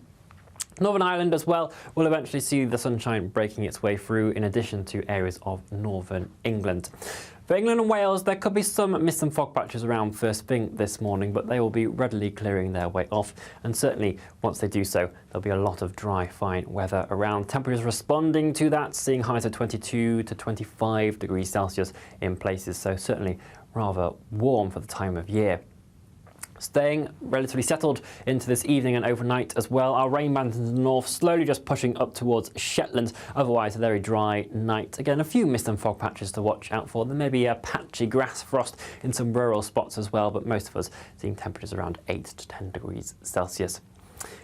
Northern Ireland as well will eventually see the sunshine breaking its way through, in addition to areas of northern England. For England and Wales, there could be some mist and fog patches around first thing this morning, but they will be readily clearing their way off. And certainly, once they do so, there'll be a lot of dry, fine weather around. Temperatures responding to that, seeing highs of 22 to 25 degrees Celsius in places, so certainly rather warm for the time of year. Staying relatively settled into this evening and overnight as well. Our rain bands in the north slowly just pushing up towards Shetland. Otherwise, a very dry night. Again, a few mist and fog patches to watch out for. There may be a patchy grass frost in some rural spots as well, but most of us seeing temperatures around 8 to 10 degrees Celsius.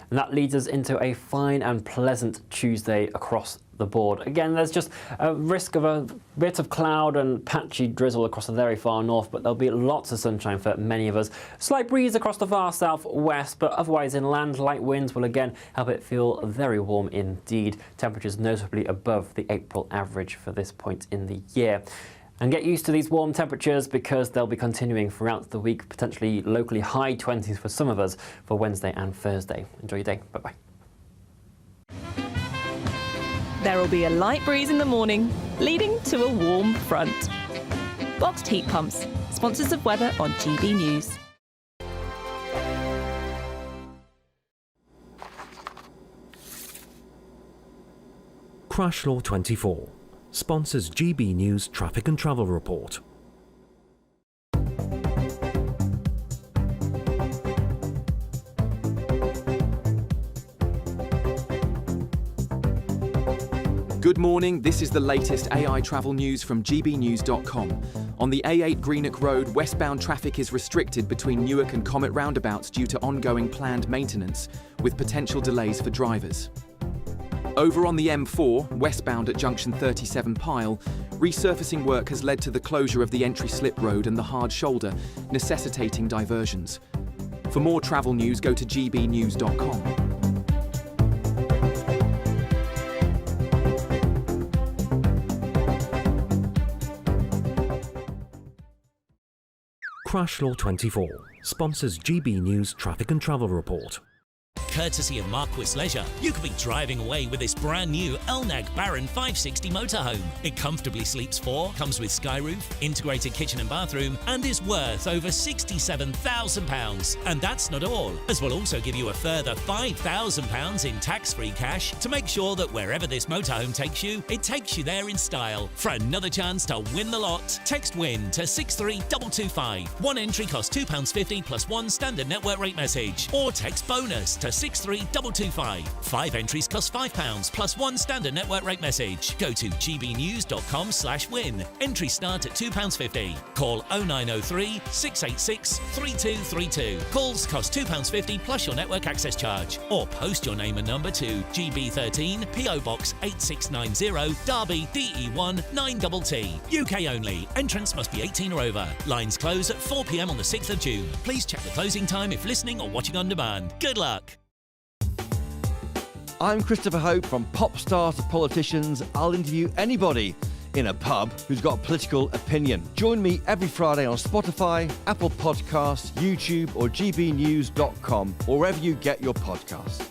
And that leads us into a fine and pleasant Tuesday across the board. Again, there's just a risk of a bit of cloud and patchy drizzle across the very far north, but there'll be lots of sunshine for many of us. Slight breeze across the far southwest, but otherwise inland, light winds will again help it feel very warm indeed. Temperatures notably above the April average for this point in the year. And get used to these warm temperatures because they'll be continuing throughout the week, potentially locally high 20s for some of us for Wednesday and Thursday. Enjoy your day. Bye-bye. There will be a light breeze in the morning, leading to a warm front. Boxed heat pumps, sponsors of weather on GB News. Crash Law 24 sponsors GB News Traffic and Travel Report. Good morning, this is the latest AI travel news from gbnews.com. On the A8 Greenock Road, westbound traffic is restricted between Newark and Comet roundabouts due to ongoing planned maintenance, with potential delays for drivers. Over on the M4, westbound at junction 37 Pyle, resurfacing work has led to the closure of the entry slip road and the hard shoulder, necessitating diversions. For more travel news, go to gbnews.com. Crash Law 24 sponsors GB News Traffic and Travel Report. Courtesy of Marquis Leisure, you could be driving away with this brand new Elnag Baron 560 motorhome. It comfortably sleeps 4, comes with sky roof, integrated kitchen and bathroom, and is worth over £67,000. And that's not all, as we'll also give you a further £5,000 in tax-free cash to make sure that wherever this motorhome takes you, it takes you there in style. For another chance to win the lot, text WIN to 63225. One entry costs £2.50 plus one standard network rate message, or text BONUS to 63225. 5 entries cost £5 plus one standard network rate message. Go to gbnews.com/win. Entries start at £2.50. Call 0903 686 3232. Calls cost £2.50 plus your network access charge. Or post your name and number to GB13 PO Box 8690 Derby DE1 9TT. UK only. Entrance must be 18 or over. Lines close at 4 p.m. on the 6th of June. Please check the closing time if listening or watching on demand. Good luck. I'm Christopher Hope. From pop stars to politicians, I'll interview anybody in a pub who's got a political opinion. Join me every Friday on Spotify, Apple Podcasts, YouTube or gbnews.com, or wherever you get your podcasts.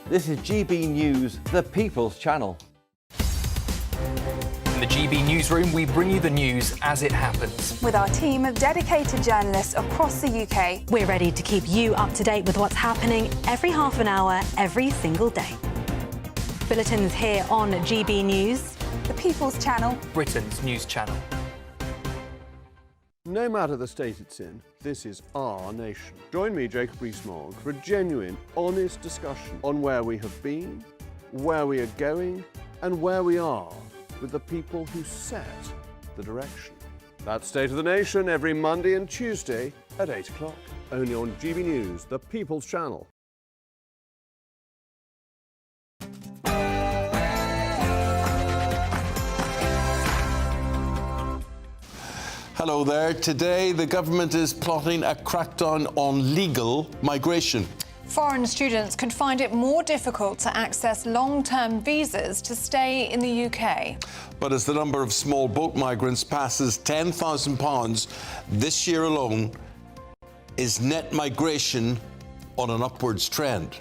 This is GB News, the People's Channel. In the GB Newsroom, we bring you the news as it happens. With our team of dedicated journalists across the UK, we're ready to keep you up to date with what's happening every half an hour, every single day. Bulletins here on GB News, the People's Channel, Britain's news channel. No matter the state it's in, this is our nation. Join me, Jacob Rees-Mogg, for a genuine, honest discussion on where we have been, where we are going, and where we are with the people who set the direction. That's State of the Nation every Monday and Tuesday at 8 o'clock. Only on GB News, the People's Channel. Hello there. Today, the government is plotting a crackdown on legal migration. Foreign students could find it more difficult to access long-term visas to stay in the UK. But as the number of small boat migrants passes £10,000 this year alone, is net migration on an upwards trend?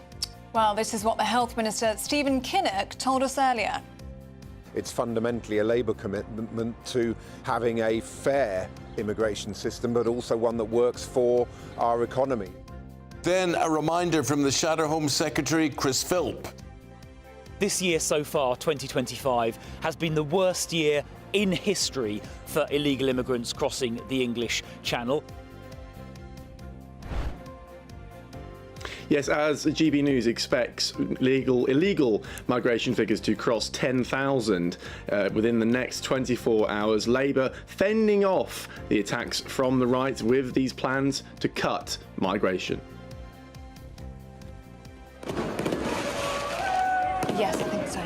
Well, this is what the Health Minister, Stephen Kinnock, told us earlier. It's fundamentally a Labour commitment to having a fair immigration system, but also one that works for our economy. Then a reminder from the Shadow Home Secretary, Chris Philp. This year so far, 2025, has been the worst year in history for illegal immigrants crossing the English Channel. Yes, as GB News expects illegal migration figures to cross 10,000 within the next 24 hours, Labour fending off the attacks from the right with these plans to cut migration. Yes, I think so.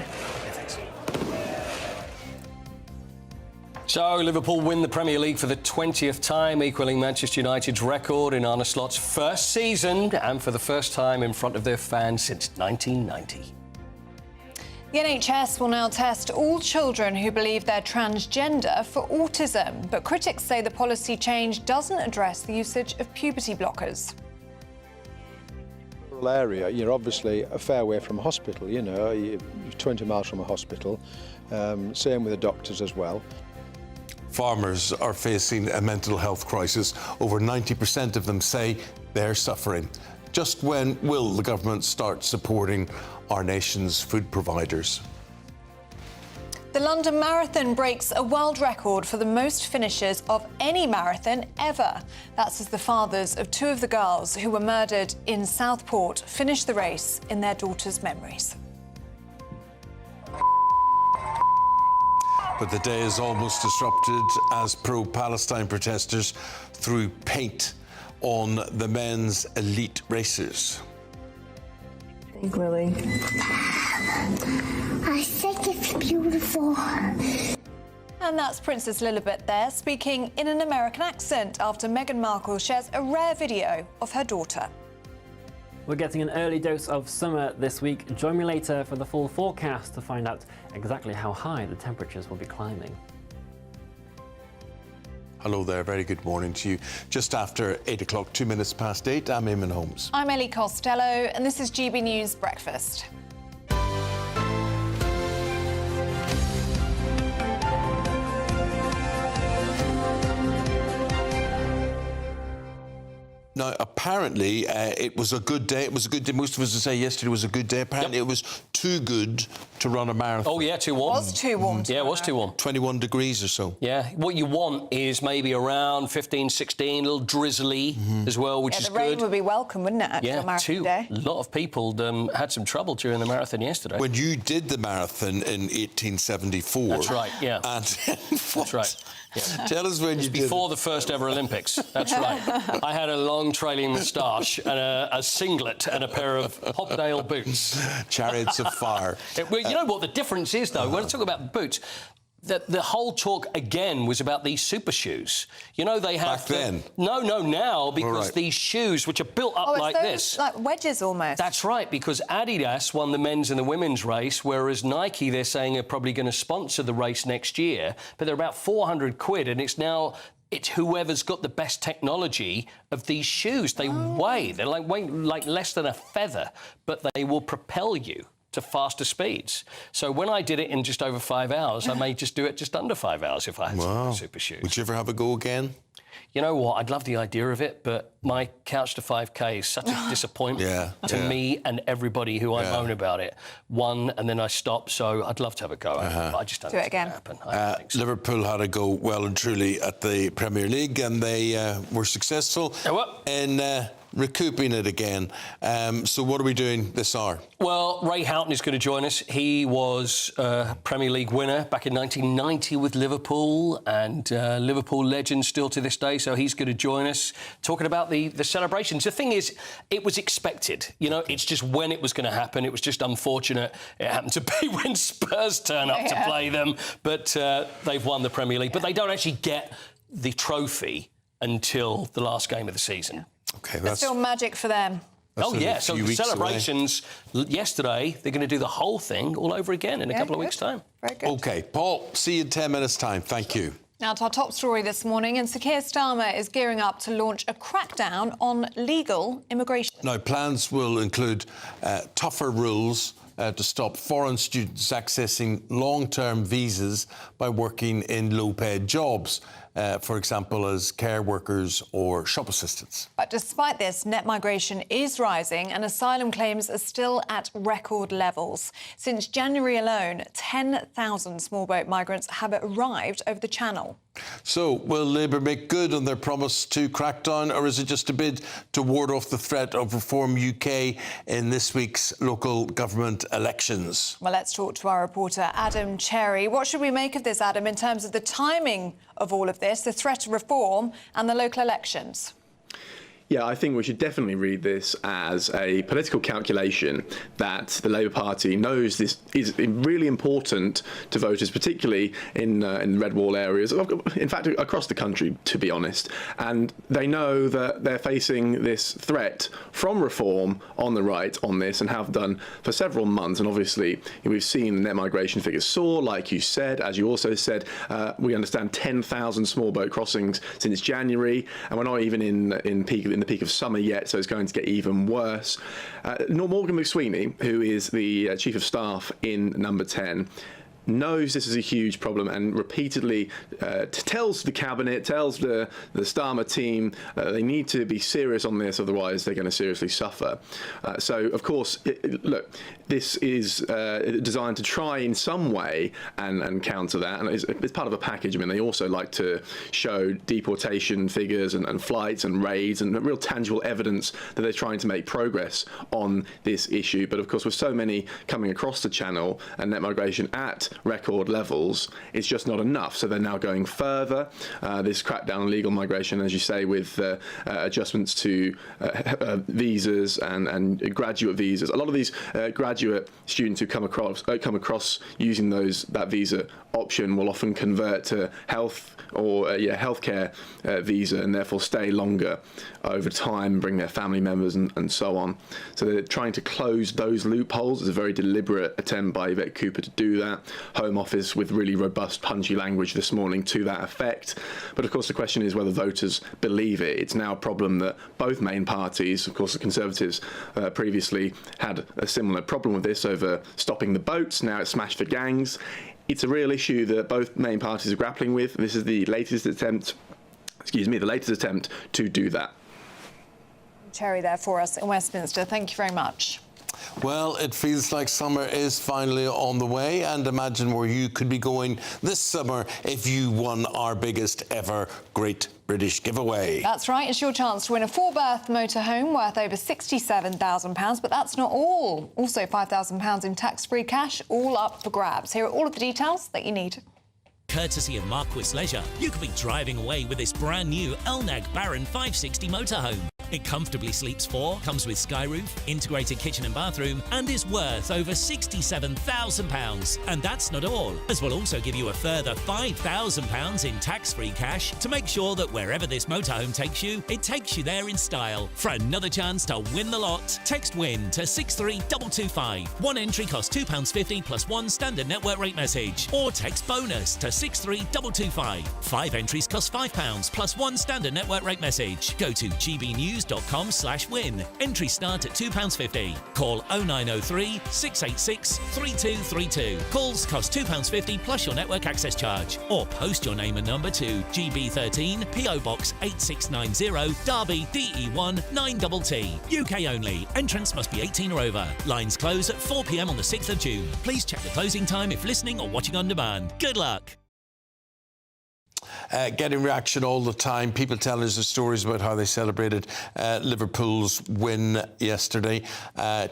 So, Liverpool win the Premier League for the 20th time, equalling Manchester United's record in Arne Slot's first season and for the first time in front of their fans since 1990. The NHS will now test all children who believe they're transgender for autism, but critics say the policy change doesn't address the usage of puberty blockers. Rural area, you're obviously a fair way from a hospital, you know, you're 20 miles from a hospital, same with the doctors as well. Farmers are facing a mental health crisis. Over 90% of them say they're suffering. Just when will the government start supporting our nation's food providers? The London Marathon breaks a world record for the most finishes of any marathon ever. That's as the fathers of two of the girls who were murdered in Southport finish the race in their daughters' memories. But the day is almost disrupted as pro-Palestine protesters threw paint on the men's elite racers. Thank Lily. I think it's beautiful. And that's Princess Lilibet there, speaking in an American accent after Meghan Markle shares a rare video of her daughter. We're getting an early dose of summer this week. Join me later for the full forecast to find out exactly how high the temperatures will be climbing. Hello there, very good morning to you. Just after 8 o'clock, 2 minutes past 8, I'm Eamonn Holmes. I'm Ellie Costello, and this is GB News Breakfast. Now, apparently, it was a good day. It was a good day. Most of us would say yesterday was a good day. Apparently, It was too good to run a marathon. Oh, yeah, too warm. It was too warm. Yeah, it was too warm. 21 degrees or so. Yeah, what you want is maybe around 15, 16, a little drizzly as well, which is the good. rain would be welcome, wouldn't it, actually, on marathon day? A lot of people had some trouble during the marathon yesterday. When you did the marathon in 1874. That's right, yeah. And that's right. Yeah. Tell us when you did before the first ever Olympics. That's right. I had a long trailing moustache and a singlet and a pair of Hobdale boots. Chariots of fire. You know what the difference is, though? When I talk about boots, the whole talk again was about these super shoes. You know, they have... Back then? No, now, because these shoes, which are built up like this... like wedges almost. That's right, because Adidas won the men's and the women's race, whereas Nike, they're saying, are probably going to sponsor the race next year, but they're about 400 quid, and it's whoever's got the best technology of these shoes. They they're like less than a feather, but they will propel you to faster speeds. So when I did it in just over 5 hours, I may just do it just under 5 hours if I had some super shoes. Would you ever have a go again? You know what? I'd love the idea of it, but my couch to 5K is such a disappointment to me and everybody who I moan about it. One, and then I stop, so I'd love to have a go at it, but I just don't think it's going to happen. I don't think so. Liverpool had a go well and truly at the Premier League, and they were successful in recouping it again. So what are we doing this hour? Well, Ray Houghton is going to join us. He was a Premier League winner back in 1990 with Liverpool, and Liverpool legend still to this day, so he's going to join us, talking about the celebrations. The thing is, it was expected. You know, it's just when it was going to happen. It was just unfortunate. It happened to be when Spurs turn up to play them, but they've won the Premier League. But they don't actually get the trophy until the last game of the season. Okay, It's still magic for them. So the celebrations yesterday, they're going to do the whole thing all over again in a couple of weeks' time. Very good. OK, Paul, see you in 10 minutes' time. Thank you. Now to our top story this morning, and Sir Keir Starmer is gearing up to launch a crackdown on legal immigration. Now, plans will include tougher rules to stop foreign students accessing long-term visas by working in low-paid jobs, for example, as care workers or shop assistants. But despite this, net migration is rising and asylum claims are still at record levels. Since January alone, 10,000 small boat migrants have arrived over the Channel. So, will Labour make good on their promise to crack down, or is it just a bid to ward off the threat of Reform UK in this week's local government elections? Well, let's talk to our reporter, Adam Cherry. What should we make of this, Adam, in terms of the timing of all of this, the threat of reform and the local elections? Yeah, I think we should definitely read this as a political calculation that the Labour Party knows this is really important to voters, particularly in red wall areas, in fact, across the country, to be honest. And they know that they're facing this threat from reform on the right on this, and have done for several months. And obviously, we've seen the net migration figures soar, like you said. As you also said, we understand 10,000 small boat crossings since January, and we're not even in the peak of summer yet, so it's going to get even worse. Morgan McSweeney, who is the Chief of Staff in Number 10, knows this is a huge problem and repeatedly tells the cabinet, tells the Starmer team they need to be serious on this, otherwise they're going to seriously suffer. So, of course, look, this is designed to try in some way and counter that, and it's part of a package. I mean, they also like to show deportation figures and flights and raids and real tangible evidence that they're trying to make progress on this issue. But, of course, with so many coming across the channel and net migration at record levels, it's just not enough. So they're now going further. This crackdown on legal migration, as you say, with adjustments to visas and graduate visas. A lot of these graduate students who come across using that visa option will often convert to health or healthcare visa, and therefore stay longer over time, bring their family members and so on. So they're trying to close those loopholes. It's a very deliberate attempt by Yvette Cooper to do that. Home Office with really robust, punchy language this morning to that effect. But of course the question is whether voters believe it. It's now a problem that both main parties, of course the Conservatives previously had a similar problem with this over stopping the boats. Now it's smash the gangs. It's a real issue that both main parties are grappling with. This is the latest attempt, to do that. Cherry there for us in Westminster. Thank you very much. Well, it feels like summer is finally on the way, and imagine where you could be going this summer if you won our biggest ever Great British Giveaway. That's right, it's your chance to win a 4-berth motorhome worth over £67,000, but that's not all. Also £5,000 in tax-free cash, all up for grabs. Here are all of the details that you need. Courtesy of Marquis Leisure, you could be driving away with this brand new Elnag Baron 560 motorhome. It comfortably sleeps 4, comes with sky roof, integrated kitchen and bathroom, and is worth over £67,000. And that's not all, as we'll also give you a further £5,000 in tax-free cash to make sure that wherever this motorhome takes you, it takes you there in style. For another chance to win the lot, text WIN to 63225. One entry costs £2.50 plus one standard network rate message, or text BONUS to 63225. 5 entries cost £5 plus one standard network rate message. Go to gbnews.com/win. Entries start at £2.50. Call 0903 686 3232. Calls cost £2.50 plus your network access charge. Or post your name and number to GB13 PO Box 8690 Derby DE1 9TT. UK only. Entrance must be 18 or over. Lines close at 4 p.m. on the 6th of June. Please check the closing time if listening or watching on demand. Good luck. Getting reaction all the time. People telling us the stories about how they celebrated Liverpool's win yesterday,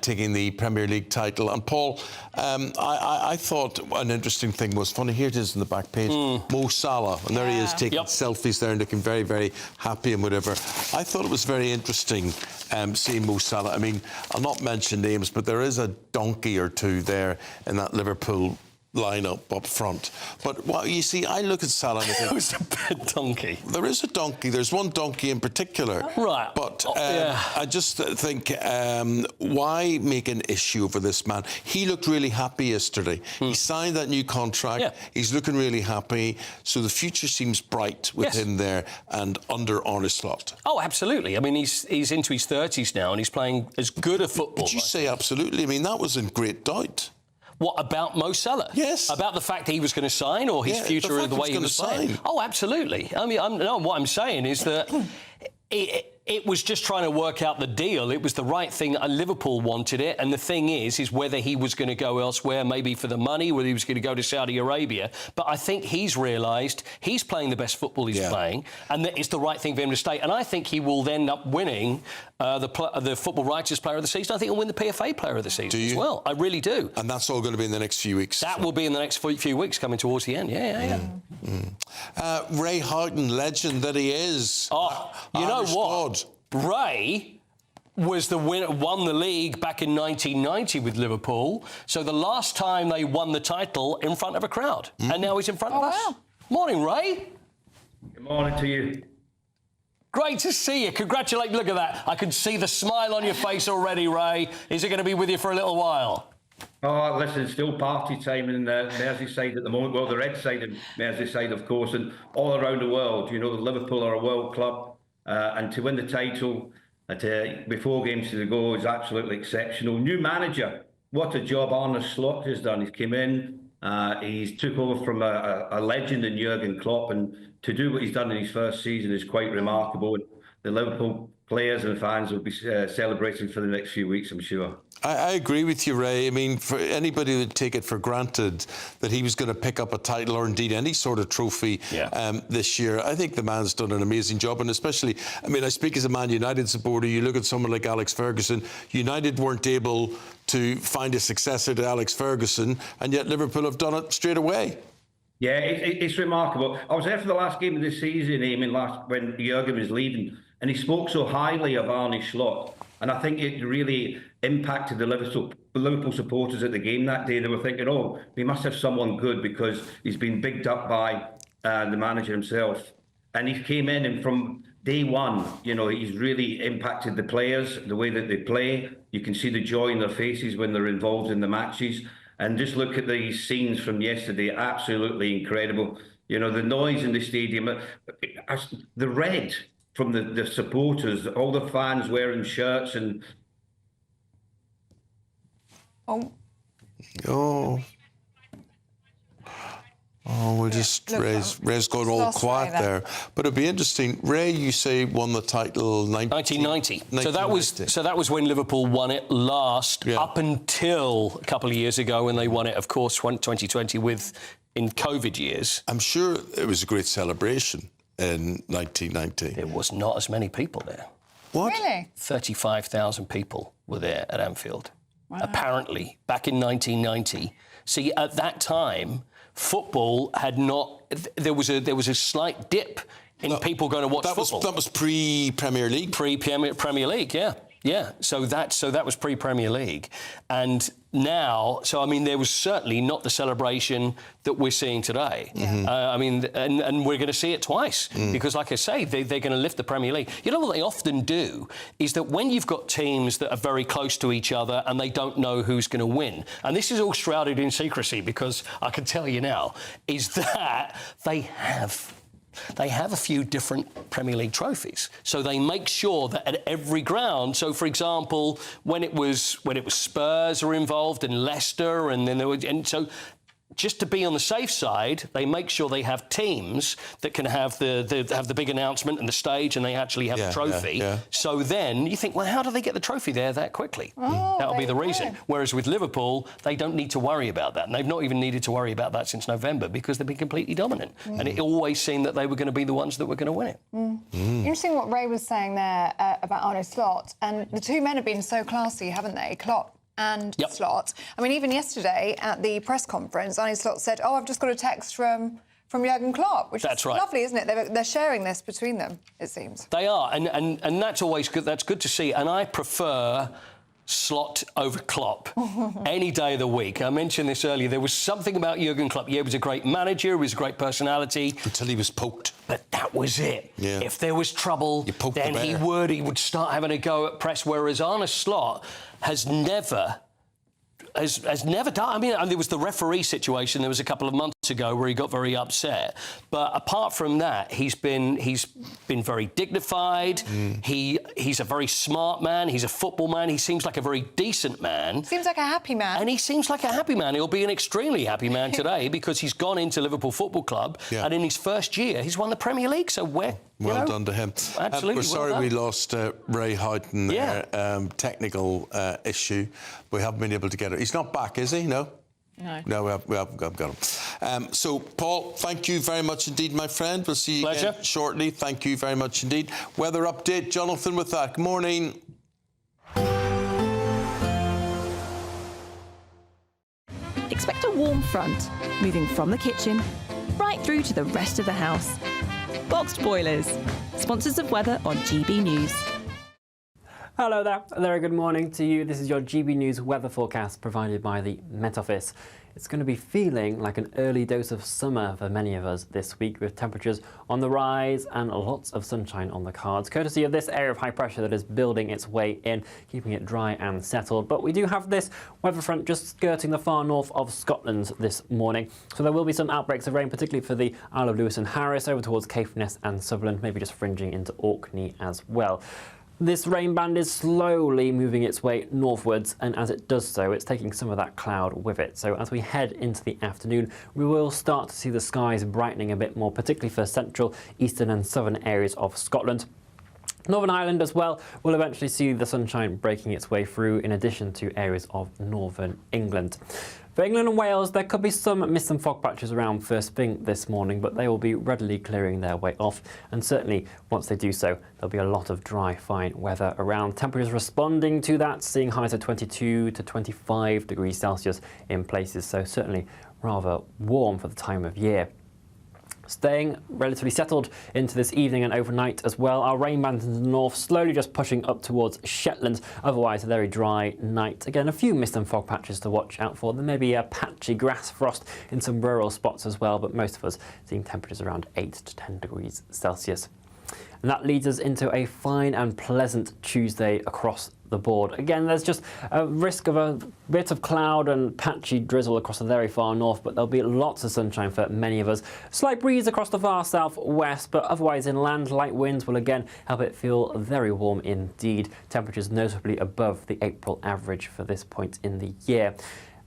taking the Premier League title. And Paul, I thought an interesting thing was, funny, here it is in the back page, Mo Salah, and there he is taking selfies there and looking very, very happy and whatever. I thought it was very interesting seeing Mo Salah. I mean, I'll not mention names, but there is a donkey or two there in that Liverpool lineup up front. But well, you see, I look at Salah and I think... Who's a bad donkey? There is a donkey. There's one donkey in particular. Right. But I just think, why make an issue over this man? He looked really happy yesterday. He signed that new contract. Yeah. He's looking really happy. So the future seems bright with him there and under Arne Slot. Oh, absolutely. I mean, he's into his 30s now and he's playing as good a football. But you say absolutely. I mean, that was in great doubt. What, about Mo Salah? Yes. About the fact that he was going to sign, or his future and the way he was playing? Oh, absolutely. I mean, what I'm saying is that it was just trying to work out the deal. It was the right thing. Liverpool wanted it. And the thing is whether he was going to go elsewhere, maybe for the money, whether he was going to go to Saudi Arabia. But I think he's realised he's playing the best football he's playing, and that it's the right thing for him to stay. And I think he will end up winning the Football Writers Player of the Season. I think he'll win the PFA Player of the Season as well. I really do. And that's all going to be in the next few weeks? That will be in the next few weeks, coming towards the end. Ray Houghton, legend that he is. Oh, you know what? Ray was the winner, won the league back in 1990 with Liverpool. So the last time they won the title in front of a crowd. And now he's in front of us. Wow. Morning, Ray. Good morning to you. Great to see you. Congratulations. Look at that. I can see the smile on your face already, Ray. Is it going to be with you for a little while? Oh, listen, it's still party time in Merseyside at the moment. Well, the red side of Merseyside, of course, and all around the world. You know, the Liverpool are a world club, and to win the title with 4 games to go is absolutely exceptional. New manager, what a job Arne Slot has done. He's came in, he's took over from a legend in Jurgen Klopp, and to do what he's done in his first season is quite remarkable. And the Liverpool players and fans will be celebrating for the next few weeks, I'm sure. I agree with you, Ray. I mean, for anybody who would take it for granted that he was going to pick up a title or indeed any sort of trophy this year, I think the man's done an amazing job. And especially, I mean, I speak as a Man United supporter. You look at someone like Alex Ferguson. United weren't able to find a successor to Alex Ferguson, and yet Liverpool have done it straight away. Yeah, it's remarkable. I was there for the last game of the season, Eamonn, when Jurgen was leaving, and he spoke so highly of Arne Slot. And I think it really impacted the Liverpool supporters at the game that day. They were thinking, oh, we must have someone good because he's been bigged up by the manager himself. And he came in, and from day one, you know, he's really impacted the players, the way that they play. You can see the joy in their faces when they're involved in the matches. And just look at these scenes from yesterday, absolutely incredible. You know, the noise in the stadium, the red from the supporters, all the fans wearing shirts and... Oh, we'll just... Ray's gone all quiet there. But it'd be interesting. Ray, you say, won the title 1990. So that was when Liverpool won it last, up until a couple of years ago when they won it, of course, 2020 in COVID years. I'm sure it was a great celebration in 1990. There was not as many people there. What? Really? 35,000 people were there at Anfield. Wow. Apparently, back in 1990. See, at that time, football had not... There was a slight dip in people going to watch football. That was pre-Premier League? Pre-Premier League, yeah. Yeah, so that was pre-Premier League. And now, so I mean, there was certainly not the celebration that we're seeing today. I mean, and we're going to see it twice because, like I say, they're going to lift the Premier League. You know what they often do is that when you've got teams that are very close to each other and they don't know who's going to win, and this is all shrouded in secrecy because I can tell you now, is that they have a few different Premier League trophies. So they make sure that at every ground, so for example, when it was Spurs are involved and Leicester, and then there were, and so just to be on the safe side, they make sure they have teams that can have the big announcement and the stage, and they actually have the trophy. So then you think, well, how do they get the trophy there that quickly? That'll be the reason. Whereas with Liverpool, they don't need to worry about that, and they've not even needed to worry about that since November because they've been completely dominant, and it always seemed that they were going to be the ones that were going to win it. Interesting what Ray was saying there about Arne Slot, and the two men have been so classy, haven't they? Klopp and Slot. I mean, even yesterday at the press conference, Arne Slot said, "Oh, I've just got a text from Jurgen Klopp," which is lovely, isn't it? They're sharing this between them, it seems. They are, and that's always good. That's good to see. And I prefer Slot over Klopp any day of the week. I mentioned this earlier. There was something about Jurgen Klopp. Yeah, he was a great manager. He was a great personality. Until he was poked. But that was it. Yeah. If there was trouble, then he would start having a go at press, whereas Arne Slot has never done. I mean, there was the referee situation. There was a couple of months ago where he got very upset. But apart from that, he's been very dignified. He's a very smart man. He's a football man. He seems like a very decent man. Seems like a happy man. And he seems like a happy man. He'll be an extremely happy man today because he's gone into Liverpool Football Club, and in his first year, he's won the Premier League. So well done to him. Absolutely. We're sorry we lost Ray Houghton there. Technical issue. We haven't been able to get it. He's not back, is he? No? No, we haven't got him. So, Paul, thank you very much indeed, my friend. We'll see you again shortly. Thank you very much indeed. Weather update, Jonathan, with that. Good morning. Expect a warm front, moving from the kitchen right through to the rest of the house. Boxed Boilers, sponsors of weather on GB News. Hello there. A very good morning to you. This is your GB News weather forecast provided by the Met Office. It's going to be feeling like an early dose of summer for many of us this week, with temperatures on the rise and lots of sunshine on the cards, courtesy of this area of high pressure that is building its way in, keeping it dry and settled. But we do have this weather front just skirting the far north of Scotland this morning, so there will be some outbreaks of rain, particularly for the Isle of Lewis and Harris, over towards Caithness and Sutherland, maybe just fringing into Orkney as well. This rain band is slowly moving its way northwards, and as it does so, it's taking some of that cloud with it. So as we head into the afternoon, we will start to see the skies brightening a bit more, particularly for central, eastern and southern areas of Scotland. Northern Ireland as well will eventually see the sunshine breaking its way through, in addition to areas of northern England. For England and Wales, there could be some mist and fog patches around first thing this morning, but they will be readily clearing their way off. And certainly, once they do so, there'll be a lot of dry, fine weather around. Temperatures responding to that, seeing highs of 22 to 25 degrees Celsius in places, so certainly rather warm for the time of year. Staying relatively settled into this evening and overnight as well. Our rain bands in the north slowly just pushing up towards Shetland. Otherwise, a very dry night. Again, a few mist and fog patches to watch out for. There may be a patchy grass frost in some rural spots as well, but most of us seeing temperatures around 8 to 10 degrees Celsius. And that leads us into a fine and pleasant Tuesday across the board. Again, there's just a risk of a bit of cloud and patchy drizzle across the very far north, but there'll be lots of sunshine for many of us. Slight breeze across the far southwest, but otherwise inland, light winds will again help it feel very warm indeed. Temperatures notably above the April average for this point in the year.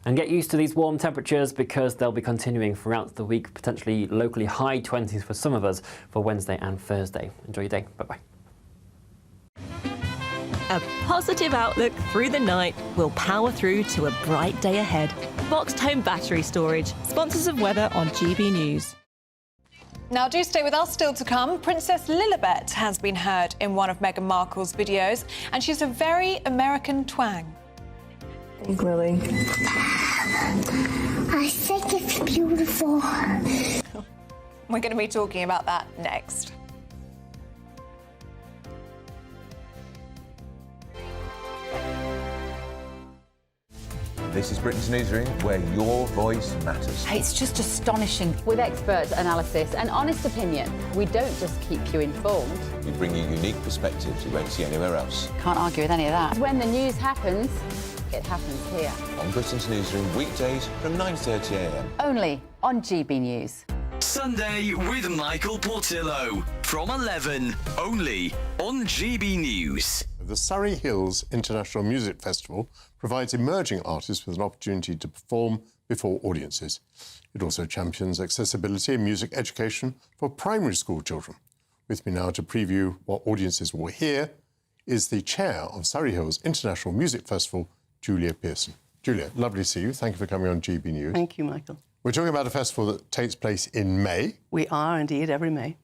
And get used to these warm temperatures because they'll be continuing throughout the week, potentially locally high 20s for some of us for Wednesday and Thursday. Enjoy your day. Bye-bye. A positive outlook through the night will power through to a bright day ahead. Boxed Home Battery Storage, sponsors of weather on GB News. Now, do stay with us. Still to come, Princess Lilibet has been heard in one of Meghan Markle's videos, and she's a very American twang. Thank Lily. I think it's beautiful. We're going to be talking about that next. This is Britain's Newsroom, where your voice matters. It's just astonishing. With expert analysis and honest opinion, we don't just keep you informed. We bring you unique perspectives you won't see anywhere else. Can't argue with any of that. When the news happens, it happens here. On Britain's Newsroom, weekdays from 9:30 a.m. Only on GB News. Sunday with Michael Portillo from 11, only on GB News. The Surrey Hills International Music Festival provides emerging artists with an opportunity to perform before audiences. It also champions accessibility and music education for primary school children. With me now to preview what audiences will hear is the chair of Surrey Hills International Music Festival, Julia Pearson. Julia, lovely to see you. Thank you for coming on GB News. Thank you, Michael. We're talking about a festival that takes place in May. We are indeed, every May.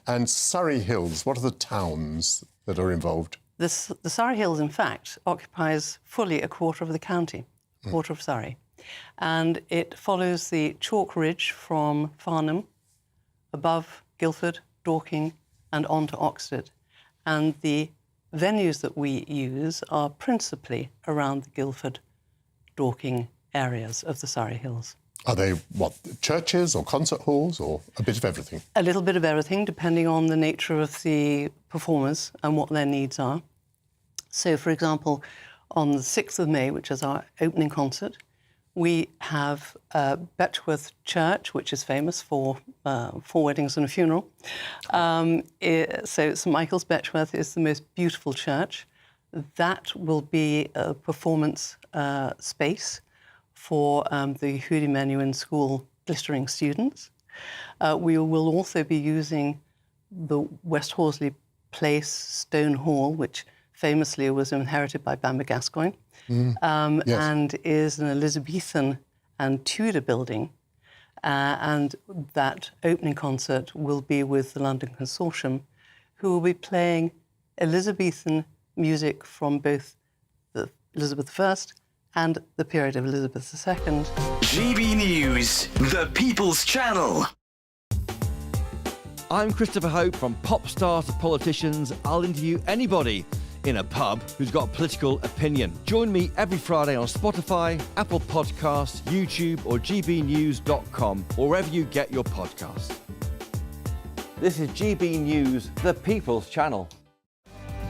And Surrey Hills, what are the towns that are involved? The Surrey Hills, in fact, occupies fully a quarter of the county, a quarter of Surrey. And it follows the chalk ridge from Farnham, above Guildford, Dorking, and on to Oxford. And the venues that we use are principally around the Guildford, Dorking areas of the Surrey Hills. Are they, what, churches or concert halls or a bit of everything? A little bit of everything, depending on the nature of the performers and what their needs are. So, for example, on the 6th of May, which is our opening concert, we have Betchworth Church, which is famous for 4 weddings and a funeral. So St Michael's Betchworth is the most beautiful church. That will be a performance space for the Hoody Menuhin School blistering students. We will also be using the West Horsley Place Stone Hall, which famously was inherited by Bamber Gascoigne, yes. And is an Elizabethan and Tudor building. And that opening concert will be with the London Consortium, who will be playing Elizabethan music from both the Elizabeth I and the period of Elizabeth II. GB News, the People's Channel. I'm Christopher Hope. From pop stars to politicians, I'll interview anybody in a pub who's got a political opinion. Join me every Friday on Spotify, Apple Podcasts, YouTube or gbnews.com, or wherever you get your podcasts. This is GB News, the People's Channel.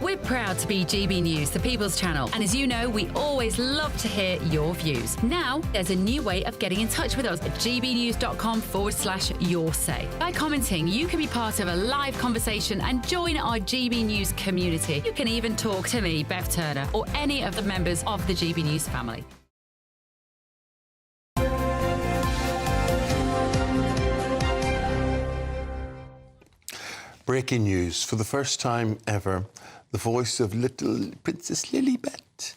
We're proud to be GB News, the People's Channel. And as you know, we always love to hear your views. Now, there's a new way of getting in touch with us at gbnews.com/yoursay. By commenting, you can be part of a live conversation and join our GB News community. You can even talk to me, Bev Turner, or any of the members of the GB News family. Breaking news. For the first time ever, the voice of little Princess Lilibet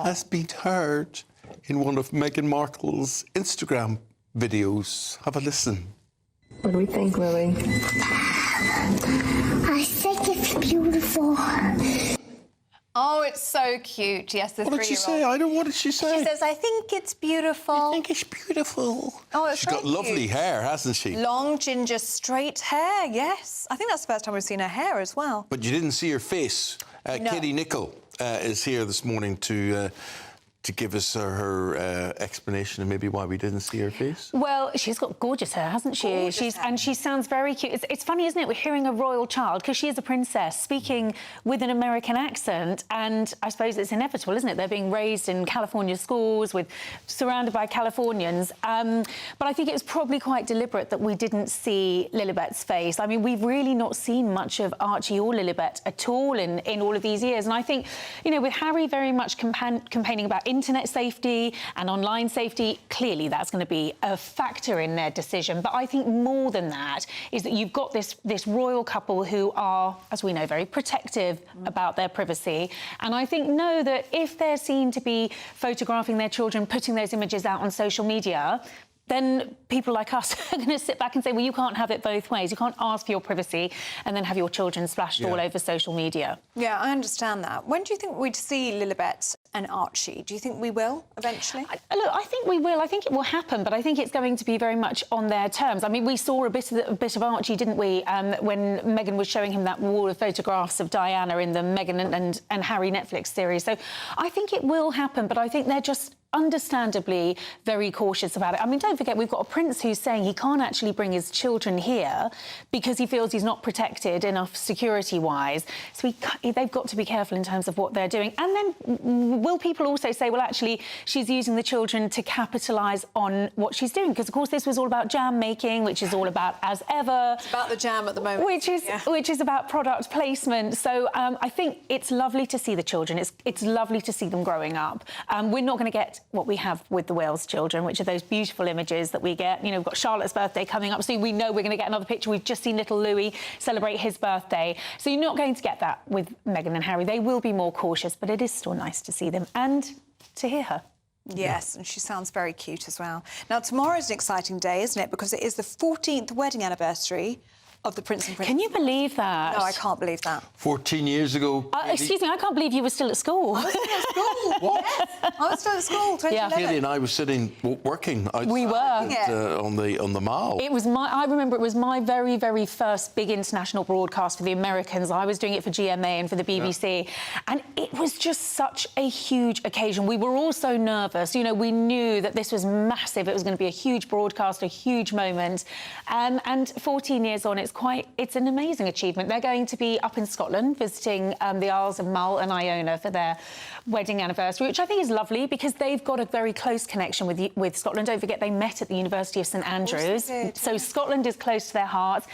has been heard in one of Meghan Markle's Instagram videos. Have a listen. What do we think, Lily? I think it's beautiful. Oh, it's so cute. Yes, the 3-year-old. What did she say? What did she say? She says, I think it's beautiful. I think it's beautiful. Oh, it's She's got lovely hair, hasn't she? Long, ginger, straight hair, yes. I think that's the first time we've seen her hair as well. But you didn't see her face. No. Katie Nicholl is here this morning to give us her explanation of maybe why we didn't see her face. Well, she's got gorgeous hair, hasn't she? And she sounds very cute. It's funny, isn't it? We're hearing a royal child, because she is a princess, speaking with an American accent, and I suppose it's inevitable, isn't it? They're being raised in California schools, surrounded by Californians. But I think it was probably quite deliberate that we didn't see Lilibet's face. I mean, we've really not seen much of Archie or Lilibet at all in all of these years. And I think, you know, with Harry very much campaigning about internet safety and online safety, clearly that's going to be a factor in their decision. But I think more than that is that you've got this royal couple who are, as we know, very protective about their privacy. And I think know that if they're seen to be photographing their children, putting those images out on social media, then people like us are going to sit back and say, well, you can't have it both ways. You can't ask for your privacy and then have your children splashed all over social media. Yeah, I understand that. When do you think we'd see Lilibet and Archie? Do you think we will eventually? Look, I think we will. I think it will happen, but I think it's going to be very much on their terms. I mean, we saw a bit of Archie, didn't we, when Meghan was showing him that wall of photographs of Diana in the Meghan and Harry Netflix series. So I think it will happen, but I think they're just understandably very cautious about it. I mean, don't forget, we've got a prince who's saying he can't actually bring his children here because he feels he's not protected enough security-wise. So they've got to be careful in terms of what they're doing. And then will people also say, well, actually, she's using the children to capitalise on what she's doing? Because, of course, this was all about jam making, which is all about as ever. It's about the jam at the moment. Which is about product placement. So I think it's lovely to see the children. It's lovely to see them growing up. We're not going to get what we have with the Wales children, which are those beautiful images that we get. You know, we've got Charlotte's birthday coming up soon. We know we're going to get another picture. We've just seen little Louis celebrate his birthday. So you're not going to get that with Meghan and Harry. They will be more cautious, but it is still nice to see them and to hear her. Yes, and she sounds very cute as well. Now, tomorrow's an exciting day, isn't it? Because it is the 14th wedding anniversary of the Prince and Princess. Can you believe that? No, I can't believe that. 14 years ago. Excuse me, I can't believe you were still at school. I was still at school. What? Yes, I was still at school, 2011. Katie and I were sitting working outside we were. On the Mall. It was I remember it was my very, very first big international broadcast for the Americans. I was doing it for GMA and for the BBC. Yeah. And it was just such a huge occasion. We were all so nervous. You know, we knew that this was massive. It was going to be a huge broadcast, a huge moment. And 14 years on, it's an amazing achievement. They're going to be up in Scotland visiting the Isles of Mull and Iona for their wedding anniversary, which I think is lovely because they've got a very close connection with Scotland. Don't forget, they met at the University of St Andrews. So Scotland is close to their hearts.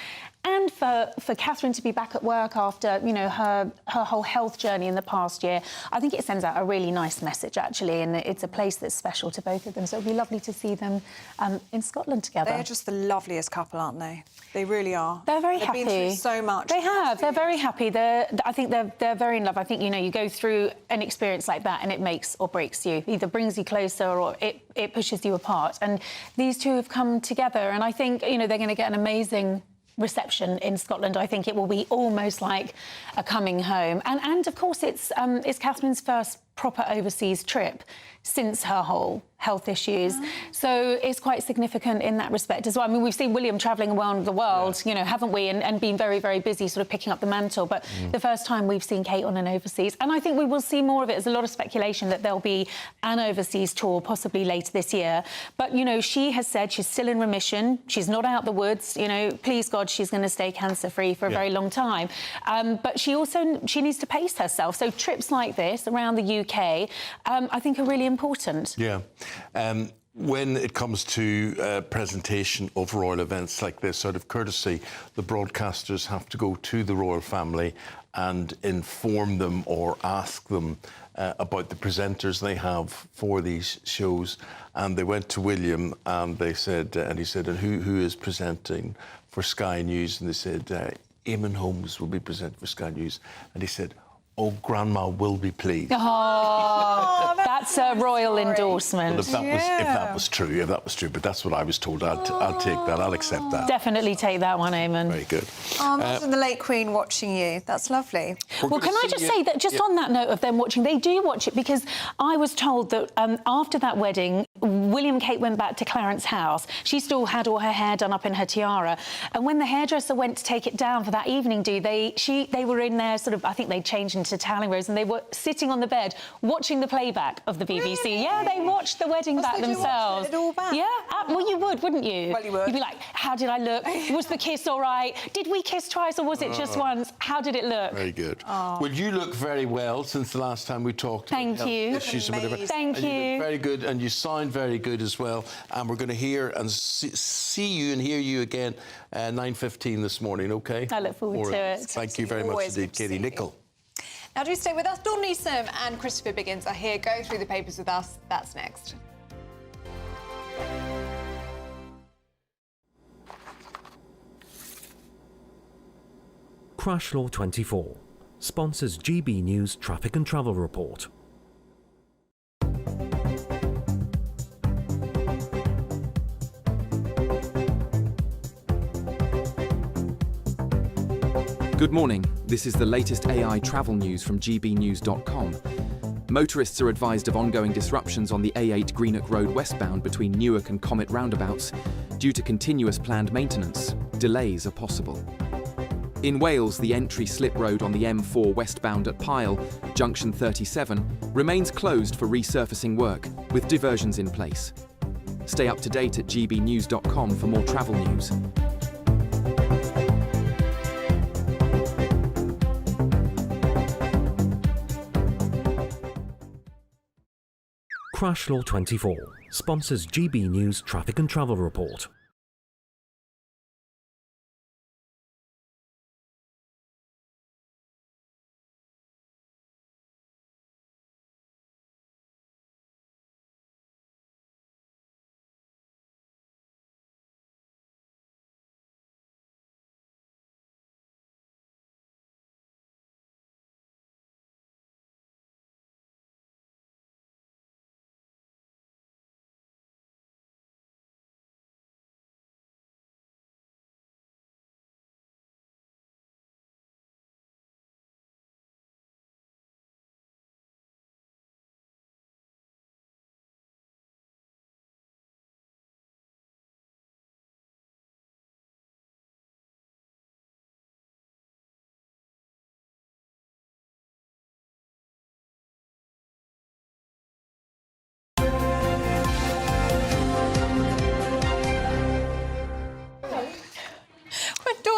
And for Catherine to be back at work after, you know, her whole health journey in the past year, I think it sends out a really nice message, actually, and it's a place that's special to both of them. So it'll be lovely to see them in Scotland together. They're just the loveliest couple, aren't they? They really are. They're very happy. They've been through so much. They have. They're very happy. I think they're very in love. I think, you know, you go through an experience like that and it makes or breaks you. Either brings you closer or it pushes you apart. And these two have come together, and I think, you know, they're going to get an amazing reception in Scotland. I think it will be almost like a coming home. And of course, it's Catherine's first proper overseas trip since her whole health issues. So it's quite significant in that respect as well. I mean, we've seen William travelling around the world, you know, haven't we, and been very, very busy sort of picking up the mantle. But the first time we've seen Kate on an overseas, and I think we will see more of it. There's a lot of speculation that there'll be an overseas tour possibly later this year. But, you know, she has said she's still in remission. She's not out the woods. You know, please God, she's going to stay cancer-free for a very long time. But she needs to pace herself. So trips like this around the UK, I think are really important. Yeah. When it comes to presentation of royal events like this, out of courtesy, the broadcasters have to go to the royal family and inform them or ask them about the presenters they have for these shows. And they went to William and they said, and he said, and who is presenting for Sky News? And they said, Eamonn Holmes will be presenting for Sky News. And he said, oh, Grandma will be pleased. Oh, that's a royal endorsement. Well, if that was true, but that's what I was told. I'll take that. I'll accept that. Definitely take that one, Eamonn. Very good. Imagine the late Queen watching you. That's lovely. Well, can I just say that just on that note of them watching, they do watch it, because I was told that after that wedding, William and Kate went back to Clarence's house. She still had all her hair done up in her tiara. And when the hairdresser went to take it down for that evening do, they were in there sort of, I think they'd changed into Toweling Rose, and they were sitting on the bed watching the playback of the BBC. Really? Yeah, they watched the wedding back themselves. Watch it all back? Yeah, well, you would, wouldn't you? Well, you would. You'd be like, how did I look? Was the kiss all right? Did we kiss twice or was it just once? How did it look? Very good. Well, you look very well since the last time we talked. Thank you. Issues and whatever. Thank you. You look very good, and you sound very good as well. And we're going to hear and see you and hear you again 9:15 this morning, OK? I look forward to it. Thank you very much indeed, Katie Nicholl. Now, do stay with us. Dawn Newsom and Christopher Biggins are here. Go through the papers with us. That's next. Crash Law 24 sponsors GB News Traffic and Travel Report. Good morning. This is the latest AI travel news from gbnews.com. Motorists are advised of ongoing disruptions on the A8 Greenock Road westbound between Newark and Comet roundabouts due to continuous planned maintenance. Delays are possible. In Wales, the entry slip road on the M4 westbound at Pyle, junction 37, remains closed for resurfacing work, with diversions in place. Stay up to date at gbnews.com for more travel news. Crash Law 24 sponsors GB News Traffic and Travel Report.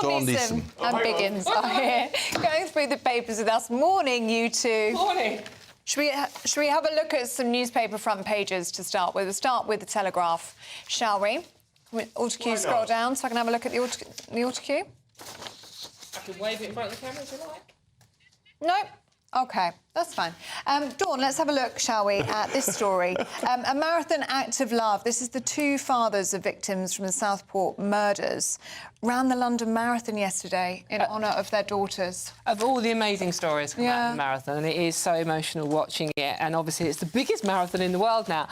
Dawn Newsom and Biggins are here, going through the papers with us. Morning, you two. Morning. Should we have a look at some newspaper front pages to start with? We'll start with the Telegraph, shall we? Autocue, scroll down so I can have a look at the autocue. I can wave it in front of the camera if you like. No? OK, that's fine. Dawn, let's have a look, shall we, at this story. A marathon act of love. This is the two fathers of victims from the Southport murders ran the London Marathon yesterday in honour of their daughters. Of all the amazing stories come out of the marathon, it is so emotional watching it, and obviously it's the biggest marathon in the world now.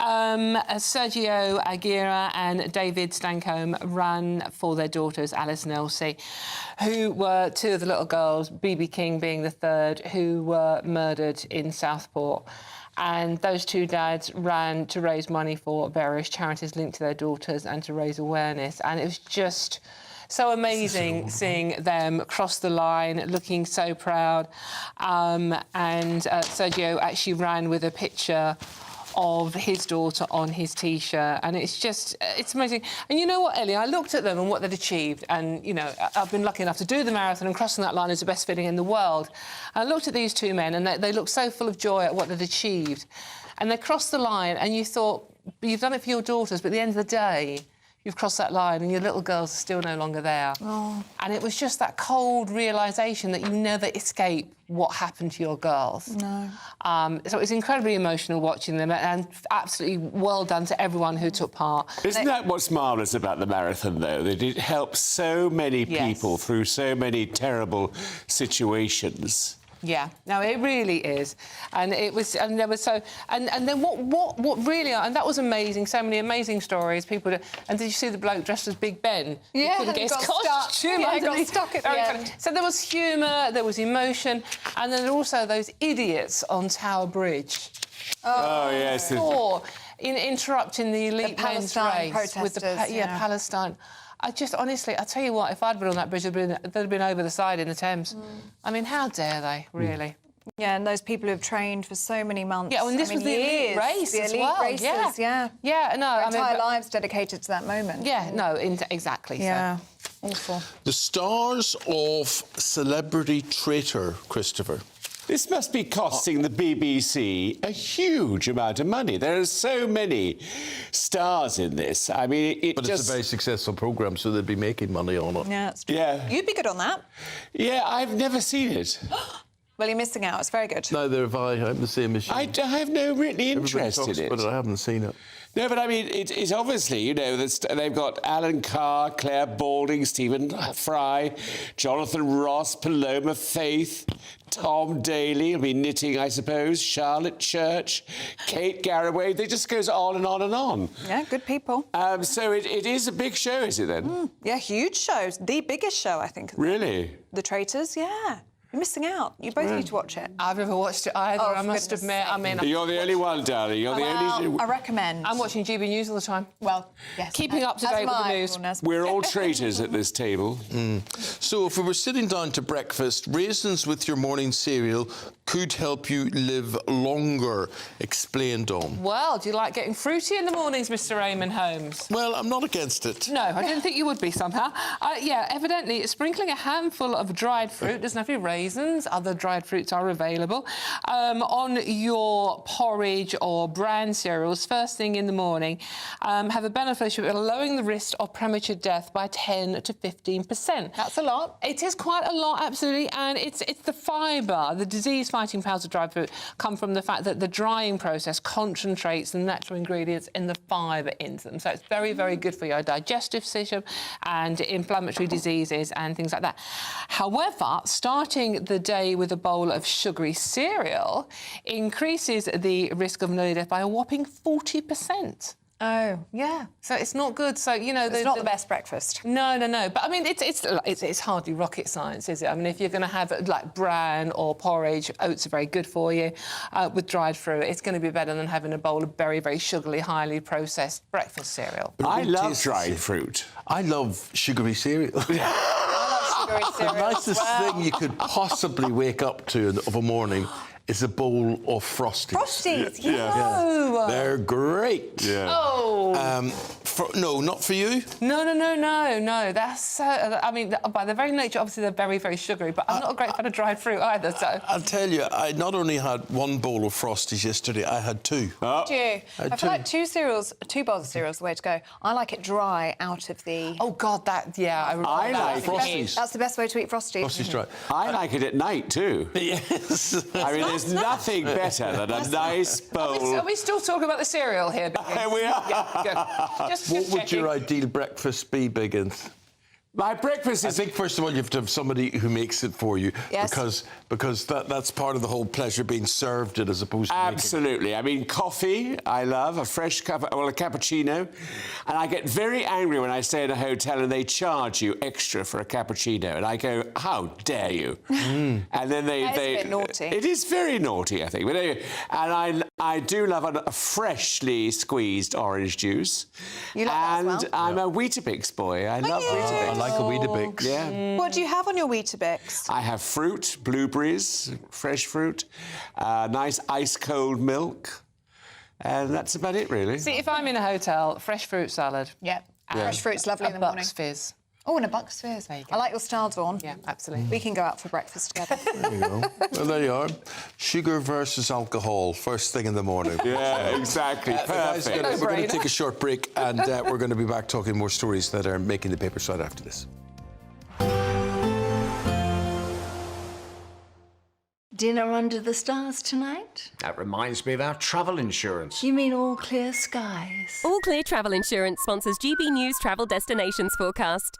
Sergio Aguirre and David Stancombe ran for their daughters, Alice and Elsie, who were two of the little girls, BB King being the third, who were murdered in Southport. And those two dads ran to raise money for various charities linked to their daughters and to raise awareness. And it was just so amazing seeing them cross the line, looking so proud. And Sergio actually ran with a picture of his daughter on his T-shirt, and it's amazing. And you know what, Ellie, I looked at them and what they'd achieved, and, you know, I've been lucky enough to do the marathon, and crossing that line is the best feeling in the world. And I looked at these two men, and they looked so full of joy at what they'd achieved. And they crossed the line, and you thought, you've done it for your daughters, but at the end of the day, you've crossed that line and your little girls are still no longer there. Oh. And it was just that cold realisation that you never escape what happened to your girls. No. So it was incredibly emotional watching them, and absolutely well done to everyone who took part. Isn't that what's marvellous about the marathon, though? That it helped so many people through so many terrible situations. Yeah, no, it really is, and it was, and there was so, and then what really, and that was amazing. So many amazing stories. People, and did you see the bloke dressed as Big Ben? Yeah, he couldn't get his costume. Yeah, got stuck at the end. So there was humour, there was emotion, and then also those idiots on Tower Bridge. Oh yes. Interrupting the elite men's race with the Palestine. I tell you what, if I'd been on that bridge, they'd have been over the side in the Thames. I mean, how dare they, really? Yeah, and those people who've trained for so many months. Yeah, and this was the elite race as well. Races, yeah. Yeah, no, Their entire lives dedicated to that moment. Yeah, no, exactly. Yeah, so. awful. The stars of Celebrity Traitor, Christopher. This must be costing the BBC a huge amount of money. There are so many stars in this. I mean, But it's a very successful programme, so they'd be making money on it. Yeah, it's true. Yeah. You'd be good on that. Yeah, I've never seen it. Well, you're missing out. It's very good. Neither have I. I'm the same as you. I have no really interest in it. But I haven't seen it. No, but I mean, it's obviously, you know, they've got Alan Carr, Claire Balding, Stephen Fry, Jonathan Ross, Paloma Faith, Tom Daly, he'll be knitting, I suppose, Charlotte Church, Kate Garraway. It just goes on and on and on. Yeah, good people. So it is a big show, is it then? Yeah, huge show. The biggest show, I think. Really? The Traitors, yeah. You're missing out. You both need to watch it. I've never watched it either, I must admit. I mean, you're the only one, darling. You're the only... I recommend. I'm watching GB News all the time. Well, yes. Keeping up to date with the news. We're all traitors at this table. So if we were sitting down to breakfast, raisins with your morning cereal could help you live longer. Explain, Dom. Well, do you like getting fruity in the mornings, Mr. Eamonn Holmes? Well, I'm not against it. No, I didn't think you would be somehow. Yeah, evidently, sprinkling a handful of dried fruit, doesn't have to be raisins, other dried fruits are available, on your porridge or bran cereals first thing in the morning have a benefit of lowering the risk of premature death by 10 to 15%. That's a lot. It is quite a lot, absolutely, and it's the fibre, the disease-fighting powers of dried fruit come from the fact that the drying process concentrates the natural ingredients in the fibre into them. So it's very, very good for your digestive system and inflammatory diseases and things like that. However, starting the day with a bowl of sugary cereal increases the risk of early death by a whopping 40%. Oh, yeah. So it's not good. So, you know... It's not the best breakfast. No. But, I mean, it's hardly rocket science, is it? I mean, if you're going to have, like, bran or porridge, oats are very good for you. With dried fruit, it's going to be better than having a bowl of very, very sugary, highly processed breakfast cereal. I love dried fruit. I love sugary cereal. The nicest thing you could possibly wake up to of a morning is a bowl of Frosties. Frosties, yeah. They're great. Yeah. Oh. No, not for you? No. That's so... I mean, by their very nature, obviously, they're very, very sugary, but I'm not a great fan of dried fruit either, so... I'll tell you, I not only had one bowl of Frosties yesterday, I had two. Did you? I feel like two bowls of cereal is the way to go. I like it dry out of the... Oh, God, yeah, I like Frosties. That's the best way to eat Frosties. Frosties dry. I like it at night, too. Yes. I mean, there's nothing better than a nice bowl... Are we still talking about the cereal here, Biggins? We are. Yeah, good. What would your ideal breakfast be, Biggins? My breakfast is... I think, first of all, you have to have somebody who makes it for you. Yes. Because that's part of the whole pleasure, being served it as opposed to Absolutely. I mean, coffee, I love, a fresh cup, well, a cappuccino. And I get very angry when I stay in a hotel and they charge you extra for a cappuccino. And I go, how dare you? And then they... That is a bit naughty. It is very naughty, I think. But anyway, and I do love a freshly squeezed orange juice. You like that as well? I'm a Weetabix boy. I love Weetabix. I like a Weetabix. Yeah. What do you have on your Weetabix? I have fruit, blueberries, fresh fruit, nice ice-cold milk, and that's about it, really. See, if I'm in a hotel, fresh fruit salad. Yep. Fresh fruit's lovely in the morning. Bucks fizz. Oh, and a Bucks fizz. There you go. I like your style, Dawn. Yeah, absolutely. We can go out for breakfast together. There you go. Well, there you are. Sugar versus alcohol, first thing in the morning. Yeah, exactly. Guys, Perfect. we're going to take a short break, and we're going to be back talking more stories that are making the papers right after this. Dinner under the stars tonight? That reminds me of our travel insurance. You mean all clear skies? All Clear Travel Insurance sponsors GB News Travel Destinations Forecast.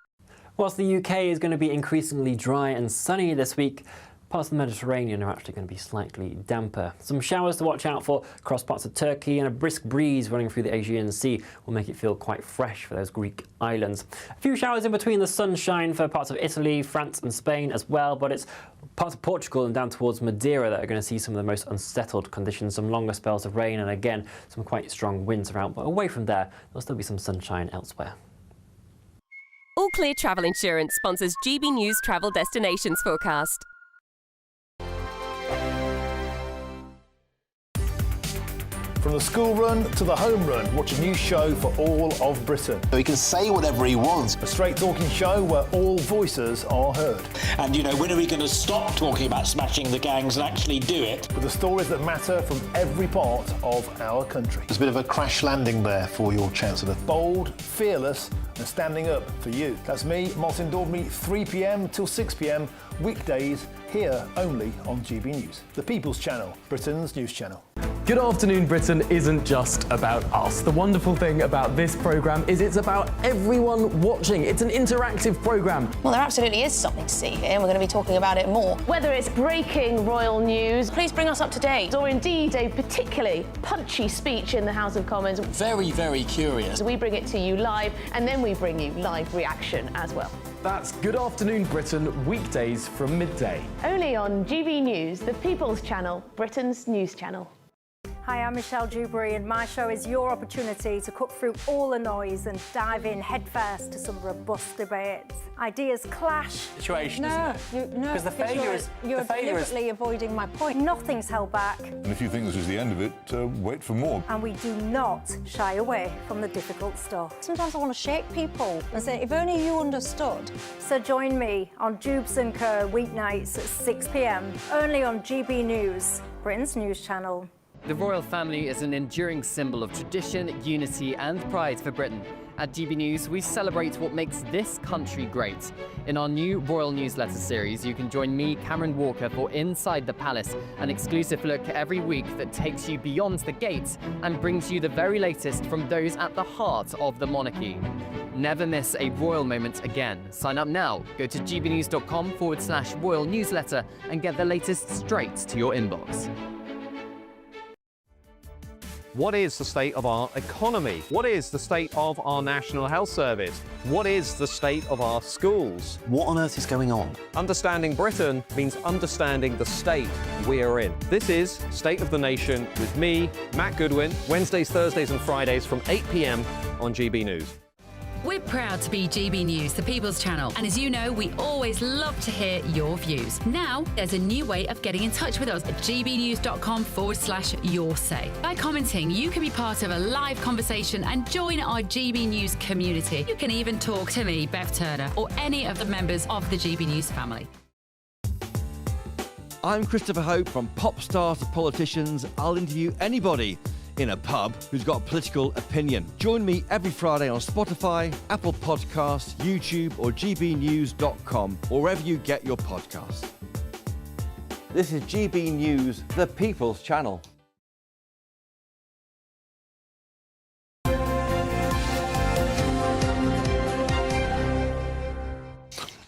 Whilst the UK is going to be increasingly dry and sunny this week, parts of the Mediterranean are actually going to be slightly damper. Some showers to watch out for across parts of Turkey, and a brisk breeze running through the Aegean Sea will make it feel quite fresh for those Greek islands. A few showers in between the sunshine for parts of Italy, France and Spain as well, but it's parts of Portugal and down towards Madeira that are going to see some of the most unsettled conditions, some longer spells of rain and again some quite strong winds around. But away from there, there'll still be some sunshine elsewhere. All Clear Travel Insurance sponsors GB News Travel Destinations Forecast. From the school run to the home run, watch a new show for all of Britain. So he can say whatever he wants. A straight talking show where all voices are heard. And, you know, when are we going to stop talking about smashing the gangs and actually do it? With the stories that matter from every part of our country. There's a bit of a crash landing there for your Chancellor. Bold, fearless and standing up for you. That's me, Martin Daubney, 3 p.m. till 6 p.m, weekdays, here only on GB News. The People's Channel, Britain's news channel. Good Afternoon Britain isn't just about us. The wonderful thing about this programme is it's about everyone watching. It's an interactive programme. Well, there absolutely is something to see here, and we're going to be talking about it more. Whether it's breaking royal news, please bring us up to date, or indeed a particularly punchy speech in the House of Commons. Very, very curious. We bring it to you live, and then we bring you live reaction as well. That's Good Afternoon Britain, weekdays from midday. Only on GB News, the People's Channel, Britain's news channel. Hi, I'm Michelle Dewberry, and my show is your opportunity to cut through all the noise and dive in headfirst to some robust debates. Ideas clash. Situation, Because the failure is... You're deliberately avoiding my point. Nothing's held back. And if you think this is the end of it, wait for more. And we do not shy away from the difficult stuff. Sometimes I want to shake people and say, if only you understood. So join me on Jubes & Co. weeknights at 6 p.m, only on GB News, Britain's news channel. The royal family is an enduring symbol of tradition, unity and pride for Britain. At GB News, we celebrate what makes this country great. In our new royal newsletter series, you can join me, Cameron Walker, for Inside the Palace, an exclusive look every week that takes you beyond the gates and brings you the very latest from those at the heart of the monarchy. Never miss a royal moment again. Sign up now. Go to gbnews.com/royal newsletter and get the latest straight to your inbox. What is the state of our economy? What is the state of our National Health Service? What is the state of our schools? What on earth is going on? Understanding Britain means understanding the state we are in. This is State of the Nation with me, Matt Goodwin, Wednesdays, Thursdays and Fridays from 8 p.m. on GB News. We're proud to be GB News, the People's Channel. And as you know, we always love to hear your views. Now, there's a new way of getting in touch with us at gbnews.com/your-say. By commenting, you can be part of a live conversation and join our GB News community. You can even talk to me, Bev Turner, or any of the members of the GB News family. I'm Christopher Hope. From pop stars to politicians, I'll interview anybody in a pub who's got a political opinion. Join me every Friday on Spotify, Apple Podcasts, YouTube or gbnews.com, or wherever you get your podcasts. This is GB News, the People's Channel.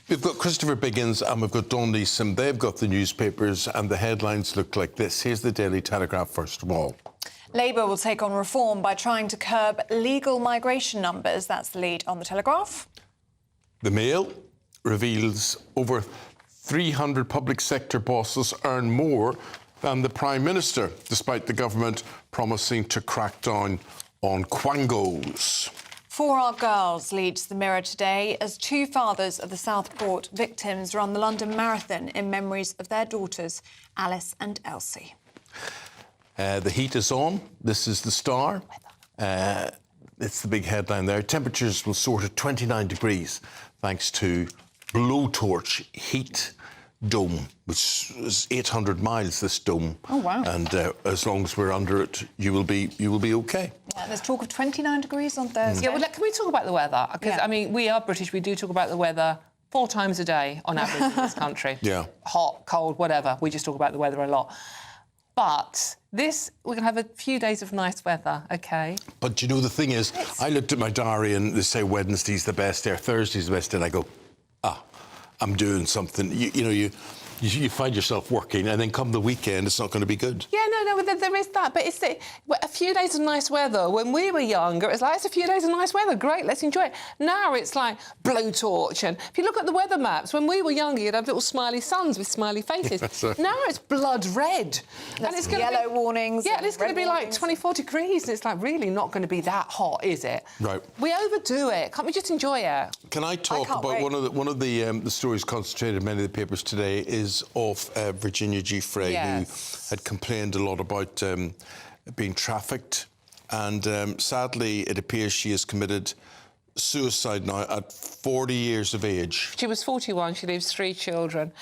We've got Christopher Biggins and we've got Don Neeson. They've got the newspapers and the headlines look like this. Here's the Daily Telegraph first of all. Labour will take on reform by trying to curb legal migration numbers. That's the lead on the Telegraph. The Mail reveals over 300 public sector bosses earn more than the Prime Minister, despite the government promising to crack down on quangos. For Our Girls leads the Mirror today as two fathers of the Southport victims run the London Marathon in memories of their daughters, Alice and Elsie. The heat is on. This is the Star. It's the big headline there. Temperatures will soar to 29 degrees thanks to blowtorch heat dome, which is 800 miles, this dome. Oh, wow. And as long as we're under it, you will be okay. Yeah, there's talk of 29 degrees on Thursday. Yeah, well, can we talk about the weather? Because, I mean, we are British. We do talk about the weather 4 times a day on average in this country. Yeah. Hot, cold, whatever. We just talk about the weather a lot. But we're going to have a few days of nice weather, OK? But, you know, the thing is, I looked at my diary and they say Wednesday's the best day or Thursday's the best day, and I go, I'm doing something. You find yourself working, and then come the weekend, it's not going to be good. Yeah, no, there is that. But it's a few days of nice weather. When we were younger, it's like, it's a few days of nice weather. Great, let's enjoy it. Now it's like blowtorch. And if you look at the weather maps, when we were younger, you'd have little smiley suns with smiley faces. Now it's blood red. And it's yellow warnings. Yeah, and it's going to be like 24 degrees. And it's like really not going to be that hot, is it? Right. We overdo it. Can't we just enjoy it? Can I talk about one of the stories concentrated in many of the papers today is of Virginia Giuffre, who had complained a lot about being trafficked, and sadly it appears she has committed suicide now at 40 years of age. She was 41. She leaves 3 children.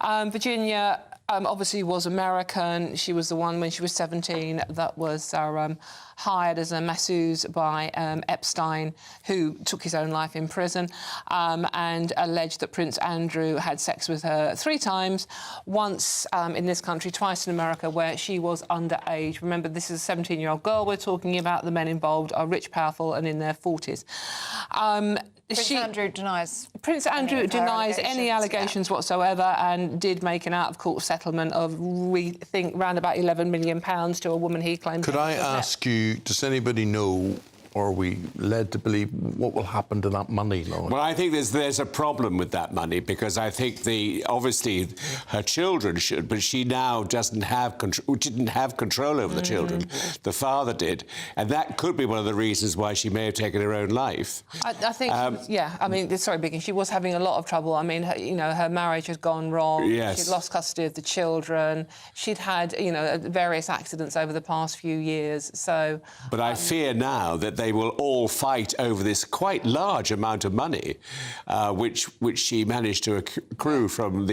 Virginia obviously was American. She was the one when she was 17 that was hired as a masseuse by Epstein, who took his own life in prison, and alleged that Prince Andrew had sex with her 3 times, once in this country, twice in America, where she was underage. Remember, this is a 17-year-old girl we're talking about. The men involved are rich, powerful, and in their 40s. Prince Andrew denies. Prince Andrew denies any allegations whatsoever, and did make an out-of-court settlement of, we think, around about £11 million to a woman he claimed. Could I ask you, does anybody know, or are we led to believe, what will happen to that money, Lord? Well, I think there's a problem with that money, because I think obviously her children should, but she now didn't have control over the children. The father did, and that could be one of the reasons why she may have taken her own life. I think, I mean, sorry, Biggin, she was having a lot of trouble. I mean, her marriage had gone wrong. Yes. She'd lost custody of the children. She'd had, various accidents over the past few years. So, but I fear now that they will all fight over this quite large amount of money, which she managed to accrue from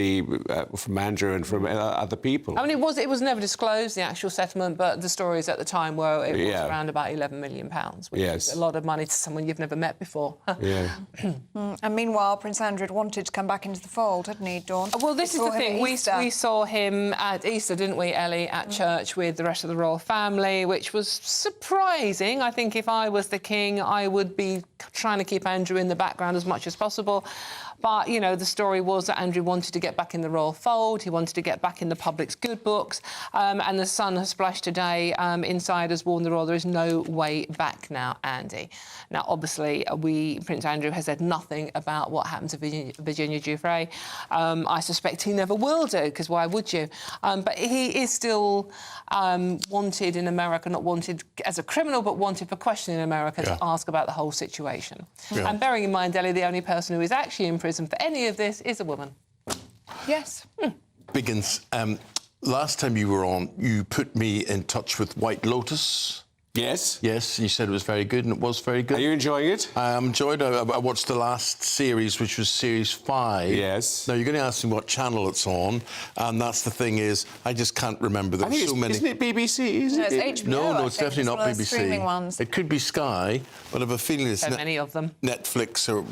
Andrew and from other people. I mean, it was never disclosed, the actual settlement, but the stories at the time were it was around about £11 million, which is a lot of money to someone you've never met before. And meanwhile, Prince Andrew had wanted to come back into the fold, hadn't he, Dawn? Well, this is the thing. We saw him at Easter, didn't we, Ellie, at church with the rest of the royal family, which was surprising. I think if I was the king, I would be trying to keep Andrew in the background as much as possible. But, the story was that Andrew wanted to get back in the royal fold. He wanted to get back in the public's good books. And the Sun has splashed today. Insiders warn the royal there is no way back now, Andy. Now, obviously, Prince Andrew has said nothing about what happened to Virginia Giuffre. I suspect he never will do, because why would you? But he is still wanted in America, not wanted as a criminal, but wanted for questioning in America to ask about the whole situation. And bearing in mind, Ellie, the only person who is actually in prison for any of this is a woman. Yes. Biggins, last time you were on, you put me in touch with White Lotus. Yes. Yes, you said it was very good, and it was very good. Are you enjoying it? I enjoyed it. I watched the last series, which was series 5. Yes. Now, you're going to ask me what channel it's on, and that's the thing is, I just can't remember. There were so many... Isn't it BBC? No, it's HBO. No, it's definitely not BBC. Streaming ones. It could be Sky, but I have a feeling it's... So many of them. Netflix, or...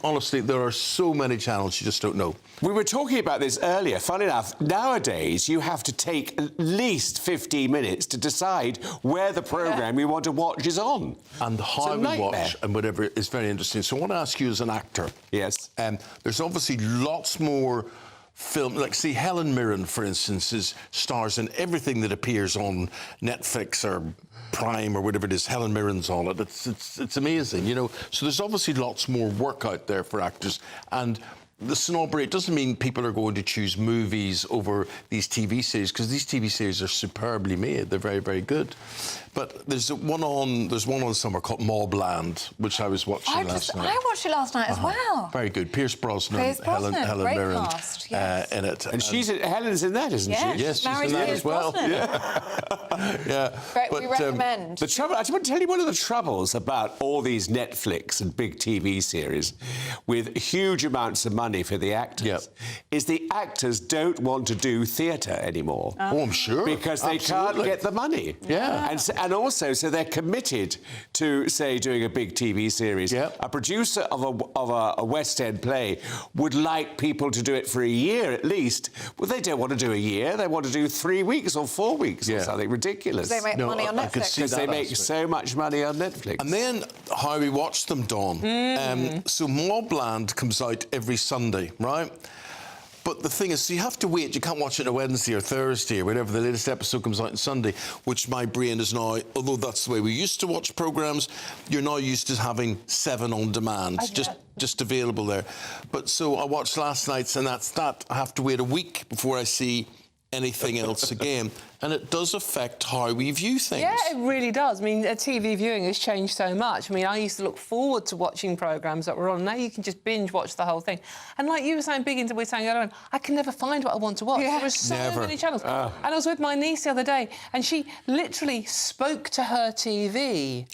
honestly, there are so many channels, you just don't know. We were talking about this earlier. Fun enough, nowadays, you have to take at least 15 minutes to decide where the programme programme we want to watch is on. And how we watch and whatever is very interesting. So I want to ask you as an actor. Yes. There's obviously lots more film, like see Helen Mirren, for instance, stars in everything that appears on Netflix or Prime or whatever it is. Helen Mirren's on it. It's amazing, you know. So there's obviously lots more work out there for actors. And the snobbery, it doesn't mean people are going to choose movies over these TV series, because these TV series are superbly made. They're very, very good. But there's one on summer called Mobland, which I was watching last night. I watched it last night as well. Very good. Pierce Brosnan, Helen Mirren cast, yes. in it. And Helen's in that, isn't she? Yes, she's in that as well. Yeah. We recommend. The trouble, I just want to tell you one of the troubles about all these Netflix and big TV series with huge amounts of money for the actors is the actors don't want to do theatre anymore. Oh, I'm sure. Because they can't get the money. Yeah. And also, so they're committed to, say, doing a big TV series. A producer of a West End play would like people to do it for a year at least. Well, they don't want to do a year. They want to do 3 weeks or 4 weeks or something ridiculous. Because they make money on Netflix. Because they make so much money on Netflix. And then how we watch them, Dawn. So Mobland comes out every Sunday, right? But the thing is, so you have to wait. You can't watch it on a Wednesday or Thursday or whenever the latest episode comes out on Sunday, which my brain is now, although that's the way we used to watch programmes, you're now used to having 7 on demand, just available there. But so I watched last night's, and that's that. I have to wait a week before I see anything else again. And it does affect how we view things. Yeah, it really does. I mean, TV viewing has changed so much. I mean, I used to look forward to watching programmes that were on. Now you can just binge watch the whole thing. And like you were saying, we were saying earlier on, I can never find what I want to watch. There are so many channels. And I was with my niece the other day, and she literally spoke to her TV.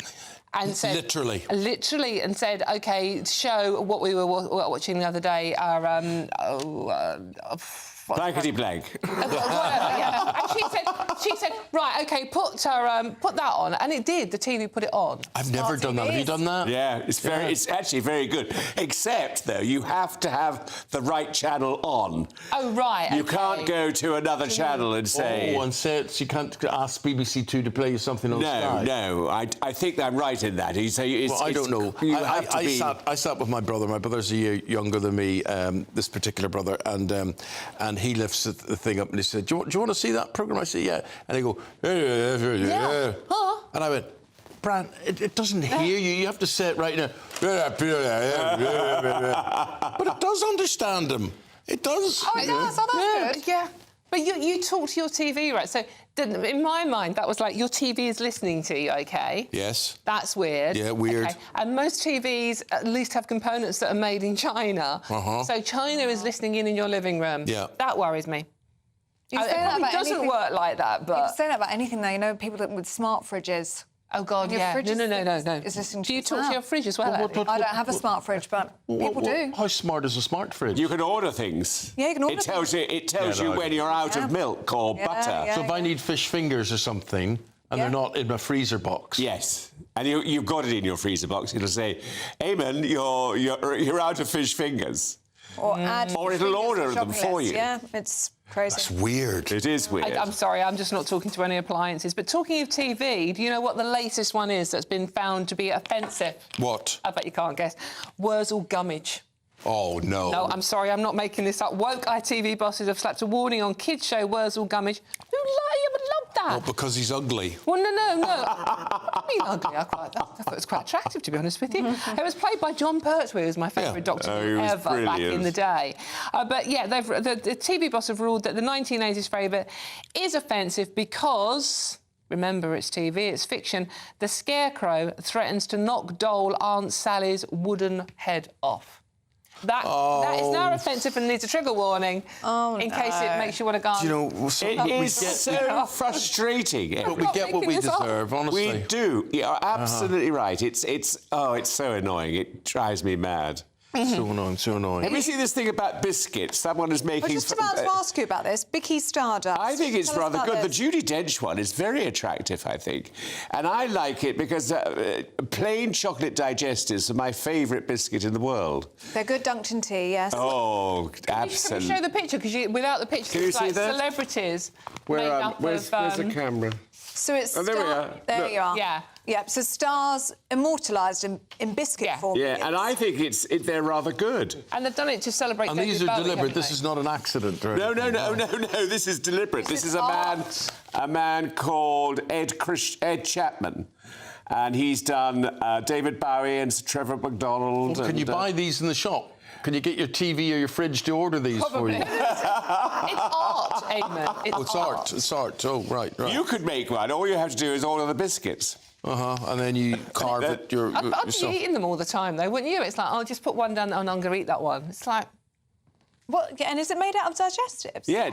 And said, literally, and said, OK, show what we were watching the other day, our blankety blank. Whatever, yeah. And she said, right, OK, put that on, and it did. The TV put it on. I've never done that. Have you done that? Yeah, it's actually very good. Except though, you have to have the right channel on. Oh right. You can't go to another channel and say. Oh, and say you can't ask BBC Two to play you something on Sky. No. I think I'm right in that. I don't know. I sat with my brother. My brother's a year younger than me. This particular brother, and he lifts the thing up and he said, "Do you want to see that programme?" I said, "Yeah." And they go, "Yeah." And I went, "Bran, it doesn't hear you. You have to say it right now." But it does understand him. It does. Oh, it does. Oh, that's good. Yeah. But you talk to your TV, right? So in my mind, that was like your TV is listening to you, OK? Yes. That's weird. Yeah, weird. Okay. And most TVs at least have components that are made in China. So China is listening in your living room. Yeah. That worries me. It probably doesn't work like that, but... You can say that about anything, though. You know, people with smart fridges. Oh, God, your fridge No. is listening to Do you talk to your fridge as well, Ellie? I don't have a smart fridge, but people do. How smart is a smart fridge? You can order things. Yeah, you can order things. It tells you when you're out of milk or butter. So if I need fish fingers or something, and they're not in my freezer box. Yes. And you've got it in your freezer box. It'll say, Eamonn, you're out of fish fingers. Or it'll order them for you. Yeah, it's crazy. That's weird. It is weird. I'm sorry, I'm just not talking to any appliances. But talking of TV, do you know what the latest one is that's been found to be offensive? What? I bet you can't guess. Wurzel gummidge. Oh, no. No, I'm sorry, I'm not making this up. Woke ITV bosses have slapped a warning on kids' show Wurzel gummidge. You would love that. Well, because he's ugly. Well, no. I mean, ugly. I thought it was quite attractive, to be honest with you. It was played by John Pertwee, who was my favourite doctor ever back in the day. But yeah, the TV boss have ruled that the 1980s favourite is offensive because... Remember, it's TV, it's fiction. The Scarecrow threatens to knock doll Aunt Sally's wooden head off. That is now offensive and needs a trigger warning in case it makes you want to go on. Do you know, it is so frustrating. But we get what we deserve, honestly. We do. You're absolutely right. It's so annoying. It drives me mad. So annoying. Have you seen this thing about biscuits? Someone is making... I was just about to ask you about this. Bicky Stardust. I think it's rather good. This. The Judi Dench one is very attractive, I think. And I like it because plain chocolate digestives are my favourite biscuit in the world. They're good dunked in tea, yes. Oh, absolutely. Can you show the picture? Because without the picture, it's like celebrities made up where's the camera? So it's there we are. There Look. you are. Yeah. Yeah. So stars immortalised in biscuit form. Yeah, and I think they're rather good. And they've done it to celebrate. And David these are Bowie, deliberate. haven't This they? is not an accident. Or No. anything. This is deliberate. This is art. a man called Ed Chapman. And he's done David Bowie and Sir Trevor McDonald. Well, can you buy these in the shop? Can you get your TV or your fridge to order these Probably. for you? It's art, Eamonn. It's art. It's art. Oh, right. You could make one. All you have to do is order the biscuits. And then you carve it I'd be yourself. eating them all the time, though, wouldn't you? It's like, I'll just put one down and I'm going to eat that one. It's like... What? And is it made out of digestives? Yeah,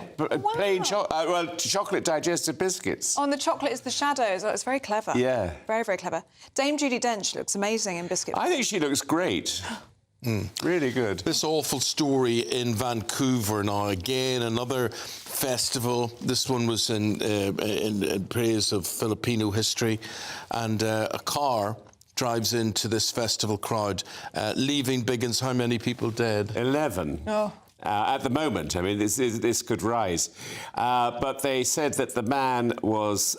plain chocolate digestive biscuits. Oh, and the chocolate is the shadows. Oh, it's very clever. Yeah. Very, very clever. Dame Judi Dench looks amazing in biscuit. I think she looks great. Really good. This awful story in Vancouver now. Again, another festival. This one was in praise of Filipino history. And a car drives into this festival crowd, leaving Biggins. How many people dead? 11. Oh. At the moment, I mean, this could rise. But they said that the man was...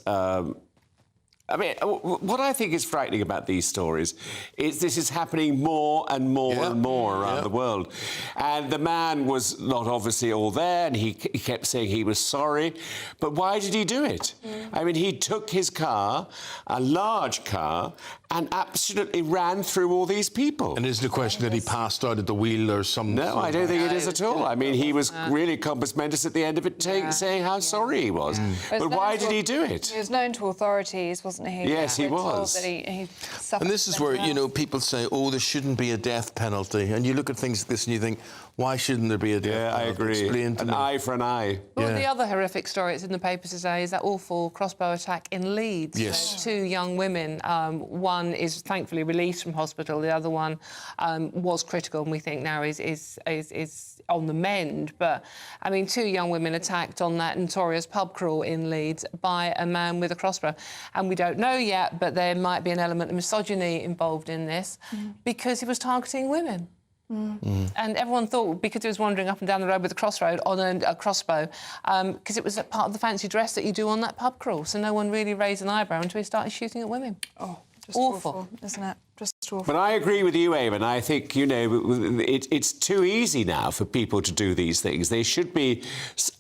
I mean, what I think is frightening about these stories is this is happening more and more and more around the world. And the man was not obviously all there, and he kept saying he was sorry. But why did he do it? I mean, he took his car, a large car, and absolutely ran through all these people. And isn't the question that he passed out at the wheel or something? No, I don't think it is at all. I mean, he was really compass mentis at the end of it, saying how sorry he was. But why did he do it? He was known to authorities, wasn't he? Yes, he We're told was. that he suffered And this is where, you know, people say, oh, there shouldn't be a death penalty. And you look at things like this and you think, why shouldn't there be a death penalty? I agree. Explain to an me. eye for an eye. Well, the other horrific story that's in the papers today is that awful crossbow attack in Leeds. Yes. There's 2 young women. One is thankfully released from hospital. The other one was critical, and we think now is on the mend. But I mean, 2 young women attacked on that notorious pub crawl in Leeds by a man with a crossbow, and we don't know yet, but there might be an element of misogyny involved in this because he was targeting women. And everyone thought, because he was wandering up and down the road with a crossbow, because it was a part of the fancy dress that you do on that pub crawl. So no one really raised an eyebrow until he started shooting at women. Oh, just awful, isn't it? Just awful. But I agree with you, Eamonn. I think, you know, it's too easy now for people to do these things. They should be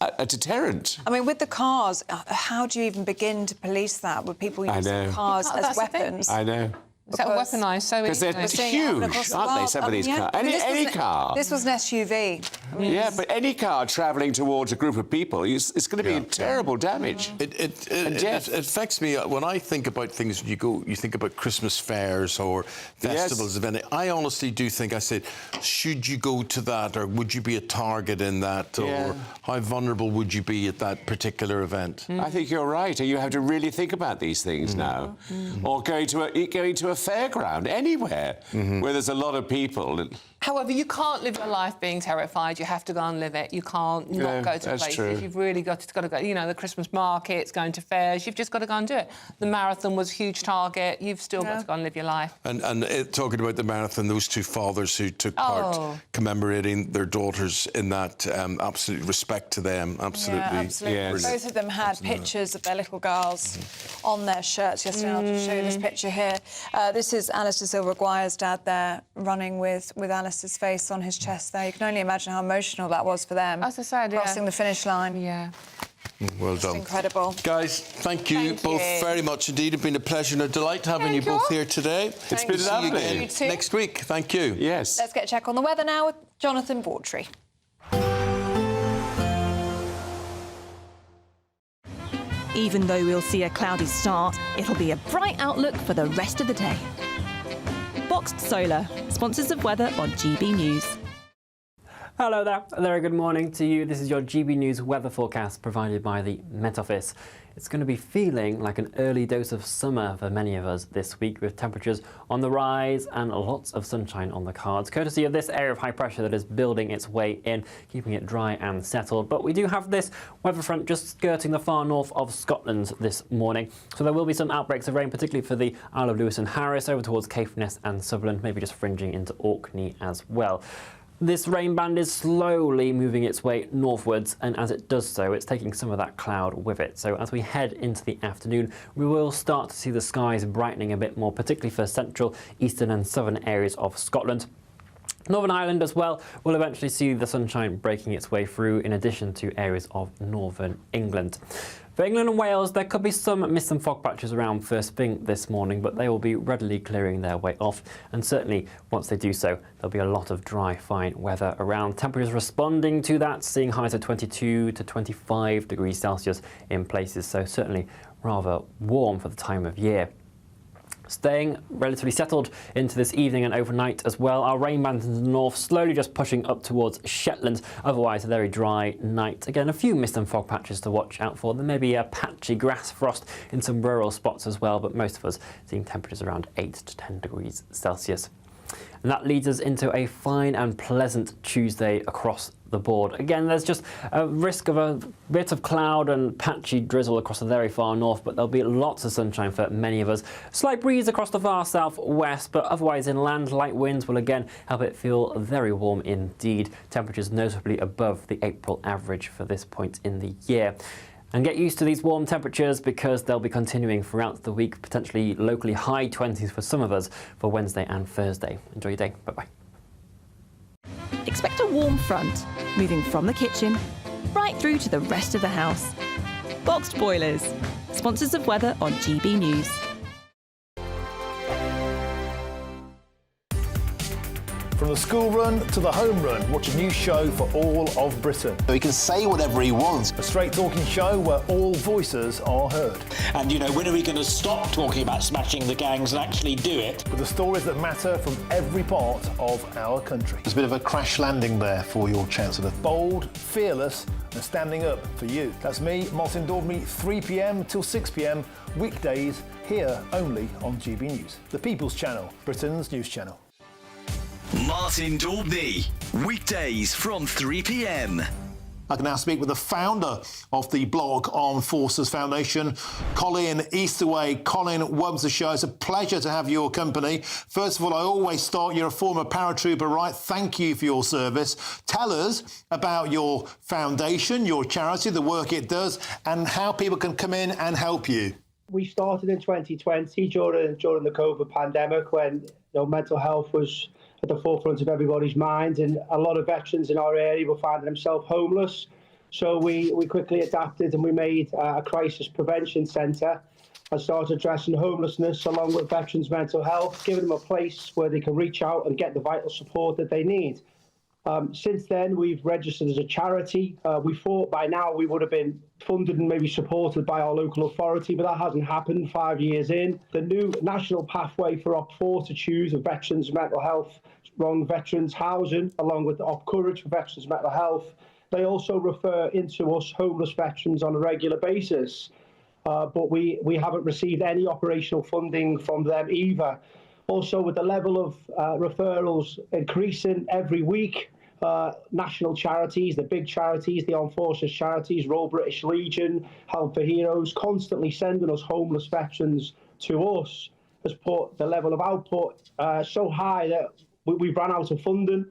a deterrent. I mean, with the cars, how do you even begin to police that? With people using cars as weapons? I know. Is that weaponised so Because they're easily? huge, aren't they, some of these cars? Any car. This was an SUV. I mean, Yeah, but any car travelling towards a group of people, it's going to be terrible damage. It affects me when I think about things. You think about Christmas fairs or festivals of any. I honestly do think, I said, should you go to that, or would you be a target in that, or how vulnerable would you be at that particular event? I think you're right. You have to really think about these things now, or going to a fairground anywhere where there's a lot of people. However, you can't live your life being terrified. You have to go and live it. You can't not go to that's places. true. You've really got to go. You know, the Christmas markets, going to fairs. You've just got to go and do it. The marathon was a huge target. You've still got to go and live your life. And talking about the marathon, those 2 fathers who took part commemorating their daughters in that, absolute respect to them. Absolutely. Yeah, absolutely. Yes. Both of them had pictures of their little girls on their shirts yesterday. I'll just show you this picture here. This is Alistair Silver-Aguire's dad there, running with Alistair's face on his chest there. You can only imagine how emotional that was for them. As I said, crossing the finish line. Yeah. Well done. Incredible. Guys, thank you both very much indeed. It's been a pleasure and a delight having you both here today. It's been See you lovely. again You too. next week. Thank you. Yes. Let's get a check on the weather now with Jonathan Brash. Even though we'll see a cloudy start, it'll be a bright outlook for the rest of the day. Boxed Solar, sponsors of weather on GB News. Hello there. A very good morning to you. This is your GB News weather forecast provided by the Met Office. It's going to be feeling like an early dose of summer for many of us this week, with temperatures on the rise and lots of sunshine on the cards, courtesy of this area of high pressure that is building its way in, keeping it dry and settled. But we do have this weather front just skirting the far north of Scotland this morning, so there will be some outbreaks of rain, particularly for the Isle of Lewis and Harris, over towards Caithness and Sutherland, maybe just fringing into Orkney as well. This rain band is slowly moving its way northwards, and as it does so, it's taking some of that cloud with it. So as we head into the afternoon, we will start to see the skies brightening a bit more, particularly for central, eastern and southern areas of Scotland. Northern Ireland as well will eventually see the sunshine breaking its way through, in addition to areas of northern England. For England and Wales, there could be some mist and fog patches around first thing this morning, but they will be readily clearing their way off. And certainly, once they do so, there'll be a lot of dry, fine weather around. Temperatures responding to that, seeing highs of 22 to 25 degrees Celsius in places, so certainly rather warm for the time of year. Staying relatively settled into this evening and overnight as well. Our rain bands in the north slowly just pushing up towards Shetland. Otherwise, a very dry night. Again, a few mist and fog patches to watch out for. There may be a patchy grass frost in some rural spots as well, but most of us seeing temperatures around 8 to 10 degrees Celsius. And that leads us into a fine and pleasant Tuesday across the board. Again, there's just a risk of a bit of cloud and patchy drizzle across the very far north, but there'll be lots of sunshine for many of us. Slight breeze across the far southwest, but otherwise inland, light winds will again help it feel very warm indeed. Temperatures notably above the April average for this point in the year. And get used to these warm temperatures because they'll be continuing throughout the week, potentially locally high 20s for some of us for Wednesday and Thursday. Enjoy your day. Bye-bye. Expect a warm front, moving from the kitchen right through to the rest of the house. Boxed Boilers, sponsors of weather on GB News. From the school run to the home run, watch a new show for all of Britain. So he can say whatever he wants. A straight talking show where all voices are heard. And, you know, when are we going to stop talking about smashing the gangs and actually do it? With the stories that matter from every part of our country. There's a bit of a crash landing there for your Chancellor. Bold, fearless and standing up for you. That's me, Martin Daubney, 3 p.m. till 6 p.m. weekdays, here only on GB News. The People's Channel, Britain's news channel. Martin Daubney, weekdays from 3 p.m. I can now speak with the founder of the blog Armed Forces Foundation, Colin Eastway. Colin, welcome to the show. It's a pleasure to have your company. First of all, I always start, you're a former paratrooper, right? Thank you for your service. Tell us about your foundation, your charity, the work it does, and how people can come in and help you. We started in 2020 during the COVID pandemic when mental health was at the forefront of everybody's mind, and a lot of veterans in our area were finding themselves homeless. So we quickly adapted and we made a crisis prevention centre and started addressing homelessness along with veterans' mental health, giving them a place where they can reach out and get the vital support that they need. Since then, we've registered as a charity. We thought by now we would have been funded and maybe supported by our local authority, but that hasn't happened 5 years in. The new national pathway for Op4 to choose of veterans' mental health, wrong veterans' housing, along with the Op Courage for veterans' mental health. They also refer into us homeless veterans on a regular basis, but we haven't received any operational funding from them either. Also, with the level of referrals increasing every week, national charities, the big charities, the Armed Forces charities, Royal British Legion, Help for Heroes, constantly sending us homeless veterans to us, has put the level of output so high that we've run out of funding.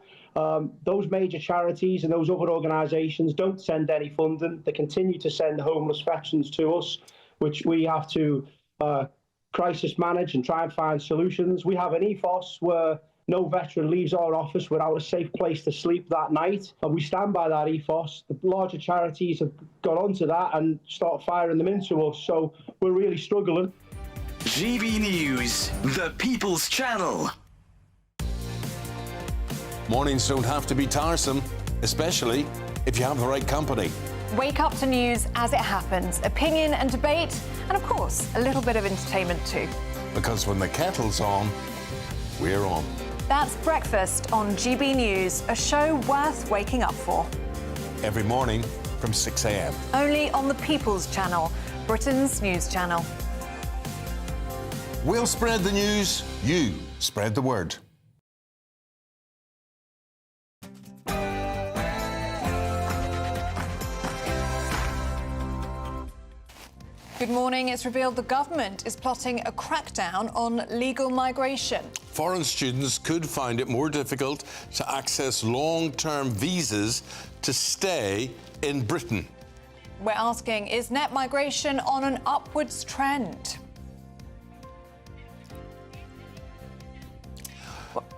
Those major charities and those other organisations don't send any funding. They continue to send homeless veterans to us, which we have to crisis manage and try and find solutions. We have an ethos where no veteran leaves our office without a safe place to sleep that night, and we stand by that ethos. The larger charities have got onto that and start firing them into us, so we're really struggling. GB News, the People's Channel. Mornings don't have to be tiresome, especially if you have the right company. Wake up to news as it happens, opinion and debate, and of course, a little bit of entertainment too. Because when the kettle's on, we're on. That's Breakfast on GB News, a show worth waking up for. Every morning from 6 a.m. Only on the People's Channel, Britain's news channel. We'll spread the news, you spread the word. Good morning. It's revealed the government is plotting a crackdown on legal migration. Foreign students could find it more difficult to access long-term visas to stay in Britain. We're asking, is net migration on an upwards trend?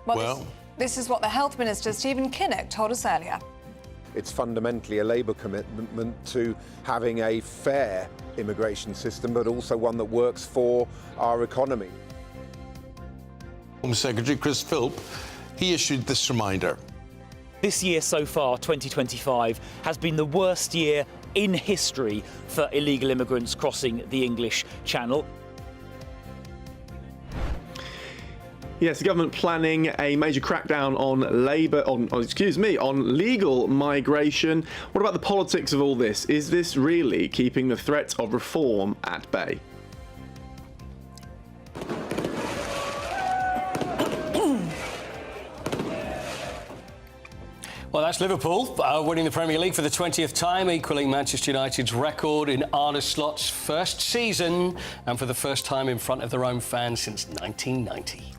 Well, this is what the Health Minister, Stephen Kinnock, told us earlier. It's fundamentally a Labour commitment to having a fair immigration system, but also one that works for our economy. Home Secretary Chris Philp, he issued this reminder. This year so far, 2025, has been the worst year in history for illegal immigrants crossing the English Channel. Yes, the government planning a major crackdown on on legal migration. What about the politics of all this? Is this really keeping the threat of reform at bay? Well, that's Liverpool winning the Premier League for the 20th time, equalling Manchester United's record in Arne Slot's first season, and for the first time in front of their own fans since 1990.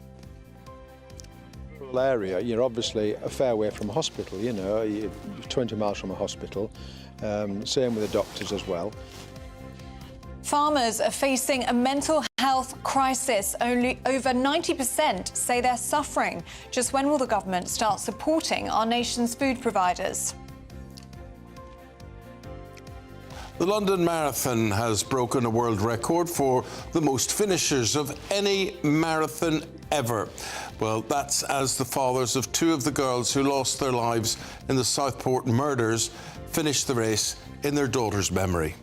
Area, you're obviously a fair way from a hospital, you know, you're 20 miles from a hospital, same with the doctors as well. Farmers are facing a mental health crisis. Only over 90% say they're suffering. Just when will the government start supporting our nation's food providers? The London Marathon has broken a world record for the most finishers of any marathon ever. Well, that's as the fathers of two of the girls who lost their lives in the Southport murders finished the race in their daughter's memory.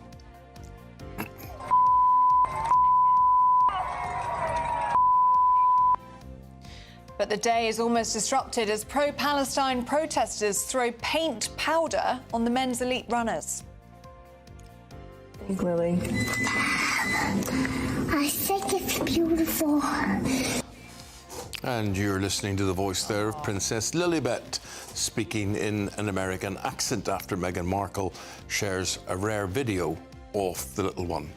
But the day is almost disrupted as pro-Palestine protesters throw paint powder on the men's elite runners. Lily. I think it's beautiful. And you're listening to the voice there of Princess Lilibet, speaking in an American accent after Meghan Markle shares a rare video of the little one.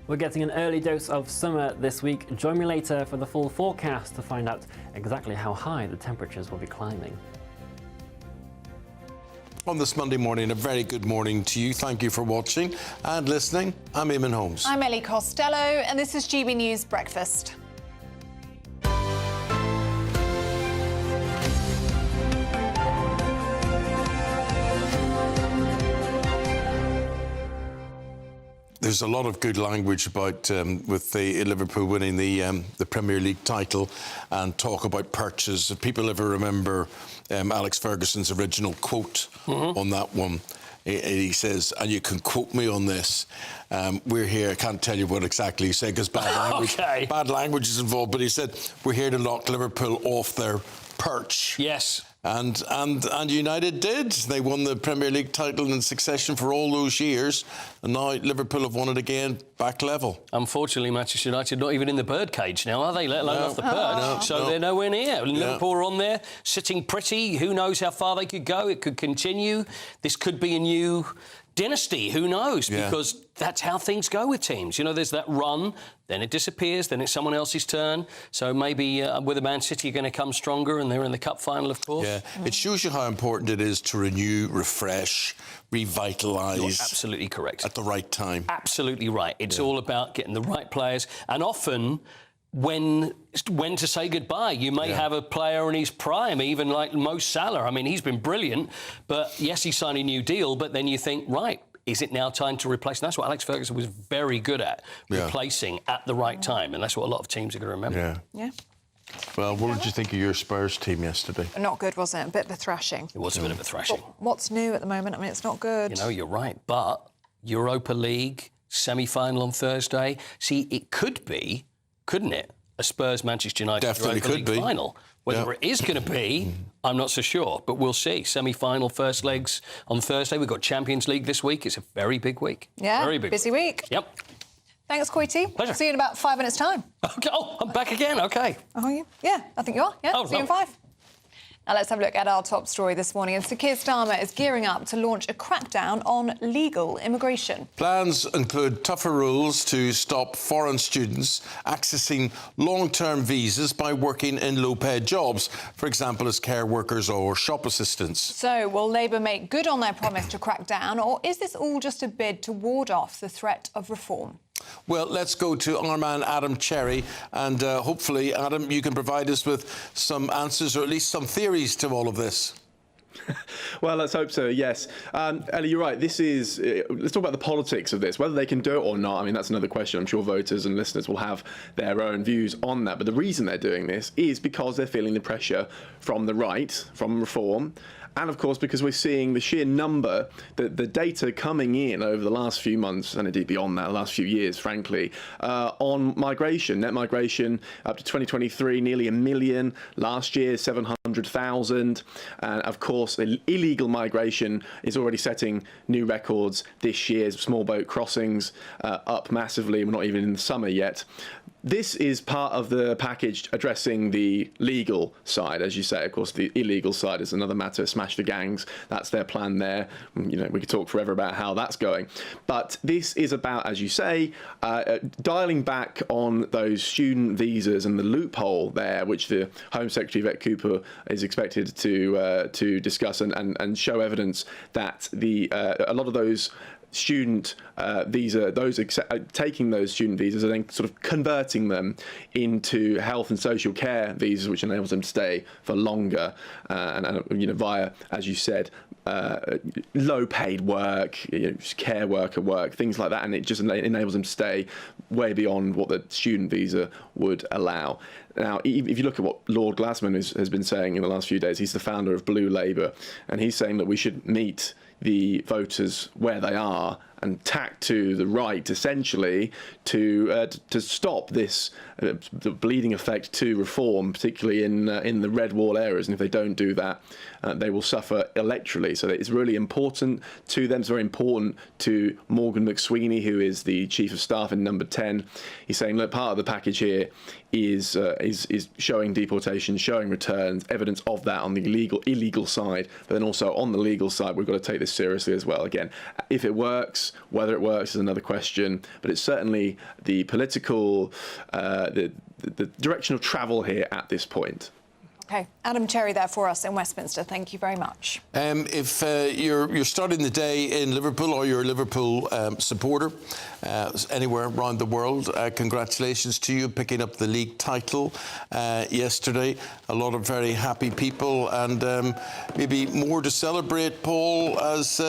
We're getting an early dose of summer this week. Join me later for the full forecast to find out exactly how high the temperatures will be climbing. On this Monday morning, a very good morning to you. Thank you for watching and listening. I'm Eamonn Holmes. I'm Ellie Costello, and this is GB News Breakfast. There's a lot of good language about with the Liverpool winning the Premier League title, and talk about perches. If people ever remember Alex Ferguson's original quote on that one, he says, and you can quote me on this, we're here, I can't tell you what exactly he said because bad language is involved, but he said, we're here to knock Liverpool off their perch. Yes. And United did. They won the Premier League title in succession for all those years, and now Liverpool have won it again, back level. Unfortunately, Manchester United not even in the birdcage now, are they? Let alone off the perch. They're nowhere near. Liverpool are on there, sitting pretty. Who knows how far they could go? It could continue. This could be a new dynasty. Who knows? Because that's how things go with teams. You know, there's that run, then it disappears, then it's someone else's turn. So maybe with a Man City, you're going to come stronger, and they're in the cup final, of course. Yeah, it shows you how important it is to renew, refresh, revitalise. You're absolutely correct. At the right time. Absolutely right. It's all about getting the right players, and often when to say goodbye. You may have a player in his prime, even like Mo Salah. I mean, he's been brilliant, but yes, he signed a new deal, but then you think, right, is it now time to replace? And that's what Alex Ferguson was very good at, replacing at the right time, and that's what a lot of teams are going to remember. Yeah. Well, what did you think of your Spurs team yesterday? Not good, wasn't it? A bit of a thrashing. It was a bit of a thrashing. What's new at the moment? I mean, it's not good. You know, you're right, but Europa League semi-final on Thursday. See, it could be, couldn't it, a Spurs-Manchester United Definitely Europa could League be. final. Whether it is going to be, I'm not so sure, but we'll see. Semi-final, first legs on Thursday. We've got Champions League this week. It's a very big week. Yeah, very big busy week. Yep. Thanks, Coity. Pleasure. See you in about 5 minutes' time. Okay. Oh, I'm back again. Okay. Oh, you? Yeah, I think you are. Yeah, see you in 5. Now let's have a look at our top story this morning. And Sir Keir Starmer is gearing up to launch a crackdown on legal immigration. Plans include tougher rules to stop foreign students accessing long-term visas by working in low-paid jobs, for example, as care workers or shop assistants. So will Labour make good on their promise to crack down, or is this all just a bid to ward off the threat of reform? Well, let's go to our man Adam Cherry, and hopefully, Adam, you can provide us with some answers or at least some theories to all of this. Well, let's hope so, yes. Ellie, you're right. This is... let's talk about the politics of this. Whether they can do it or not, I mean, that's another question. I'm sure voters and listeners will have their own views on that. But the reason they're doing this is because they're feeling the pressure from the right, from reform, and, of course, because we're seeing the sheer number, the data coming in over the last few months, and indeed beyond that, the last few years, frankly, on migration. Net migration up to 2023, nearly 1 million. Last year, 700,000. And, of course, illegal migration is already setting new records this year. Small boat crossings up massively. We're not even in the summer yet. This is part of the package addressing the legal side, as you say. Of course, the illegal side is another matter. Smash the gangs. That's their plan there. You know, we could talk forever about how that's going. But this is about, as you say, dialing back on those student visas and the loophole there, which the Home Secretary Yvette Cooper is expected to discuss and show evidence that a lot of those student taking those student visas and then sort of converting them into health and social care visas, which enables them to stay for longer and you know, via, as you said, low-paid work, you know, care worker work, things like that, and it just enables them to stay way beyond what the student visa would allow. Now, if you look at what Lord Glasman has been saying in the last few days, he's the founder of Blue Labour, and he's saying that we should meet the voters where they are and tack to the right, essentially, to stop this the bleeding effect to reform, particularly in the red wall areas. And if they don't do that, they will suffer electorally. So it's really important to them. It's very important to Morgan McSweeney, who is the Chief of Staff in Number 10. He's saying, look, part of the package here is showing deportation, showing returns, evidence of that on the illegal side, but then also on the legal side, we've got to take this seriously as well. Again, if it works, whether it works is another question, but it's certainly the political, the direction of travel here at this point. OK, Adam Cherry there for us in Westminster. Thank you very much. If you're starting the day in Liverpool or you're a Liverpool supporter anywhere around the world, congratulations to you picking up the league title yesterday. A lot of very happy people and maybe more to celebrate, Paul, as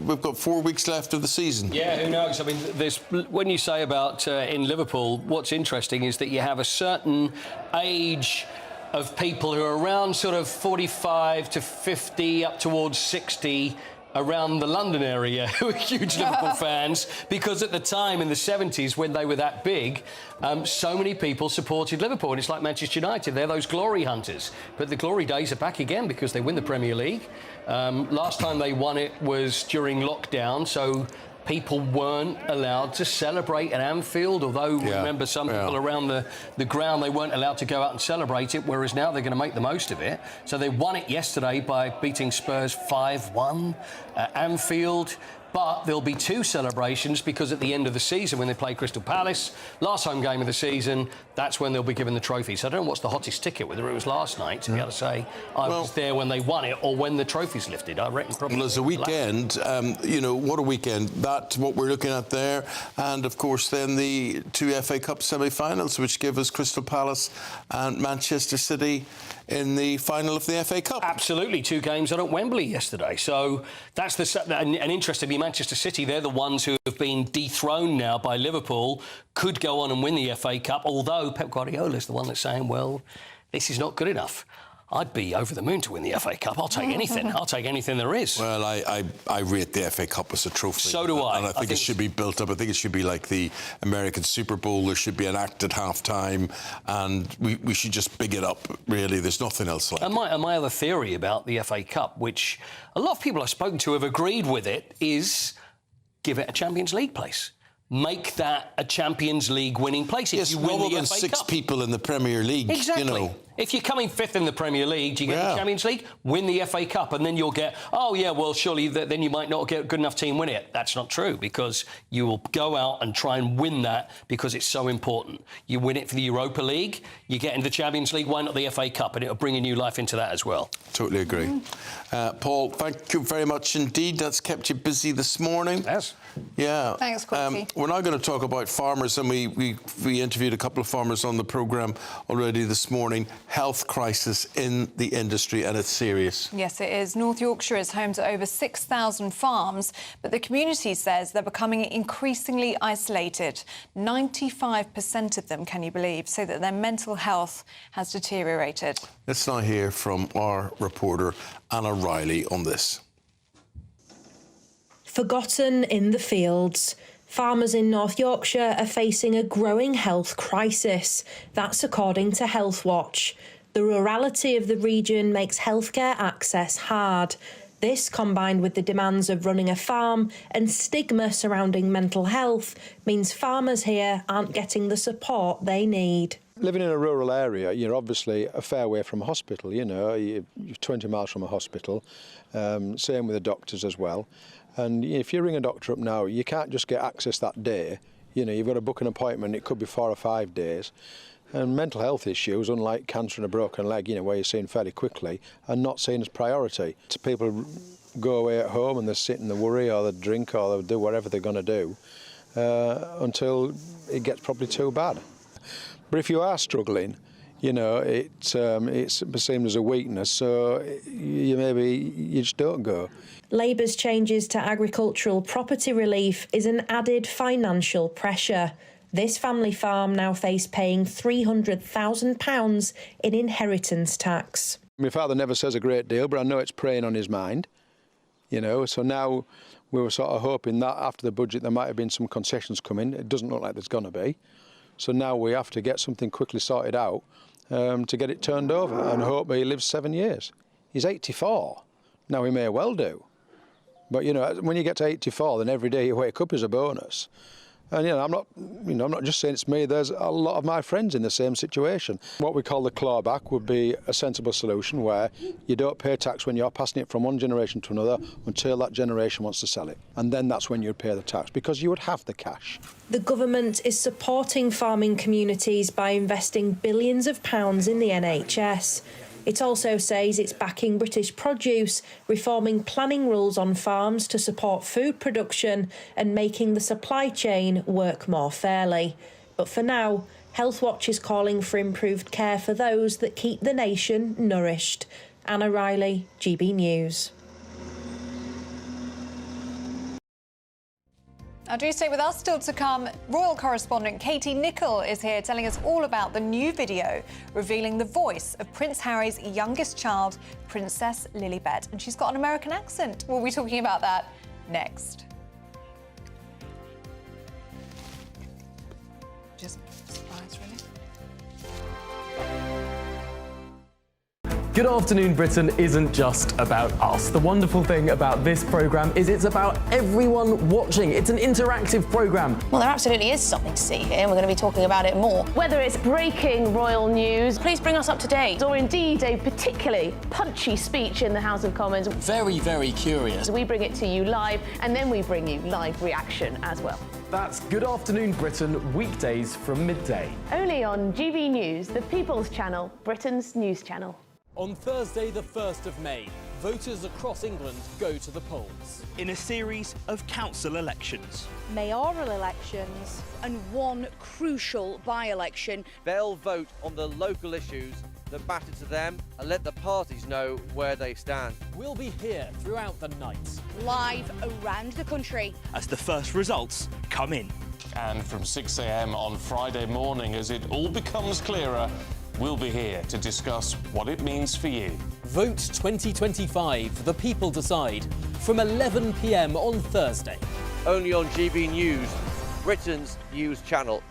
we've got 4 weeks left of the season. Yeah, who knows? I mean, when you say about in Liverpool, what's interesting is that you have a certain age of people who are around sort of 45 to 50 up towards 60 around the London area who are huge Liverpool fans, because at the time in the 70s when they were that big, so many people supported Liverpool. And it's like Manchester United, they're those glory hunters. But the glory days are back again because they win the Premier League. Last time they won it was during lockdown, so people weren't allowed to celebrate at Anfield, although remember some people around the ground, they weren't allowed to go out and celebrate it, whereas now they're going to make the most of it. So they won it yesterday by beating Spurs 5-1 at Anfield. But there'll be two celebrations because at the end of the season, when they play Crystal Palace, last home game of the season, that's when they'll be given the trophy. So I don't know what's the hottest ticket, whether it was last night, to be able to say I was there when they won it or when the trophy's lifted. I reckon probably. Well, as a weekend, you know, what a weekend. That's what we're looking at there. And, of course, then the two FA Cup semi-finals, which give us Crystal Palace and Manchester City in the final of the FA Cup. Absolutely. Two games out at Wembley yesterday. So that's and interestingly, Manchester City, they're the ones who have been dethroned now by Liverpool, could go on and win the FA Cup, although Pep Guardiola is the one that's saying, well, this is not good enough. I'd be over the moon to win the FA Cup. I'll take anything. I'll take anything there is. Well, I rate the FA Cup as a trophy. So do I. And I think it should be built up. I think it should be like the American Super Bowl. There should be an act at half-time, and we should just big it up, really. There's nothing else like it. And my other theory about the FA Cup, which a lot of people I've spoken to have agreed with it, is give it a Champions League place. Make that a Champions League winning place. Yes, if you win rather the than FA 6 Cup. people in the Premier League. Exactly. You know. If you're coming fifth in the Premier League, do you get the Champions League? Win the FA Cup, and then you'll get, oh, yeah, well, surely then you might not get a good enough team win it. That's not true, because you will go out and try and win that because it's so important. You win it for the Europa League, you get into the Champions League, why not the FA Cup? And it'll bring a new life into that as well. Totally agree. Paul, thank you very much indeed. That's kept you busy this morning. Yes. Yeah. Thanks, Quincy. We're now going to talk about farmers, and we interviewed a couple of farmers on the programme already this morning. Health crisis in the industry, and it's serious. Yes, it is. North Yorkshire is home to over 6,000 farms, but the community says they're becoming increasingly isolated. 95% of them, can you believe, say that their mental health has deteriorated. Let's now hear from our reporter, Anna Riley, on this. Forgotten in the fields. Farmers in North Yorkshire are facing a growing health crisis. That's according to Health Watch. The rurality of the region makes healthcare access hard. This, combined with the demands of running a farm and stigma surrounding mental health, means farmers here aren't getting the support they need. Living in a rural area, you're obviously a fair way from a hospital, you know, you're 20 miles from a hospital, same with the doctors as well. And if you ring a doctor up now, you can't just get access that day. You know, you've got to book an appointment, it could be 4 or 5 days. And mental health issues, unlike cancer and a broken leg, you know, where you're seen fairly quickly, are not seen as priority. So people go away at home and they sit and they worry, or they drink, or they do whatever they're going to do until it gets probably too bad. But if you are struggling, you know, it's perceived as a weakness, so you just don't go. Labour's changes to agricultural property relief is an added financial pressure. This family farm now face paying £300,000 in inheritance tax. My father never says a great deal, but I know it's preying on his mind, you know, so now we were sort of hoping that after the budget there might have been some concessions coming. It doesn't look like there's going to be. So now we have to get something quickly sorted out to get it turned over and hope he lives 7 years. He's 84. Now he may well do. But, you know, when you get to 84, then every day you wake up is a bonus. And, I'm not just saying it's me, there's a lot of my friends in the same situation. What we call the clawback would be a sensible solution where you don't pay tax when you're passing it from one generation to another until that generation wants to sell it. And then that's when you'd pay the tax, because you would have the cash. The government is supporting farming communities by investing billions of pounds in the NHS. It also says it's backing British produce, reforming planning rules on farms to support food production and making the supply chain work more fairly. But for now, Health Watch is calling for improved care for those that keep the nation nourished. Anna Riley, GB News. Now, do stay with us. Still to come, royal correspondent Katie Nicholl is here telling us all about the new video revealing the voice of Prince Harry's youngest child, Princess Lilibet. And she's got an American accent. We'll be talking about that next. Just surprise, really. Good Afternoon Britain isn't just about us. The wonderful thing about this programme is it's about everyone watching. It's an interactive programme. Well, there absolutely is something to see here, and we're going to be talking about it more. Whether it's breaking royal news, please bring us up to date, or indeed a particularly punchy speech in the House of Commons. Very, very curious. We bring it to you live, and then we bring you live reaction as well. That's Good Afternoon Britain, weekdays from midday. Only on GB News, the People's Channel, Britain's news channel. On Thursday, the 1st of May, voters across England go to the polls. In a series of council elections. Mayoral elections and one crucial by-election. They'll vote on the local issues that matter to them and let the parties know where they stand. We'll be here throughout the night. Live around the country. As the first results come in. And from 6 a.m. on Friday morning, as it all becomes clearer, we'll be here to discuss what it means for you. Vote 2025, the people decide, from 11 p.m. on Thursday. Only on GB News, Britain's news channel.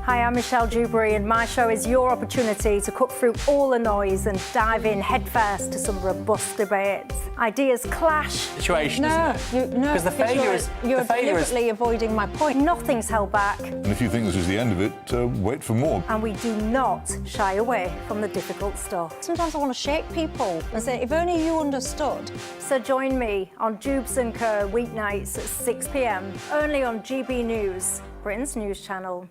Hi, I'm Michelle Dewberry, and my show is your opportunity to cut through all the noise and dive in headfirst to some robust debates. Ideas clash. Situation, Because the failure is... You're deliberately avoiding my point. Nothing's held back. And if you think this is the end of it, wait for more. And we do not shy away from the difficult stuff. Sometimes I want to shake people and say, if only you understood. So join me on Jubes & Co. weeknights at 6 p.m, only on GB News, Britain's news channel.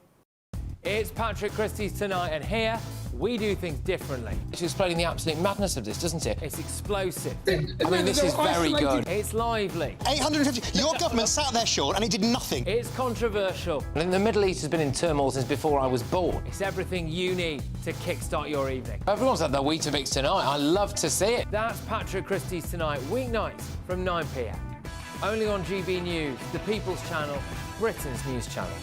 It's Patrick Christie's Tonight, and here we do things differently. It's explaining the absolute madness of this, doesn't it? It's explosive. I mean, this is very good. It's lively. 850. Your government sat there, Sean, and it did nothing. It's controversial. And the Middle East has been in turmoil since before I was born. It's everything you need to kickstart your evening. Everyone's had their Weetabix tonight. I love to see it. That's Patrick Christie's Tonight, weeknights from 9 p.m. Only on GB News, the People's Channel, Britain's news channel.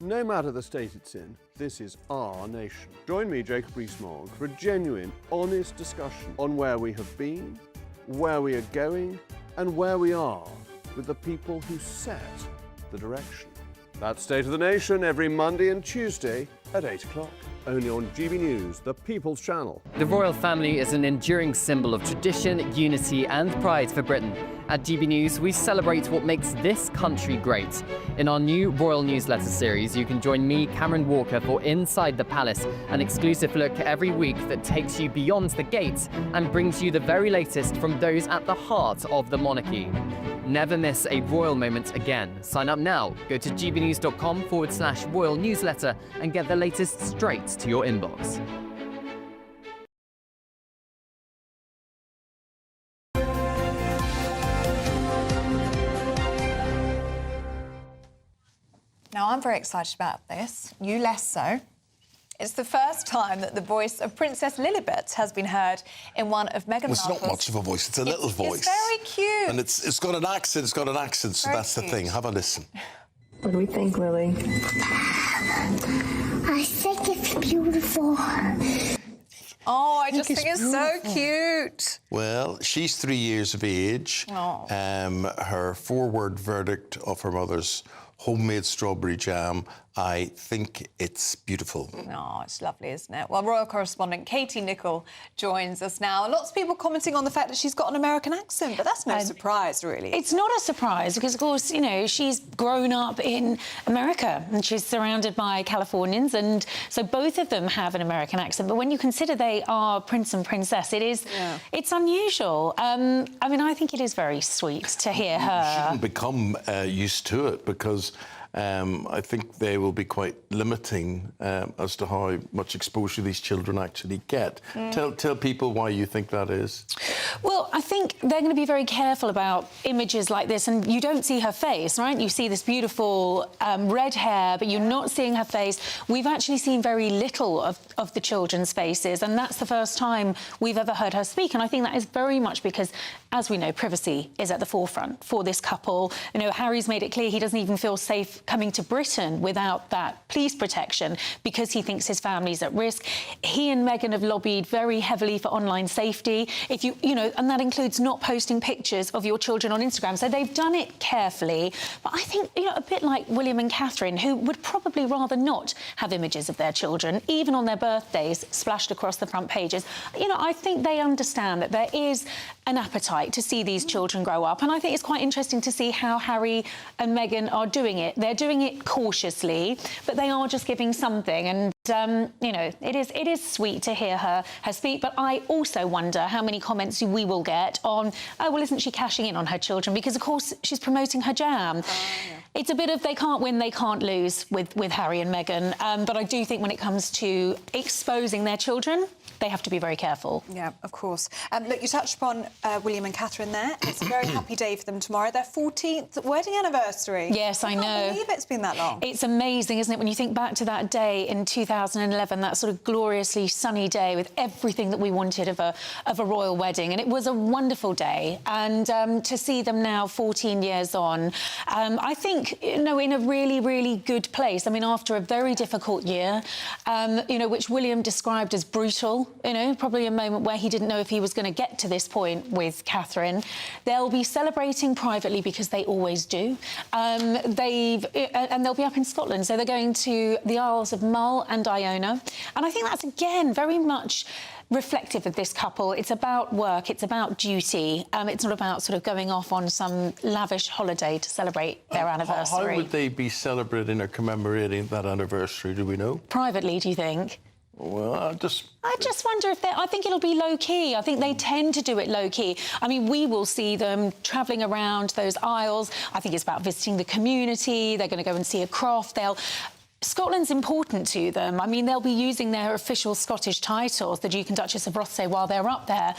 No matter the state it's in, this is our nation. Join me, Jacob Rees-Mogg, for a genuine, honest discussion on where we have been, where we are going, and where we are with the people who set the direction. That's State of the Nation every Monday and Tuesday at 8 o'clock. Only on GB News, the People's Channel. The royal family is an enduring symbol of tradition, unity and pride for Britain. At GB News, we celebrate what makes this country great. In our new royal newsletter series, you can join me, Cameron Walker, for Inside the Palace, an exclusive look every week that takes you beyond the gates and brings you the very latest from those at the heart of the monarchy. Never miss a royal moment again. Sign up now. Go to gbnews.com/royal newsletter and get the latest straight to your inbox. Now, I'm very excited about this. You less so. It's the first time that the voice of Princess Lilibet has been heard in one of Meghan Markle's... It's not much of a voice, it's a little voice. It's very cute. And it's got an accent, so very that's cute. the thing. Have a listen. What do we think, Lily? I think it's beautiful. Oh, I just think it's so cute. Well, she's 3 years of age. Oh. Her four-word verdict of her mother's homemade strawberry jam, I think it's beautiful. Oh, it's lovely, isn't it? Well, royal correspondent Katie Nicholl joins us now. Lots of people commenting on the fact that she's got an American accent, but that's no surprise, really. It's not a surprise because, of course, you know, she's grown up in America and she's surrounded by Californians, and so both of them have an American accent. But when you consider they are prince and princess, it's unusual. I mean, I think it is very sweet to hear her. You shouldn't become used to it because I think they will be quite limiting as to how much exposure these children actually get. Tell people why you think that is. Well, I think they're going to be very careful about images like this, and you don't see her face, right? You see this beautiful red hair, but you're not seeing her face. We've actually seen very little of the children's faces, and that's the first time we've ever heard her speak, and I think that is very much because, as we know, privacy is at the forefront for this couple. You know, Harry's made it clear he doesn't even feel safe coming to Britain without that police protection because he thinks his family's at risk. He and Meghan have lobbied very heavily for online safety. If you know, and that includes not posting pictures of your children on Instagram. So they've done it carefully. But I think, you know, a bit like William and Catherine, who would probably rather not have images of their children, even on their birthdays, splashed across the front pages. You know, I think they understand that there is an appetite to see these children grow up. And I think it's quite interesting to see how Harry and Meghan are doing it. They're doing it cautiously, but they are just giving something. And, you know, it is sweet to hear her speak. But I also wonder how many comments we will get on, oh, well, isn't she cashing in on her children? Because, of course, she's promoting her jam. It's a bit of they can't win, they can't lose with Harry and Meghan. But I do think when it comes to exposing their children, they have to be very careful. Yeah, of course. Look, you touched upon William and Catherine there. It's a very happy day for them tomorrow. Their 14th wedding anniversary. Yes, I know. I can't believe it's been that long. It's amazing, isn't it, when you think back to that day in 2011, that sort of gloriously sunny day with everything that we wanted of a royal wedding. And it was a wonderful day. And to see them now 14 years on, I think think, in a really, really good place. I mean, after a very difficult year, which William described as brutal, probably a moment where he didn't know if he was going to get to this point with Catherine. They'll be celebrating privately because they always do. And they'll be up in Scotland, so they're going to the Isles of Mull and Iona. And I think that's, again, very much reflective of this couple. It's about work, it's about duty. It's not about sort of going off on some lavish holiday to celebrate their anniversary. How would they be celebrating or commemorating that anniversary, do we know? Privately, do you think? Well, I just wonder if I think it'll be low-key. I think they tend to do it low-key. I mean, we will see them travelling around those isles. I think it's about visiting the community. They're going to go and see a croft. Scotland's important to them. I mean, they'll be using their official Scottish titles, the Duke and Duchess of Rothesay, while they're up there.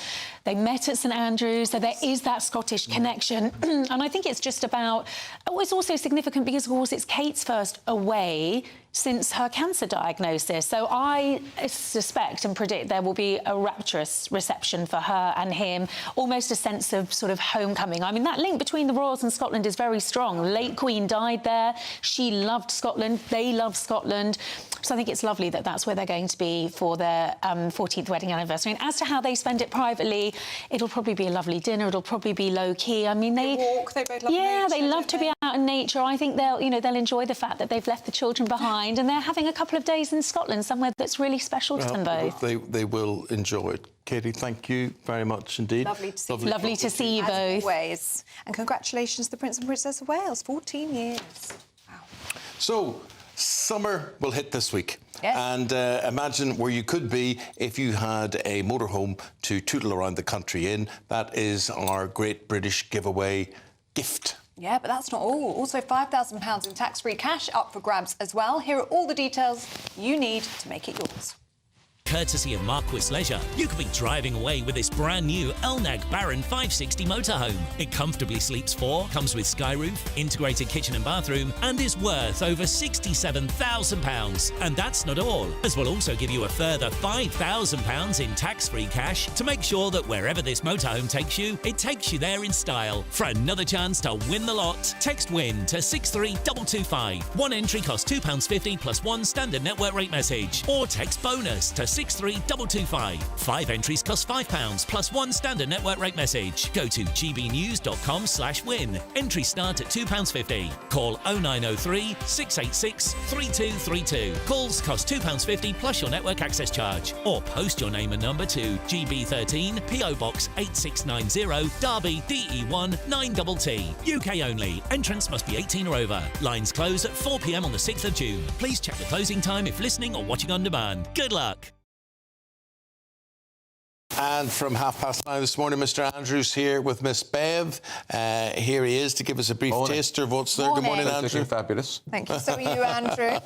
They met at St Andrews, so there is that Scottish connection. And I think it's just about... Oh, it's also significant because, of course, it's Kate's first away since her cancer diagnosis. So I suspect and predict there will be a rapturous reception for her and him, almost a sense of sort of homecoming. I mean, that link between the royals and Scotland is very strong. Late Queen died there. She loved Scotland. They loved Scotland. So I think it's lovely that that's where they're going to be for their 14th wedding anniversary. And as to how they spend it privately, it'll probably be a lovely dinner. It'll probably be low-key. I mean, they walk. They both love nature. Yeah, they love to be out in nature. I think they'll enjoy the fact that they've left the children behind and they're having a couple of days in Scotland, somewhere that's really special to them both. They will enjoy it. Katie, thank you very much indeed. Lovely to see you. Lovely to see you both. As always. And congratulations to the Prince and Princess of Wales, 14 years. Wow. So, summer will hit this week. Yes. And imagine where you could be if you had a motorhome to tootle around the country in. That is our Great British Giveaway gift. Yeah, but that's not all. Also, £5,000 in tax-free cash up for grabs as well. Here are all the details you need to make it yours. Courtesy of Marquis Leisure, you could be driving away with this brand new Elnag Baron 560 motorhome. It comfortably sleeps 4, comes with sky roof, integrated kitchen and bathroom, and is worth over £67,000. And that's not all, as we'll also give you a further £5,000 in tax-free cash to make sure that wherever this motorhome takes you, it takes you there in style. For another chance to win the lot, text WIN to 63225. One entry costs £2.50 plus one standard network rate message, or text BONUS to 63225. 5 entries cost £5 plus one standard network rate message. Go to gbnews.com/win. Entries start at £2.50. Call 0903 686 3232. Calls cost £2.50 plus your network access charge. Or post your name and number to GB13 PO Box 8690 Derby DE1 9TT. UK only. Entrance must be 18 or over. Lines close at 4 p.m. on the 6th of June. Please check the closing time if listening or watching on demand. Good luck. And from 9:30 this morning, Mr. Andrews here with Miss Bev. Here he is to give us a brief taster of what's there. Good morning, Andrew. Fabulous. Thank you. So are you, Andrew?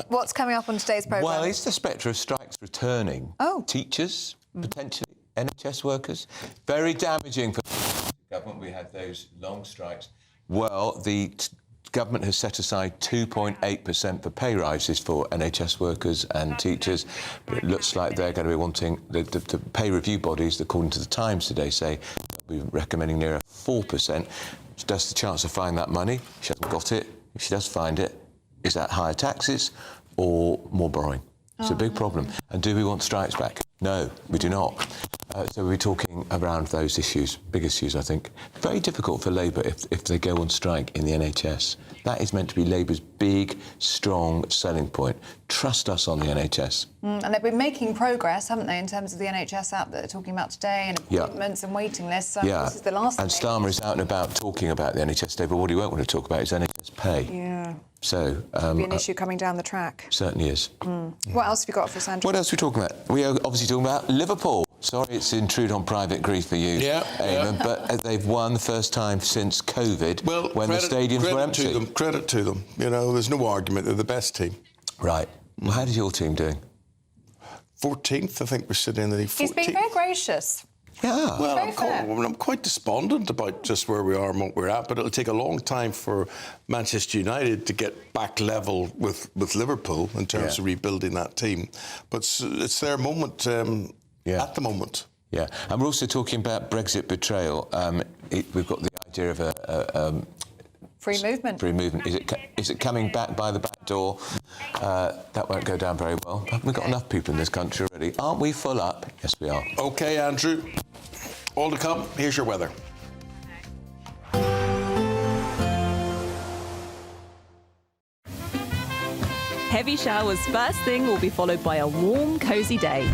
What's coming up on today's programme? Well, it's the spectre of strikes returning. Oh. Teachers, potentially, NHS workers. Very damaging for the government. We had those long strikes. Well, the government has set aside 2.8% for pay rises for NHS workers and teachers, but it looks like they're going to be wanting the pay review bodies, according to the Times today, say we're recommending near 4%. Does the Chancellor find that money? She hasn't got it. If she does find it, is that higher taxes or more borrowing? It's a big problem. And do we want strikes back? No, we do not. So we're talking around those issues, big issues, I think. Very difficult for Labour if they go on strike in the NHS. That is meant to be Labour's big, strong selling point. Trust us on the NHS. And they've been making progress, haven't they, in terms of the NHS app that they're talking about today, and appointments and waiting lists. So this is the last thing. And Starmer is out and about talking about the NHS today, but what he won't want to talk about is NHS pay. Yeah. So... It'll be an issue coming down the track. Certainly is. What else have you got for us, Andrew? What else are we talking about? We are obviously talking about Liverpool. Sorry, it's intrude on private grief for you, Eamonn, but they've won the first time since COVID when the stadiums were empty. Credit to them. You know, there's no argument. They're the best team. Right. Well, how did your team do? 14th, I think we're sitting in the 14th. He's been very gracious. Yeah. Well, I'm quite despondent about just where we are and what we're at, but it'll take a long time for Manchester United to get back level with Liverpool in terms of rebuilding that team. But it's their moment at the moment. Yeah, and we're also talking about Brexit betrayal. We've got the idea of Free movement. Free movement. Is it coming back by the back door? That won't go down very well. Haven't we got enough people in this country already? Aren't we full up? Yes, we are. OK, Andrew. All to come. Here's your weather. Heavy showers first thing will be followed by a warm, cosy day.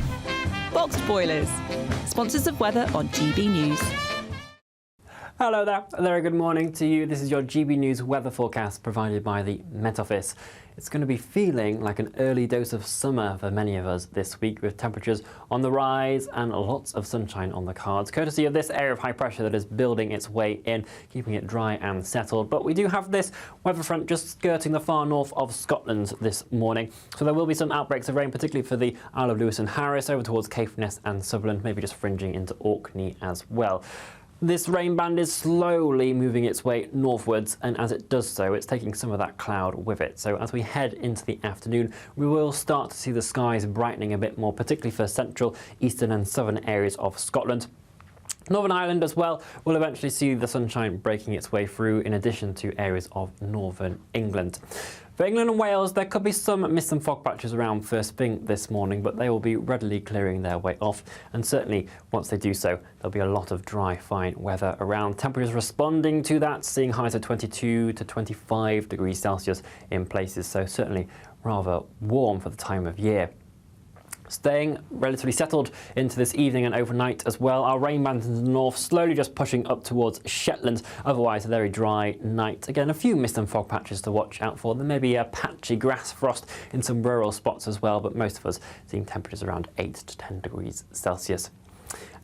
Boxed boilers. Sponsors of weather on GB News. Hello there, a very good morning to you. This is your GB News weather forecast provided by the Met Office. It's going to be feeling like an early dose of summer for many of us this week, with temperatures on the rise and lots of sunshine on the cards, courtesy of this area of high pressure that is building its way in, keeping it dry and settled. But we do have this weather front just skirting the far north of Scotland this morning, so there will be some outbreaks of rain, particularly for the Isle of Lewis and Harris, over towards Caithness and Sutherland, maybe just fringing into Orkney as well. This rain band is slowly moving its way northwards, and as it does so, it's taking some of that cloud with it. So as we head into the afternoon, we will start to see the skies brightening a bit more, particularly for central, eastern and southern areas of Scotland. Northern Ireland as well will eventually see the sunshine breaking its way through, in addition to areas of northern England. For England and Wales, there could be some mist and fog patches around first thing this morning, but they will be readily clearing their way off. And certainly, once they do so, there'll be a lot of dry, fine weather around. Temperatures responding to that, seeing highs of 22 to 25 degrees Celsius in places, so certainly rather warm for the time of year. Staying relatively settled into this evening and overnight as well. Our rain band in the north slowly just pushing up towards Shetland. Otherwise, a very dry night. Again, a few mist and fog patches to watch out for. There may be a patchy grass frost in some rural spots as well, but most of us seeing temperatures around 8 to 10 degrees Celsius.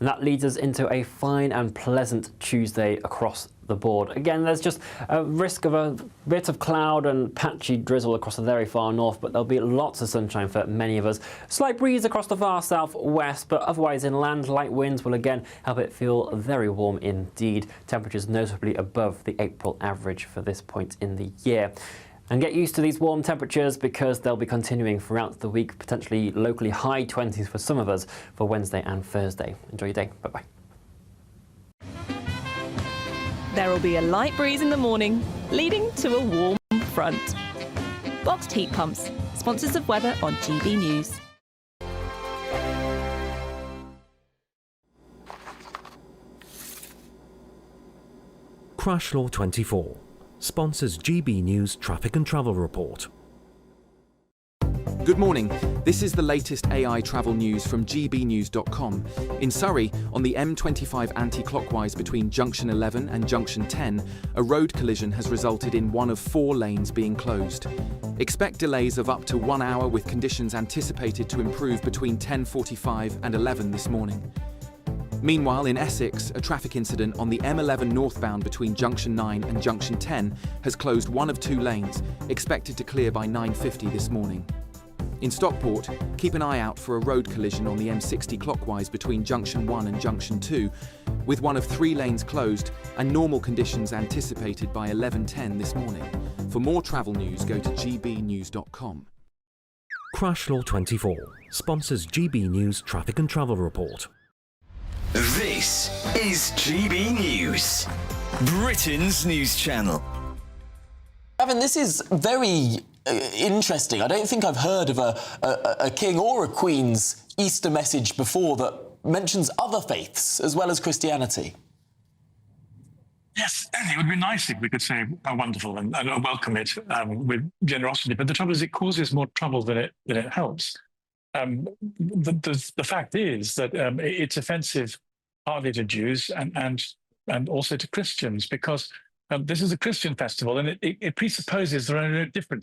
And that leads us into a fine and pleasant Tuesday across the board. Again, there's just a risk of a bit of cloud and patchy drizzle across the very far north, but there'll be lots of sunshine for many of us. Slight breeze across the far southwest, but otherwise inland, light winds will again help it feel very warm indeed. Temperatures notably above the April average for this point in the year. And get used to these warm temperatures because they'll be continuing throughout the week, potentially locally high 20s for some of us for Wednesday and Thursday. Enjoy your day. Bye-bye. There will be a light breeze in the morning, leading to a warm front. Boxed heat pumps. Sponsors of weather on GB News. Crash Law 24 sponsors GB News Traffic and Travel Report. Good morning. This is the latest AI travel news from gbnews.com. In Surrey, on the M25 anti-clockwise between Junction 11 and Junction 10, a road collision has resulted in one of 4 lanes being closed. Expect delays of up to 1 hour, with conditions anticipated to improve between 10:45 and 11 this morning. Meanwhile, in Essex, a traffic incident on the M11 northbound between Junction 9 and Junction 10 has closed one of 2 lanes, expected to clear by 9:50 this morning. In Stockport, keep an eye out for a road collision on the M60 clockwise between Junction 1 and Junction 2, with one of 3 lanes closed and normal conditions anticipated by 11:10 this morning. For more travel news, go to gbnews.com. Crash Law 24 sponsors GB News Traffic and Travel Report. This is GB News, Britain's news channel. Gavin, this is very interesting. I don't think I've heard of a king or a queen's Easter message before that mentions other faiths as well as Christianity. Yes, it would be nice if we could say how wonderful and welcome it with generosity. But the trouble is, it causes more trouble than it helps. The fact is that it's offensive partly to Jews and also to Christians, because this is a Christian festival, and it presupposes there are no differences